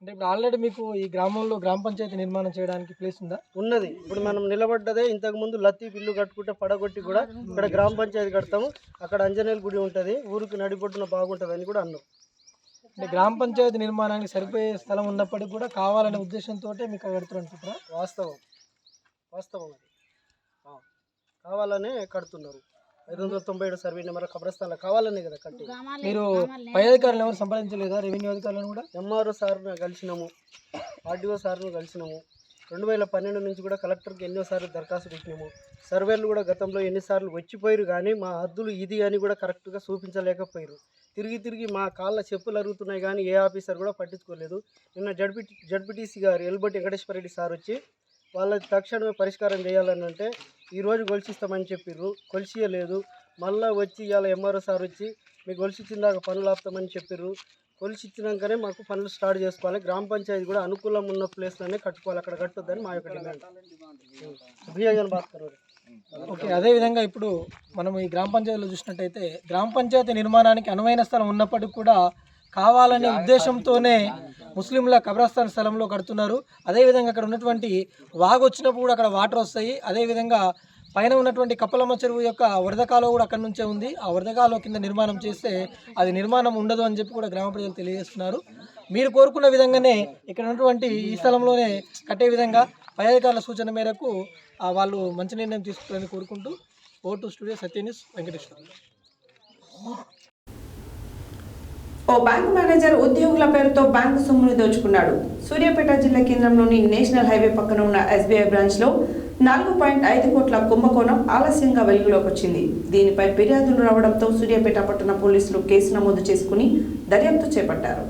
అంటే ఇప్పుడు ఆల్రెడీ మీకు ఈ గ్రామంలో గ్రామ పంచాయతీ నిర్మాణం చేయడానికి ప్లేస్ ఉందా? ఉన్నది. ఇప్పుడు మనం నిలబడ్డదే ఇంతకుముందు లత్తీఫ్ ఇల్లు కట్టుకుంటే పడగొట్టి కూడా ఇక్కడ గ్రామ పంచాయతీ కడతాము. అక్కడ ఆంజనేయుల గుడి ఉంటుంది, ఊరికి నడిబొడ్డున బాగుంటుంది అని కూడా అన్నాం. అంటే గ్రామ పంచాయతీ నిర్మాణానికి సరిపోయే స్థలం ఉన్నప్పటికీ కూడా కావాలనే ఉద్దేశంతో మీకు కడుతున్నారు అనుకుంటారా? వాస్తవం అది కావాలనే కడుతున్నారు. 597 సర్వే నెంబర్ కబ్రస్థాన్లో కావాలనే కదా కట్టి. మీరు పై అధికారులు ఎవరు సంప్రదించలేదా? రెవెన్యూ అధికారులను కూడా ఎంఆర్ఓ సార్ను కలిసినాము, ఆర్డీఓ సార్ను కలిసినాము. 2012 నుంచి కూడా కలెక్టర్కి ఎన్నోసార్లు దరఖాస్తు పెట్టినాము. సర్వేలు కూడా గతంలో ఎన్నిసార్లు వచ్చిపోయారు, కానీ మా హద్దులు ఇది అని కూడా కరెక్ట్గా చూపించలేకపోయారు. తిరిగి మా కాళ్ళ చెప్పులు అరుగుతున్నాయి, కానీ ఏ ఆఫీసర్ కూడా పట్టించుకోలేదు. నిన్న జడ్పీటీసీ గారు ఎల్బట్టి వెంకటేశ్వర రెడ్డి సార్ వచ్చి వాళ్ళ తక్షణమే పరిష్కారం చేయాలని అంటే ఈరోజు కొలిసిస్తామని చెప్పారు, కొలిసియలేదు. మళ్ళీ వచ్చి ఇవాళ ఎంఆర్ఓ సార్ వచ్చి మీకు కొలిసిచ్చిందాక పనులు ఆపుతామని చెప్పారు. కొలిసిచ్చినాకనే మాకు పనులు స్టార్ట్ చేసుకోవాలి. గ్రామ పంచాయతీ కూడా అనుకూలం ఉన్న ప్లేస్లోనే కట్టుకోవాలి, అక్కడ కట్టొద్దని మా యొక్క డిమాండ్. ఓకే, అదేవిధంగా ఇప్పుడు మనం ఈ గ్రామ పంచాయతీలో చూసినట్టయితే గ్రామ పంచాయతీ నిర్మాణానికి అనువైన స్థలం ఉన్నప్పటికీ కూడా కావాలనే ఉద్దేశంతోనే ముస్లింల కబ్రస్థాన్ స్థలంలో కడుతున్నారు. అదేవిధంగా అక్కడ ఉన్నటువంటి వాగు వచ్చినప్పుడు కూడా అక్కడ వాటర్ వస్తాయి. అదేవిధంగా పైన ఉన్నటువంటి కప్పలమ్మ చెరువు యొక్క వరద కాలువ కూడా అక్కడి నుంచే ఉంది. ఆ వరద కాలువ కింద నిర్మాణం చేస్తే అది నిర్మాణం ఉండదు అని చెప్పి కూడా గ్రామ ప్రజలు తెలియజేస్తున్నారు. మీరు కోరుకున్న విధంగానే ఇక్కడ ఉన్నటువంటి ఈ స్థలంలోనే కట్టే విధంగా పై అధికారుల సూచన మేరకు వాళ్ళు మంచి నిర్ణయం తీసుకుంటారని కోరుకుంటూ ఓటు స్టూడియో సత్యన్యూస్ వెంకటేశ్వర. ఓ బ్యాంకు మేనేజర్ ఉద్యోగుల పేరుతో బ్యాంకు సొమ్మును దోచుకున్నాడు. సూర్యాపేట జిల్లా కేంద్రంలోని నేషనల్ హైవే పక్కన ఉన్న ఎస్బీఐ బ్రాంచ్లో 4.5 కోట్ల కుంభకోణం ఆలస్యంగా వెలుగులోకి వచ్చింది. దీనిపై ఫిర్యాదులు రావడంతో సూర్యాపేట పట్టణ పోలీసులు కేసు నమోదు చేసుకుని దర్యాప్తు చేపట్టారు.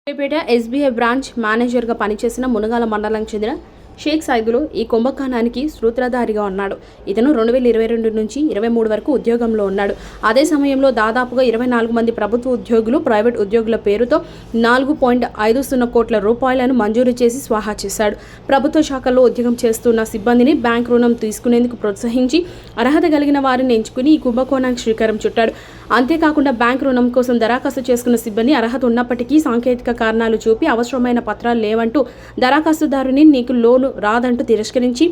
సూర్యాపేట ఎస్బీఐ బ్రాంచ్ మేనేజర్గా పనిచేసిన మునగాల మండలానికి చెందిన షేక్ సైదులు ఈ కుంభకోణానికి సూత్రధారిగా ఉన్నాడు. ఇతను 2022 నుంచి 23 వరకు ఉద్యోగంలో ఉన్నాడు. అదే సమయంలో దాదాపుగా 24 మంది ప్రభుత్వ ఉద్యోగులు, ప్రైవేట్ ఉద్యోగుల పేరుతో 4.50 కోట్ల రూపాయలను మంజూరు చేసి స్వాహా చేశాడు. ప్రభుత్వ శాఖల్లో ఉద్యోగం చేస్తున్న సిబ్బందిని బ్యాంక్ రుణం తీసుకునేందుకు ప్రోత్సహించి అర్హత కలిగిన వారిని ఎంచుకుని ఈ కుంభకోణానికి శ్రీకారం చుట్టాడు. అంతేకాకుండా బ్యాంక్ రుణం కోసం దరఖాస్తు చేసుకున్న సిబ్బంది అర్హత ఉన్నప్పటికీ సాంకేతిక కారణాలు చూపి అవసరమైన పత్రాలు లేవంటూ దరఖాస్తుదారుని నీకు లోను రాదంటూ తిరస్కరించి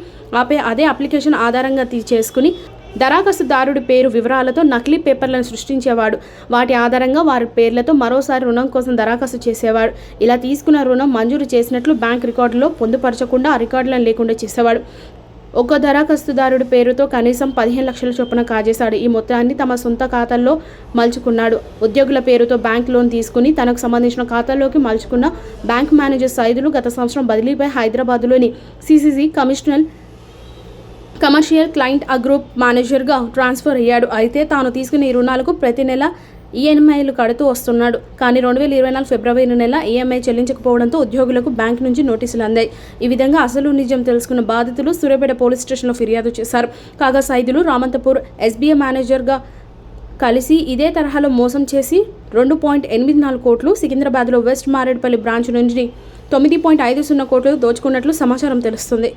అదే అప్లికేషన్ ఆధారంగా చేసుకుని దరఖాస్తుదారుడి పేరు వివరాలతో నకిలీ పేపర్లను సృష్టించేవాడు. వాటి ఆధారంగా వారి పేర్లతో మరోసారి రుణం కోసం దరఖాస్తు చేసేవాడు. ఇలా తీసుకున్న రుణం మంజూరు చేసినట్లు బ్యాంక్ రికార్డులో పొందుపరచకుండా ఆ రికార్డులను లేకుండా చేసేవాడు. ఒక్క దరఖాస్తుదారుడి పేరుతో కనీసం 15 లక్షల చొప్పున కాజేశాడు. ఈ మొత్తాన్ని తమ సొంత ఖాతాల్లో మలుచుకున్నాడు. ఉద్యోగుల పేరుతో బ్యాంక్ లోన్ తీసుకుని తనకు సంబంధించిన ఖాతాల్లోకి మలుచుకున్న బ్యాంక్ మేనేజర్ సైదులు గత సంవత్సరం బదిలీపై హైదరాబాద్లోని సిసిసి కమర్షియల్ క్లయింట్ గ్రూప్ మేనేజర్గా ట్రాన్స్ఫర్ అయ్యాడు. అయితే తాను తీసుకున్న ఈ రుణాలకు ప్రతి నెల ఈఎంఐలు కడుతూ వస్తున్నాడు. కానీ 2024 ఫిబ్రవరి నెల ఈఎంఐ చెల్లించకపోవడంతో ఉద్యోగులకు బ్యాంక్ నుంచి నోటీసులు అందాయి. ఈ విధంగా అసలు నిజం తెలుసుకున్న బాధితులు సూర్యాపేట పోలీస్ స్టేషన్లో ఫిర్యాదు చేశారు. కాగా సైదులు రామంతపూర్ ఎస్బీఐ మేనేజర్గా కలిసి ఇదే తరహాలో మోసం చేసి 2.84 కోట్లు, సికింద్రాబాద్లో వెస్ట్ మారేడుపల్లి బ్రాంచ్ నుంచి 9.50 కోట్లు దోచుకున్నట్లు సమాచారం తెలుస్తుంది.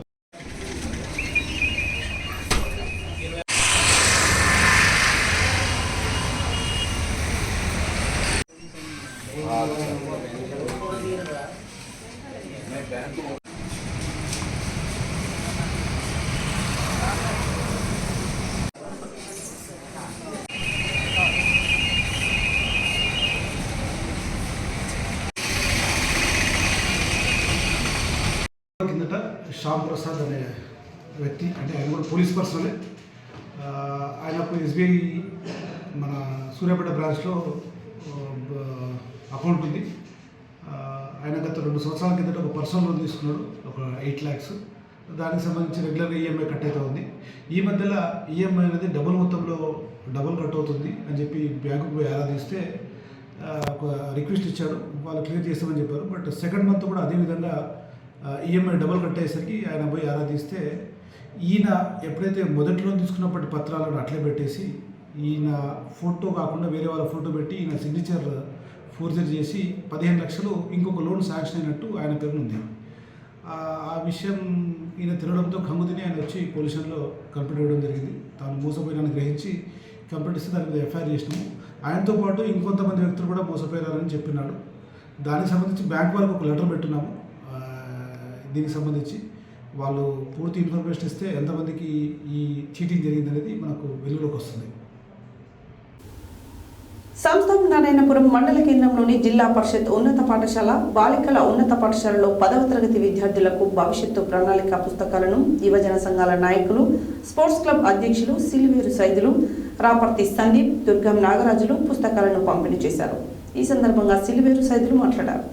కిందట శ్యామ్ ప్రసాద్ అనే వ్యక్తి, అంటే ఆయన కూడా పోలీస్ పర్సనే. ఆయనకు ఎస్బీఐ మన సూర్యాపేట బ్రాంచ్లో అకౌంట్ ఉంది. ఆయన గత 2 సంవత్సరాల కిందట ఒక పర్సనల్ లోన్ తీసుకున్నాడు, ఒక 8 lakhs. దానికి సంబంధించి రెగ్యులర్గా ఈఎంఐ కట్ అవుతూ ఉంది. ఈ మధ్యలో ఈఎంఐ అనేది డబుల్ మొత్తంలో కట్ అవుతుంది అని చెప్పి బ్యాంకుకు పోయి ఆరాధిస్తే ఒక రిక్వెస్ట్ ఇచ్చాడు, వాళ్ళు క్లియర్ చేస్తామని చెప్పారు. బట్ సెకండ్ మంత్ కూడా అదేవిధంగా ఈఎంఐ డబుల్ కట్ అయ్యేసరికి ఆయన పోయి ఆరాధిస్తే ఈయన ఎప్పుడైతే మొదటి లోన్ తీసుకున్నప్పటి పత్రాలను అట్లే పెట్టేసి ఈయన ఫోటో కాకుండా వేరే వాళ్ళ ఫోటో పెట్టి ఈయన సిగ్నేచర్ ఫోర్జరీ చేసి 15 లక్షలు ఇంకొక లోన్ శాంక్షన్ అయినట్టు ఆయన పేరు ఉంది. ఆ విషయం ఈయన తినడంతో కంగుతిని ఆయన వచ్చి పోలీస్ స్టేషన్లో కంప్లైంట్ ఇవ్వడం జరిగింది. తాను మోసపోయినాన్ని గ్రహించి కంప్లైంట్ ఇస్తే దాని మీద ఎఫ్ఐఆర్ చేసినాము. ఆయనతో పాటు ఇంకొంతమంది వ్యక్తులు కూడా మోసపోయారని చెప్పినాడు. దానికి సంబంధించి బ్యాంక్ వాళ్ళకి ఒక లెటర్ పెట్టున్నాము. దీనికి సంబంధించి వాళ్ళు పూర్తి ఇన్ఫర్మేషన్ ఇస్తే ఎంతమందికి ఈ చీటింగ్ జరిగింది అనేది మనకు వెలుగులోకి వస్తుంది. సంస్థానం నారాయణపురం మండల కేంద్రంలోని జిల్లా పరిషత్ ఉన్నత పాఠశాల బాలికల ఉన్నత పాఠశాలలో 10వ తరగతి విద్యార్థులకు భవిష్యత్తు ప్రణాళిక పుస్తకాలను యువజన సంఘాల నాయకులు, స్పోర్ట్స్ క్లబ్ అధ్యక్షులు సిల్వేరు సైదులు, రాపర్తి సందీప్, దుర్గం నాగరాజులు పుస్తకాలను పంపిణీ చేశారు. ఈ సందర్భంగా సిలివేరు సైదులు మాట్లాడారు.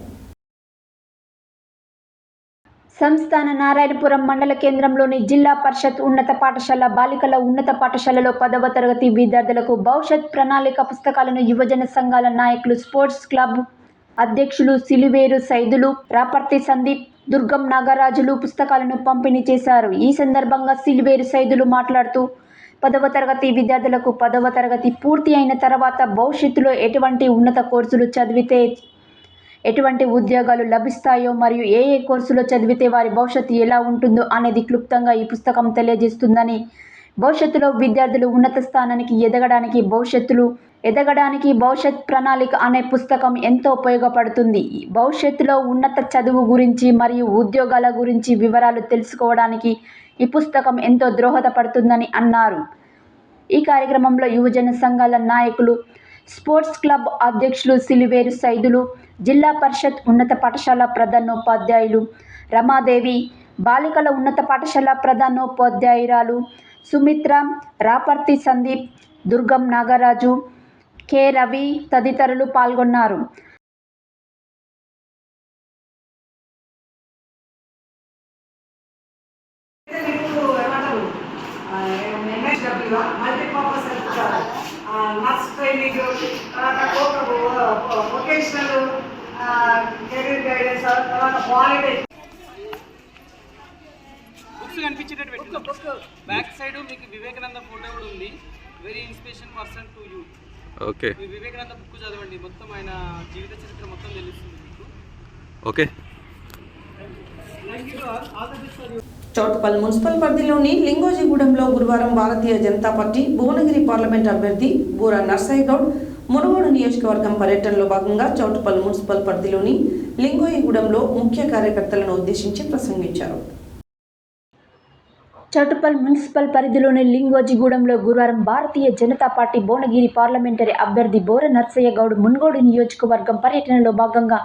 సంస్థాన నారాయణపురం మండల కేంద్రంలోని జిల్లా పరిషత్ ఉన్నత పాఠశాల బాలికల ఉన్నత పాఠశాలలో 10వ తరగతి విద్యార్థులకు భవిష్యత్ ప్రణాళిక పుస్తకాలను యువజన సంఘాల నాయకులు, స్పోర్ట్స్ క్లబ్ అధ్యక్షులు సిలివేరు సైదులు, రాపర్తి సందీప్, దుర్గం నాగరాజులు పుస్తకాలను పంపిణీ చేశారు. ఈ సందర్భంగా సిలివేరు సైదులు మాట్లాడుతూ 10వ తరగతి విద్యార్థులకు 10వ తరగతి పూర్తి అయిన తర్వాత భవిష్యత్తులో ఎటువంటి ఉన్నత కోర్సులు చదివితే ఎటువంటి ఉద్యోగాలు లభిస్తాయో మరియు ఏ కోర్సులో చదివితే వారి భవిష్యత్తు ఎలా ఉంటుందో అనేది క్లుప్తంగా ఈ పుస్తకం తెలియజేస్తుందని, భవిష్యత్తులో విద్యార్థులు ఉన్నత స్థానానికి ఎదగడానికి భవిష్యత్ ప్రణాళిక అనే పుస్తకం ఎంతో ఉపయోగపడుతుంది. భవిష్యత్తులో ఉన్నత చదువు గురించి మరియు ఉద్యోగాల గురించి వివరాలు తెలుసుకోవడానికి ఈ పుస్తకం ఎంతో దోహదపడుతుందని అన్నారు. ఈ కార్యక్రమంలో యువజన సంఘాల నాయకులు, స్పోర్ట్స్ క్లబ్ అధ్యక్షులు సిలివేరు సైదులు, జిల్లా పరిషత్ ఉన్నత పాఠశాల ప్రధానోపాధ్యాయులు రమాదేవి, బాలికల ఉన్నత పాఠశాల ప్రధానోపాధ్యాయురాలు సుమిత్ర, రాపర్తి సందీప్, దుర్గం నాగరాజు, కె రవి తదితరులు పాల్గొన్నారు. బుక్స్ కనిపించేటట్టు పెట్టిన బ్యాక్ సైడ్ మీకు వివేకానంద ఫోటో కూడా ఉంది. Very inspiration person to you. Okay, Vivekananda book చదవండి, మొత్తం ఆయన జీవిత చరిత్ర మొత్తం తెలుస్తుంది మీకు. ఓకే. చౌటుప్పల్ మున్సిపల్ పరిధిలోని లింగోజిగూడెంలో గురువారం భారతీయ జనతా పార్టీ భువనగిరి పార్లమెంట్ అభ్యర్థి బూరా నర్సయ్య గౌడ్ మునుగోడు నియోజకవర్గం పర్యటనలో భాగంగా చౌటుప్పల్ మున్సిపల్ పరిధిలోని లింగోజిగూడెంలో ముఖ్య కార్యకర్తలను ఉద్దేశించి ప్రసంగించారు. చౌటుప్పల్ మున్సిపల్ పరిధిలోని లింగోజిగూడెంలో గురువారం భారతీయ జనతా పార్టీ భువనగిరి పార్లమెంటరీ అభ్యర్థి బూరా నర్సయ్య గౌడ్ మునుగోడు నియోజకవర్గం పర్యటనలో భాగంగా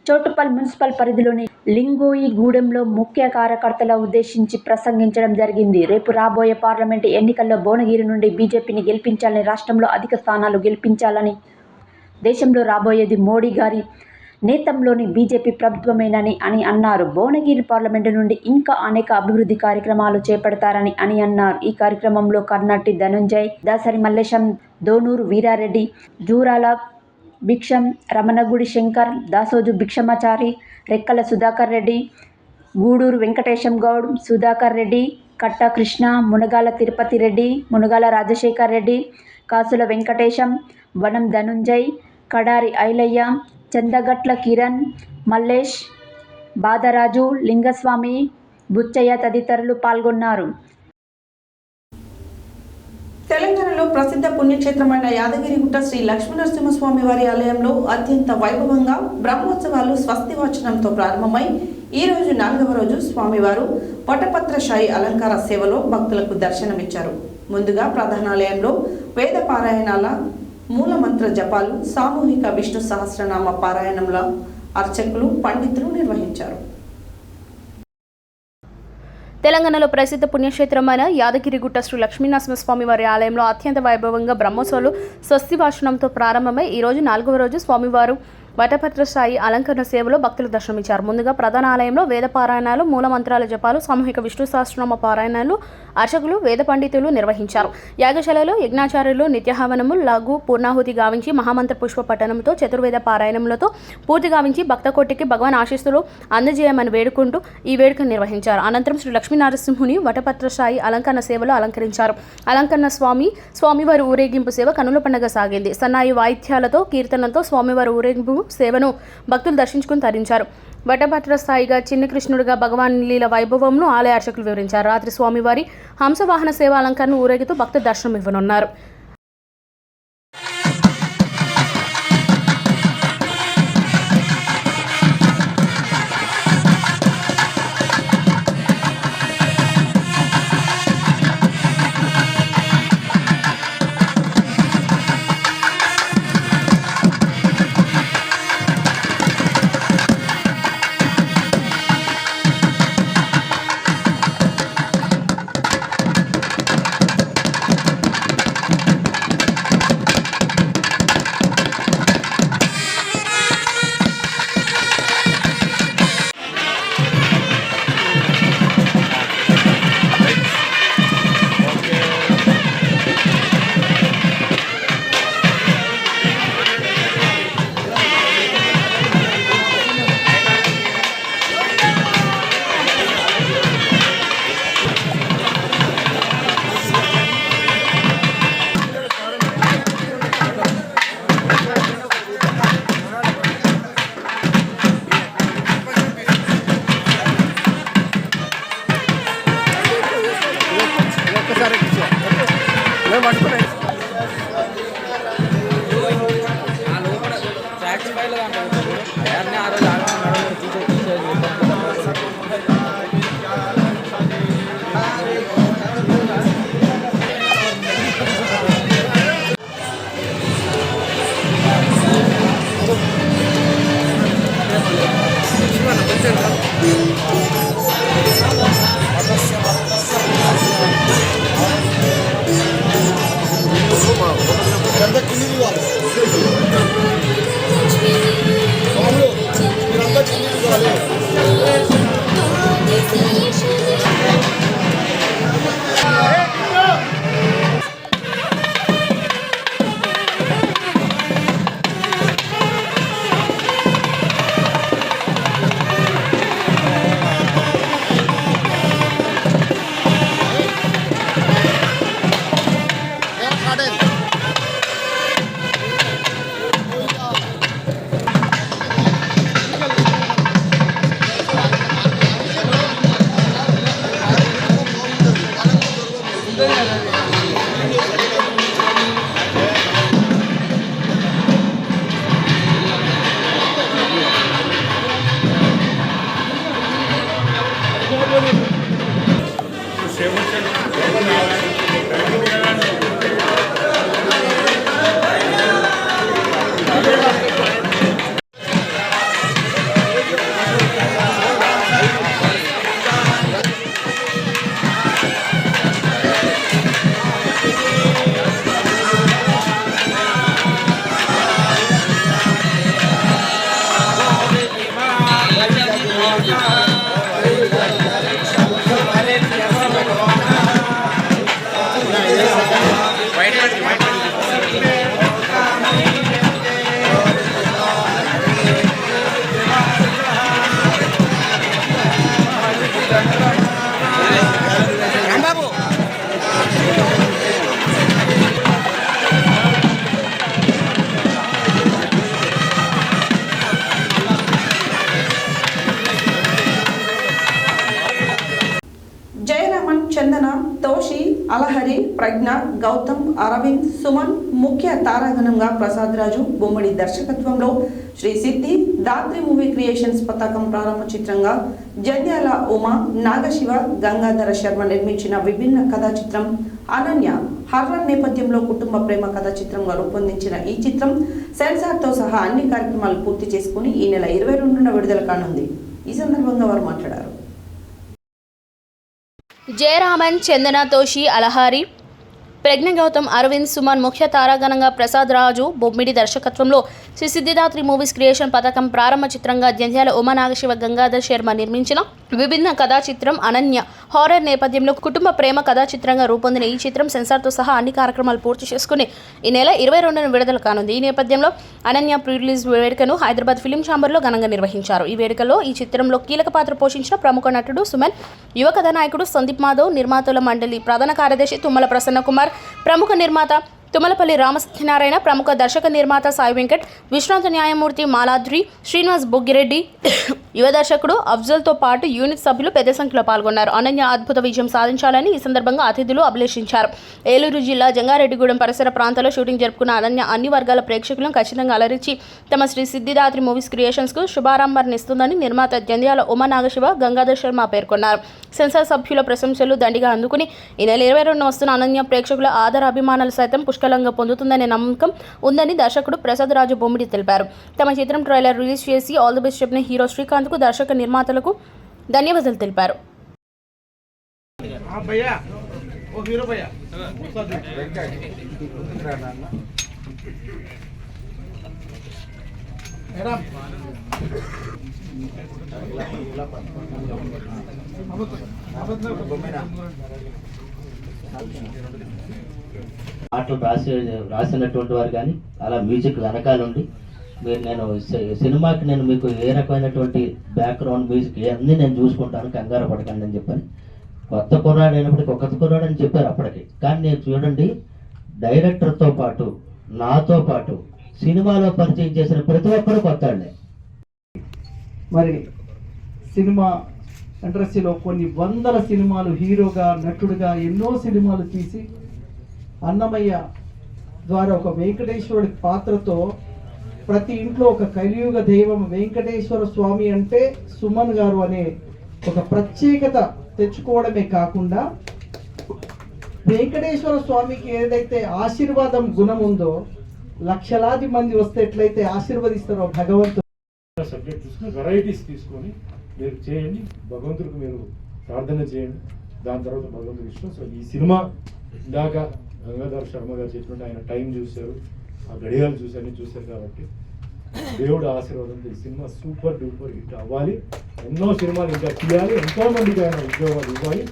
చౌటుప్పల్ మున్సిపల్ పరిధిలోని లింగోజిగూడెంలో ముఖ్య కార్యకర్తల ఉద్దేశించి ప్రసంగించడం జరిగింది. రేపు రాబోయే పార్లమెంటు ఎన్నికల్లో భువనగిరి నుండి బీజేపీని గెలిపించాలని, రాష్ట్రంలో అధిక స్థానాలు గెలిపించాలని, దేశంలో రాబోయేది మోడీ గారి నేతంలోని బీజేపీ ప్రభుత్వమేనని అన్నారు. భువనగిరి పార్లమెంటు నుండి ఇంకా అనేక అభివృద్ధి కార్యక్రమాలు చేపడతారని అన్నారు. ఈ కార్యక్రమంలో కర్నాటి ధనుంజయ్, దాసరి మల్లేశం, దోనూరు వీరారెడ్డి, జూరాల భిక్షం, రమణగుడి శంకర్, దాసోజు భిక్షమాచారి, రెక్కల సుధాకర్ రెడ్డి, గూడూరు వెంకటేశం గౌడ్, సుధాకర్ రెడ్డి, కట్ట కృష్ణ, మునగాల తిరుపతి రెడ్డి, మునగాల రాజశేఖర్ రెడ్డి, కాసుల వెంకటేశం, వనం ధనుంజయ్, కడారి ఐలయ్య, చందగట్ల కిరణ్, మల్లేష్, బాదరాజు, లింగస్వామి, బుచ్చయ్య తదితరులు పాల్గొన్నారు. తెలంగాణలో ప్రసిద్ధ పుణ్యక్షేత్రమైన యాదగిరిగుట్ట శ్రీ లక్ష్మీనరసింహస్వామి వారి ఆలయంలో అత్యంత వైభవంగా బ్రహ్మోత్సవాలు స్వస్తివాచనంతో ప్రారంభమై ఈ రోజు 4వ రోజు స్వామివారు వటపత్రశాయి అలంకార సేవలో భక్తులకు దర్శనమిచ్చారు. ముందుగా ప్రధానాలయంలో వేద పారాయణాల, మూలమంత్ర జపాలు, సామూహిక విష్ణు సహస్రనామ పారాయణంల అర్చకులు, పండితులు నిర్వహించారు. తెలంగాణలో ప్రసిద్ధ పుణ్యక్షేత్రమైన యాదగిరిగుట్ట శ్రీ లక్ష్మీనరసింహస్వామి వారి ఆలయంలో అత్యంత వైభవంగా బ్రహ్మోత్సవాలు స్వస్తివాచనంతో ప్రారంభమై ఈ రోజు 4వ రోజు స్వామివారు వటపత్రశాయి అలంకరణ సేవలో భక్తులు దర్శనమిచ్చారు. ముందుగా ప్రధాన ఆలయంలో వేద పారాయణాలు, మూలమంత్రాల జపాలు, సామూహిక విష్ణు సహస్రనామ పారాయణాలు అర్చకులు, వేద పండితులు నిర్వహించారు. యాగశాలలో యజ్ఞాచార్యులు నిత్యహవనము, లఘు పూర్ణాహుతి గావించి మహామంత్ర పుష్ప పఠనంతో, చతుర్వేద పారాయణములతో పూర్తి గావించి భక్త కోటికి భగవాన్ ఆశీస్సులు అందజేయమని వేడుకుంటూ ఈ వేడుకను నిర్వహించారు. అనంతరం శ్రీ లక్ష్మీనరసింహుని వటపత్రశాయి అలంకరణ సేవలో అలంకరించారు. అలంకరణ స్వామివారి ఊరేగింపు సేవ కనుల పండుగ సాగింది. సన్నాయి వాయిద్యాలతో, కీర్తనలతో స్వామివారి ఊరేగింపు సేవను భక్తులు దర్శించుకుని తరించారు. వటపత్రస్థాయిగా చిన్న కృష్ణుడిగా భగవాన్ లీల వైభవంను ఆలయ అర్చకులు వివరించారు. రాత్రి స్వామివారి హంసవాహన సేవ అలంకరణ ఊరేగితూ భక్తులు దర్శనం ఇవ్వనున్నారు. చందన, తోషి, అలహరి, ప్రజ్ఞ, గౌతమ్, అరవింద్, సుమన్ ముఖ్య తారాగణంగా ప్రసాద్ రాజు బొమ్మడి దర్శకత్వంలో శ్రీ సిద్ధి దాత్రి మూవీ క్రియేషన్స్ పతాకం ప్రారంభ చిత్రంగా జంధ్యాల ఉమా, నాగశివ, గంగాధర శర్మ నిర్మించిన విభిన్న కథా చిత్రం అనన్య హర్రర్ నేపథ్యంలో కుటుంబ ప్రేమ కథా చిత్రంగా రూపొందించిన ఈ చిత్రం సెన్సార్తో సహా అన్ని కార్యక్రమాలు పూర్తి చేసుకుని ఈ నెల 22న విడుదల కానుంది. ఈ సందర్భంగా వారు మాట్లాడారు. జయరామన్, చందన, తోషి, అలహారి, ప్రజ్ఞ, గౌతమ్, అరవింద్, సుమన్ ముఖ్య తారాగణంగా ప్రసాద్ రాజు బొమ్మిడి దర్శకత్వంలో శ్రీ సిద్ధిదాత్రి మూవీస్ క్రియేషన్ పథకం ప్రారంభ చిత్రంగా జంధ్యాల ఉమా, నాగశివ, గంగాధర్ శర్మ నిర్మించిన విభిన్న కథా చిత్రం అనన్య హారర్ నేపథ్యంలో కుటుంబ ప్రేమ కథా చిత్రంగా రూపొందిన ఈ చిత్రం సెన్సార్తో సహా అన్ని కార్యక్రమాలు పూర్తి చేసుకుని ఈ నెల 22న విడుదల కానుంది. ఈ నేపథ్యంలో అనన్య ప్రీ రిలీజ్ వేడుకను హైదరాబాద్ ఫిలిం ఛాంబర్లో ఘనంగా నిర్వహించారు. ఈ వేడుకలో ఈ చిత్రంలో కీలక పాత్ర పోషించిన ప్రముఖ నటుడు సుమన్, యువ కథానాయకుడు సందీప్ మాధవ్, నిర్మాతల మండలి ప్రధాన కార్యదర్శి తుమ్మల ప్రసన్న కుమార్, ప్రముఖ నిర్మాత తుమ్మలపల్లి రామసత్యనారాయణ, ప్రముఖ దర్శక నిర్మాత సాయి వెంకట్, విశ్రాంత న్యాయమూర్తి మాలాద్రి, శ్రీనివాస్ బొగ్గిరెడ్డి, యువ దర్శకుడు అఫ్జల్తో పాటు యూనిట్ సభ్యులు పెద్ద సంఖ్యలో పాల్గొన్నారు. అనన్య అద్భుత విజయం సాధించాలని ఈ సందర్భంగా అతిథులు అభిలషించారు. ఏలూరు జిల్లా జంగారెడ్డిగూడెం పరిసర ప్రాంతాల్లో షూటింగ్ జరుపుకున్న అనన్య అన్ని వర్గాల ప్రేక్షకులను ఖచ్చితంగా అలరించి తమ శ్రీ సిద్ధిదాత్రి మూవీస్ క్రియేషన్స్కు శుభారంభాన్నిస్తుందని నిర్మాత జంధ్యాల ఉమా, నాగశివ, గంగాధర్ శర్మ పేర్కొన్నారు. సెన్సార్ సభ్యుల ప్రశంసలు దండిగా అందుకుని ఈ నెల 22న వస్తున్న అనన్య ప్రేక్షకుల ఆదర అభిమానాలు సైతం పుష్కలంగా పొందుతుందనే నమ్మకం ఉందని దర్శకుడు ప్రసాద్ రాజు బొమ్మిడి తెలిపారు. తమ చిత్రం ట్రైలర్ రిలీజ్ చేసి ఆల్ ది బెస్ట్ చెప్పిన హీరో శ్రీకాంత్కు దర్శక నిర్మాతలకు ధన్యవాదాలు తెలిపారు. పాటలు రాసినటువంటి వారు కానీ అలా మ్యూజిక్ వెనకాలండి నేను సినిమాకి నేను మీకు ఏ రకమైనటువంటి బ్యాక్గ్రౌండ్ మ్యూజిక్ అన్నీ నేను చూసుకుంటాను, కంగారు పడకండి అని చెప్పని. కొత్త కుర్రాడు అయినప్పటికీ కొత్త కుర్రాడు అని చెప్పారు అప్పటికి. కానీ నేను చూడండి, డైరెక్టర్తో పాటు నాతో పాటు సినిమాలో పరిచయం చేసిన ప్రతి ఒక్కరు కొత్తాళ్లే. మరి సినిమా ఇండస్ట్రీలో కొన్ని వందల సినిమాలు హీరోగా, నటుడుగా ఎన్నో సినిమాలు తీసి అన్నమయ్య ద్వారా ఒక వెంకటేశ్వరుడి పాత్రతో ప్రతి ఇంట్లో ఒక కలియుగ దైవం వెంకటేశ్వర స్వామి అంటే సుమన్ గారు అనే ఒక ప్రత్యేకత తెచ్చుకోవడమే కాకుండా వెంకటేశ్వర స్వామికి ఏదైతే ఆశీర్వాదం గుణం ఉందో లక్షలాది మంది వస్తే ఎట్లయితే ఆశీర్వదిస్తారో భగవంతుడు. సబ్జెక్ట్ తీసుకుని వెరైటీస్ తీసుకొని మీరు చేయండి, భగవంతుడికి మీరు ప్రార్థన చేయండి, దాని తర్వాత భగవంతుడికి ఇష్టం. సో ఈ సినిమా ఇందాక గంగాధర్ శర్మ గారు చెప్పినట్టు ఆయన టైం చూశారు, ఆ గడియాలు చూసి చూశారు కాబట్టి దేవుడు ఆశీర్వాదంతో ఈ సినిమా సూపర్ డూపర్ హిట్ అవ్వాలి. ఎన్నో సినిమాలు ఇంకా తీయాలి, ఎంతో మందికి ఆయన ఉద్యోగాలు ఇవ్వాలి.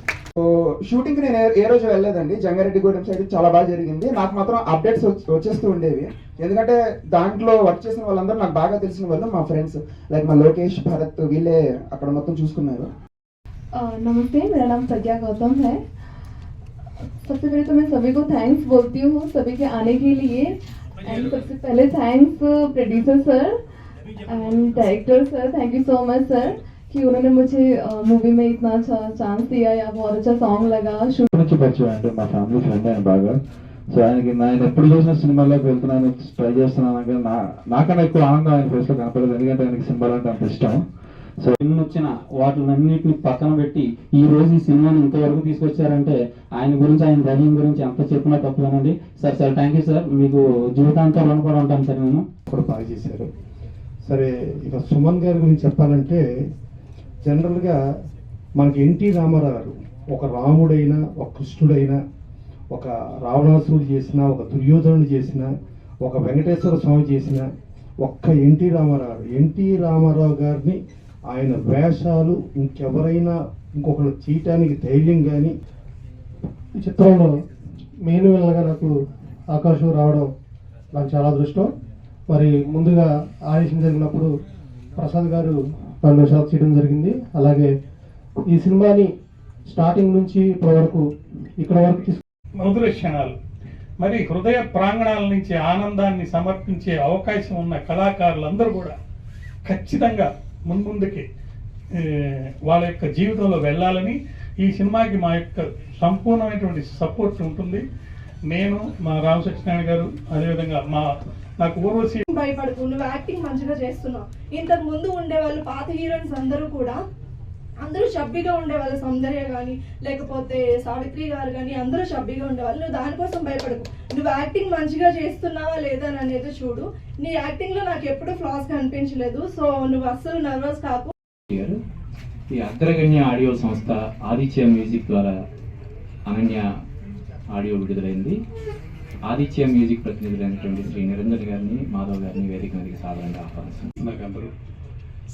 షూటింగ్కి నేను ఏ రోజు వెళ్ళలేదండి. జంగారెడ్డిగూడెం సైడ్ చాలా బాగా జరిగింది. నాకు మాత్రం అప్డేట్స్ వచ్చేస్తూ ఉండేవి, ఎందుకంటే దాంట్లో వర్క్ చేసిన వాళ్ళందరూ నాకు బాగా తెలిసిన వాళ్ళు, మా ఫ్రెండ్స్ లైక్ మా లోకేష్, భరత్ వీళ్ళే అక్కడ మొత్తం చూసుకున్నారు. नमस्ते, मेरा नाम प्रज्ञा गौतम है। सबसे पहले तो मैं सभी को थैंक्स बोलती हूँ सभी के आने के लिए। एंड सबसे पहले thanks producer sir and director sir, thank you so much sir कि उन्होंने मुझे मूवी में इतना अच्छा चांस दिया या बहुत अच्छा सॉन्ग लगा। నుంచి పరిచయం అంటే మా ఫ్యామిలీ ఫ్రెండ్ ఆయన బాగా. సో ఆయనకి నేను ఎప్పుడు చూసిన సినిమాల్లోకి వెళ్తున్నాను, ట్రై చేస్తున్నాను కానీ నాకన్నా ఎక్కువ ఆనందం ఆయన ఫేస్లో కనపడలేదు, ఎందుకంటే ఆయనకి సినిమాలు అంటే అంత ఇష్టం. సో ఎన్ని వచ్చిన వాటినన్నిటిని పక్కన పెట్టి ఈ రోజు ఈ సినిమాని ఇంతవరకు తీసుకొచ్చారంటే ఆయన గురించి, ఆయన ధైర్యం గురించి ఎంత చెప్పినా తప్పుగానండి. సార్ థ్యాంక్ యూ సార్, మీకు జీవితాంతం రుణపడి ఉంటాను సార్. నేను కూడా బాగా చేశారు. సరే, ఇక సుమన్ గారి గురించి చెప్పాలంటే జనరల్గా మనకి ఎన్టీ రామారావు గారు ఒక రాముడైనా, ఒక కృష్ణుడైనా, ఒక రావణాసురుడు చేసిన, ఒక దుర్యోధనుడు చేసిన, ఒక వెంకటేశ్వర స్వామి చేసిన ఒక్క ఎన్టీ రామారావు గారిని ఆయన వేషాలు ఇంకెవరైనా ఇంకొకరు చేయటానికి ధైర్యం కానీ. ఈ చిత్రంలో మెయిన్ విలన్గా నాకు ఆకాశం రావడం నాకు చాలా అదృష్టం. మరి ముందుగా ఆడిషన్ జరిగినప్పుడు ప్రసాద్ గారు నన్ను షాప్ చేయడం జరిగింది. అలాగే ఈ సినిమాని స్టార్టింగ్ నుంచి ఇప్పటి వరకు ఇక్కడ వరకు మధుర క్షణాలు, మరి హృదయ ప్రాంగణాల నుంచి ఆనందాన్ని సమర్పించే అవకాశం ఉన్న కళాకారులందరూ కూడా ఖచ్చితంగా ముందుకి వాళ్ళ యొక్క జీవితంలో వెళ్ళాలని, ఈ సినిమాకి మా యొక్క సంపూర్ణమైనటువంటి సపోర్ట్ ఉంటుంది. నేను, మా రామ సత్యనారాయణ గారు, అదేవిధంగా నాకు ఊర్వశి. భయపడుతూ నువ్వు యాక్టింగ్ మంచిగా చేస్తున్నావు. ఇంతకు ముందు ఉండేవాళ్ళు పాత హీరోయిన్స్ అందరూ షబ్బీగా ఉండేవాళ్ళు, సౌందర్య కానీ లేకపోతే సావిత్రి గారు కానీ అందరూ షబ్బీగా ఉండేవాళ్ళు. నువ్వు దానికోసం భయపడకు, నువ్వు యాక్టింగ్ మంచిగా చేస్తున్నావా లేదా అని అనేది చూడు. నీ యాక్టింగ్ లో నాకు ఎప్పుడు ఫ్లాస్ కనిపించలేదు. సో నువ్వు అస్సలు నర్వస్ కాకు. ఈ అగ్రగణ్య ఆడియో సంస్థ ఆదిత్య మ్యూజిక్ ద్వారా అనన్య ఆడియో విడుదలైంది. ఆదిత్య మ్యూజిక్ ప్రతినిధులైనటువంటి శ్రీ నిరంజన్ గారిని, మాధవ్ గారిని వేదిక మీదకి సాధారణంగా ఆహ్వానిస్తున్నాను. నాకు అందరూ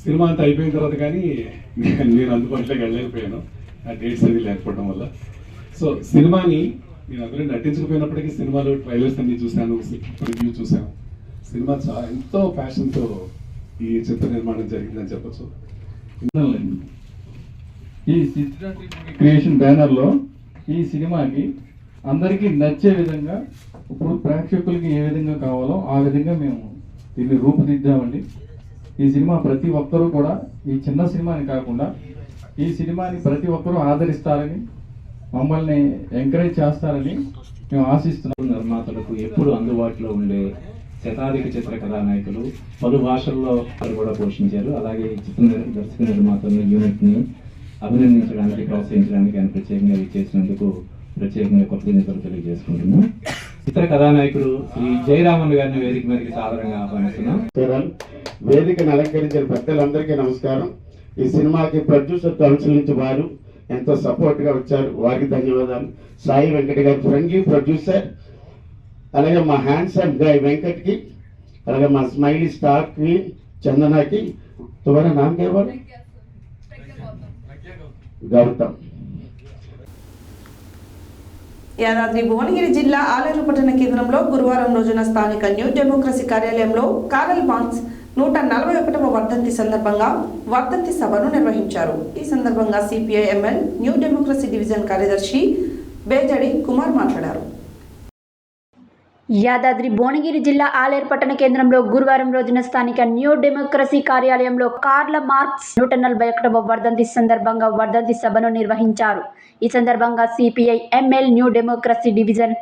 సినిమా అంతా అయిపోయిన తర్వాత కానీ నేను అందుబాటులోకి వెళ్ళలేకపోయాను, ఆ డేట్స్ అవి లేకపోవడం వల్ల. సో సినిమాని నేను అందరూ నటించకపోయినప్పటికీ సినిమాలో ట్రైలర్స్ అన్ని చూశాను, రివ్యూ చూశాను. సినిమా చాలా ఎంతో ప్యాషన్తో ఈ చిత్ర నిర్మాణం జరిగిందని చెప్పచ్చు. ఈ చిత్ర క్రియేషన్ బ్యానర్లో ఈ సినిమాకి అందరికీ నచ్చే విధంగా, ఇప్పుడు ప్రేక్షకులకి ఏ విధంగా కావాలో ఆ విధంగా మేము దీన్ని రూపుదిద్దామండి. ఈ సినిమా ప్రతి ఒక్కరూ కూడా ఈ చిన్న సినిమాని కాకుండా ఈ సినిమాని ప్రతి ఒక్కరూ ఆదరిస్తారని, మమ్మల్ని ఎంకరేజ్ చేస్తారని మేము ఆశిస్తున్నాం. నిర్మాతలకు ఎప్పుడు అందుబాటులో ఉండే శతాధిక చిత్ర కథానాయకులు పలు భాషల్లో కూడా పోషించారు. అలాగే చిత్ర దర్శక నిర్మాతలను యూనిట్ని అభినందించడానికి, ప్రోత్సహించడానికి ఆయన ప్రత్యేకంగా చేసినందుకు ప్రత్యేకంగా కృతజ్ఞతలు తెలియజేసుకుంటున్నాం. చిత్ర కథానాయకుడు శ్రీ జయరామన్ గారిని వేదిక మీదకి సాధారణంగా ఆహ్వానిస్తున్నాం. వేదికను అలంకరించిన పెద్దలందరికీ నమస్కారం. ఈ సినిమాకి ప్రొడ్యూసర్ కౌన్సిల్ నుంచి వారు ఎంతో సపోర్ట్గా వచ్చారు, వారికి ధన్యవాదాలు. సాయి వెంకట గారు ఫ్రెండ్లీ ప్రొడ్యూసర్, అలాగే మా హ్యాండ్సమ్ గాయ్ వెంకట్కి, అలాగే మా స్మైలీ స్టార్ క్వీన్ చందనాకి, తుమారా నామ్ క్యా హై? గౌతమ్. యాదాద్రి భువనగిరి జిల్లా ఆలేరు పట్టణ కేంద్రంలో గురువారం రోజున స్థానిక న్యూ డెమోక్రసీ కార్యాలయంలో కారల్ మార్క్స్ 141వ వర్ధంతి సందర్భంగా వర్ధంతి సభను నిర్వహించారు. ఈ సందర్భంగా CPI ML new democracy division కార్యదర్శి బేజడి కుమార్ మాట్లాడారు. యాదాద్రి భువనగిరి జిల్లా ఆలేరు పట్టణ కేంద్రంలో గురువారం రోజున స్థానిక న్యూ డెమోక్రసీ కార్యాలయంలో కార్ల మార్క్స్ 141వ వర్ధంతి సందర్భంగా వర్ధంతి సభను నిర్వహించారు. ఈ సందర్భంగా CPI ML new democracy division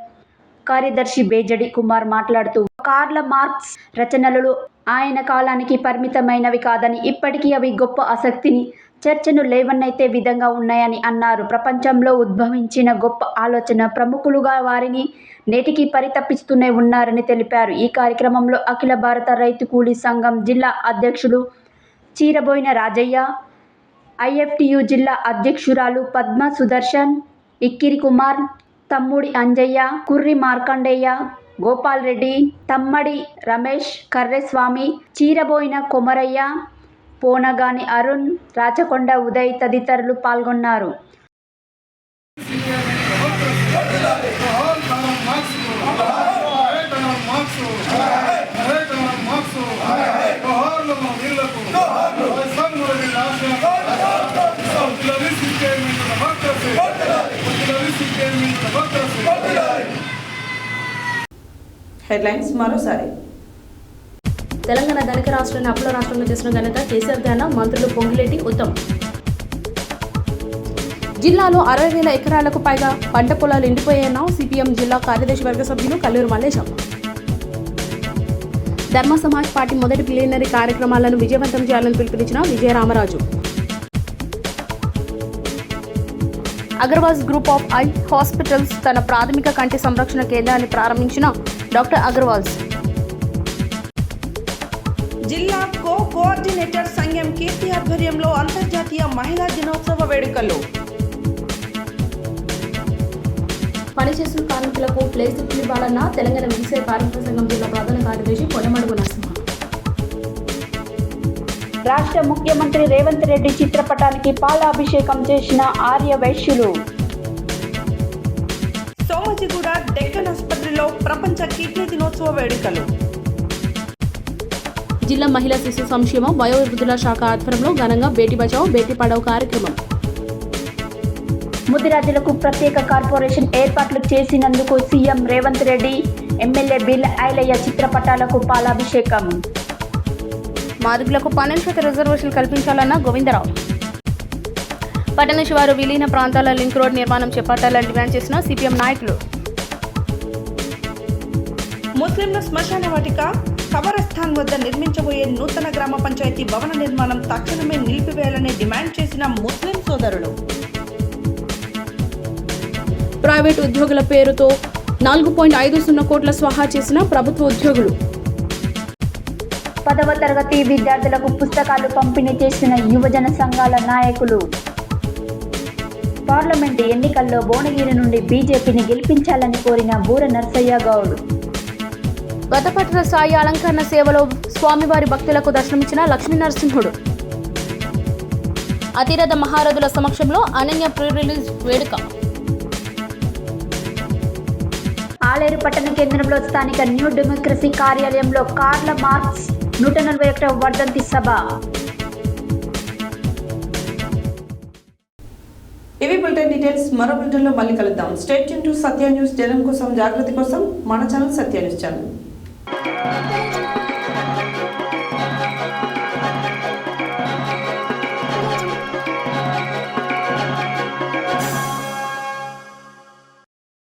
కార్యదర్శి బేజడి కుమార్ మాట్లాడుతూ కార్ల మార్క్స్ రచనలలో ఆయన కాలానికి పరిమితమైనవి కాదని, ఇప్పటికీ అవి గొప్ప ఆసక్తిని, చర్చను లేవనెత్తే విధంగా ఉన్నాయని అన్నారు. ప్రపంచంలో ఉద్భవించిన గొప్ప ఆలోచన ప్రముఖులుగా వారిని నేటికి పరితపిస్తూనే ఉన్నారని తెలిపారు. ఈ కార్యక్రమంలో అఖిల భారత రైతు కూలీ సంఘం జిల్లా అధ్యక్షులు చీరబోయిన రాజయ్య, IFTU జిల్లా అధ్యక్షురాలు పద్మ సుదర్శన్, ఇక్కిరి కుమార్, తమ్ముడి అంజయ్య, కుర్రి మార్కండేయ, గోపాల్ రెడ్డి, తమ్మడి రమేష్, కర్రెస్వామి, చీరబోయిన కొమరయ్య, పోనగాని అరుణ్, రాచకొండ ఉదయ్ తదితరులు పాల్గొన్నారు. హెడ్లైన్స్ మరోసారి. తెలంగాణ ధనిక రాష్ట్రాన్ని అప్పుల రాష్ట్రంలో చేసిన ఘనత కేసీఆర్ ధ్యాన మంత్రులు పొంగులేటి ఉత్తమ్. జిల్లాలో 60,000 ఎకరాలకు పైగా పంట పొలాలు ఎండిపోయాయన్న CPM జిల్లా కార్యదర్శి వర్గ సభ్యులు కల్లూరు మల్లేశం. ధర్మ సమాజ్ పార్టీ మొదటి ప్లీనరీ కార్యక్రమాలను విజయవంతం చేయాలని పిలుపునిచ్చిన Vijayaramaraju. Agarwal's group of eye hospitals తన ప్రాథమిక కంటి సంరక్షణ కేంద్రాన్ని ప్రారంభించిన డాక్టర్ అగర్వాల్స్. జిల్లా కోఆర్డినేటర్ సంఘం కీర్తి ఆధ్వర్యంలో అంతర్జాతీయ మహిళా దినోత్సవ వేడుకలు. పనిచేస్తున్న కార్మికులకు ప్లేస్లిప్లు ఇవ్వాలన్న తెలంగాణ వ్యవసాయ కార్మిక సంఘం జిల్లా ప్రధాన కార్యదర్శి కొనమడుగు నరసింహ. రాష్ట్ర ముఖ్యమంత్రి రేవంత్ రెడ్డి చిత్రపటానికి పాలాభిషేకం చేసిన ఆర్య వైశ్యులు. సోమజిగూడ డెక్కన్ ఆసుపత్రిలో ప్రపంచ కిడ్నీ దినోత్సవ వేడుకలు. జిల్లా మహిళా శిశు సంక్షేమ వయోవృద్ధుల శాఖ ఆధ్వర్యంలో ఘనంగా బేటీ బచావ్ బేటీ పడావ్ కార్యక్రమం. ముదిరాజులకు ప్రత్యేక కార్పొరేషన్ ఏర్పాట్లు చేసినందుకు సీఎం రేవంత్ రెడ్డి, ఎమ్మెల్యే బిల్ ఐలయ్య చిత్రపటాలకు పాలాభిషేకం. మాదిగులకు 12% రిజర్వేషన్లు కల్పించాలన్న గోవిందరావు. పట్టణ శివారు విలీన ప్రాంతాల లింక్ రోడ్ నిర్మాణం చేపట్టాలని డిమాండ్ చేసిన CPM నాయకులు. ముస్లింల శ్మశాన వాటిక కబరస్థాన్ వద్ద నిర్మించబోయే నూతన గ్రామ పంచాయతీ భవన నిర్మాణం తక్షణమే నిలిపివేయాలని డిమాండ్ చేసిన ముస్లిం సోదరులు. ప్రైవేటు ఉద్యోగుల పేరుతో 4.50 కోట్ల స్వాహా చేసిన ప్రభుత్వ ఉద్యోగులు. 10వ తరగతి విద్యార్థులకు పుస్తకాలు పంపిణీ చేసిన యువజన సంఘాల నాయకులు. పార్లమెంటు ఎన్నికల్లో భువనగిరి నుండి బీజేపీని గెలిపించాలని కోరిన బూర నర్సయ్య గౌడ్. గతపట్ల స్థాయి అలంకరణ సేవలో స్వామివారి భక్తులకు దర్శనమిచ్చిన లక్ష్మీ నరసింహుడు. అతిరథ మహారథుల సమక్షంలో అనన్య ప్రీ రిలీజ్ వేడుక. ఆలేరు పట్టణ కేంద్రంలో స్థానిక న్యూ డెమోక్రసీ కార్యాలయంలో కార్ల మార్క్స్ 141వ వర్ధంతి సభ. ఇవి బులెటిన్ డీటెయిల్స్. మరో బులెటిన్లో మళ్ళీ కలుద్దాం. Stay tune to Satya news. జనం కోసం, జాగృతి కోసం మన ఛానల్ సత్య న్యూస్ ఛానల్.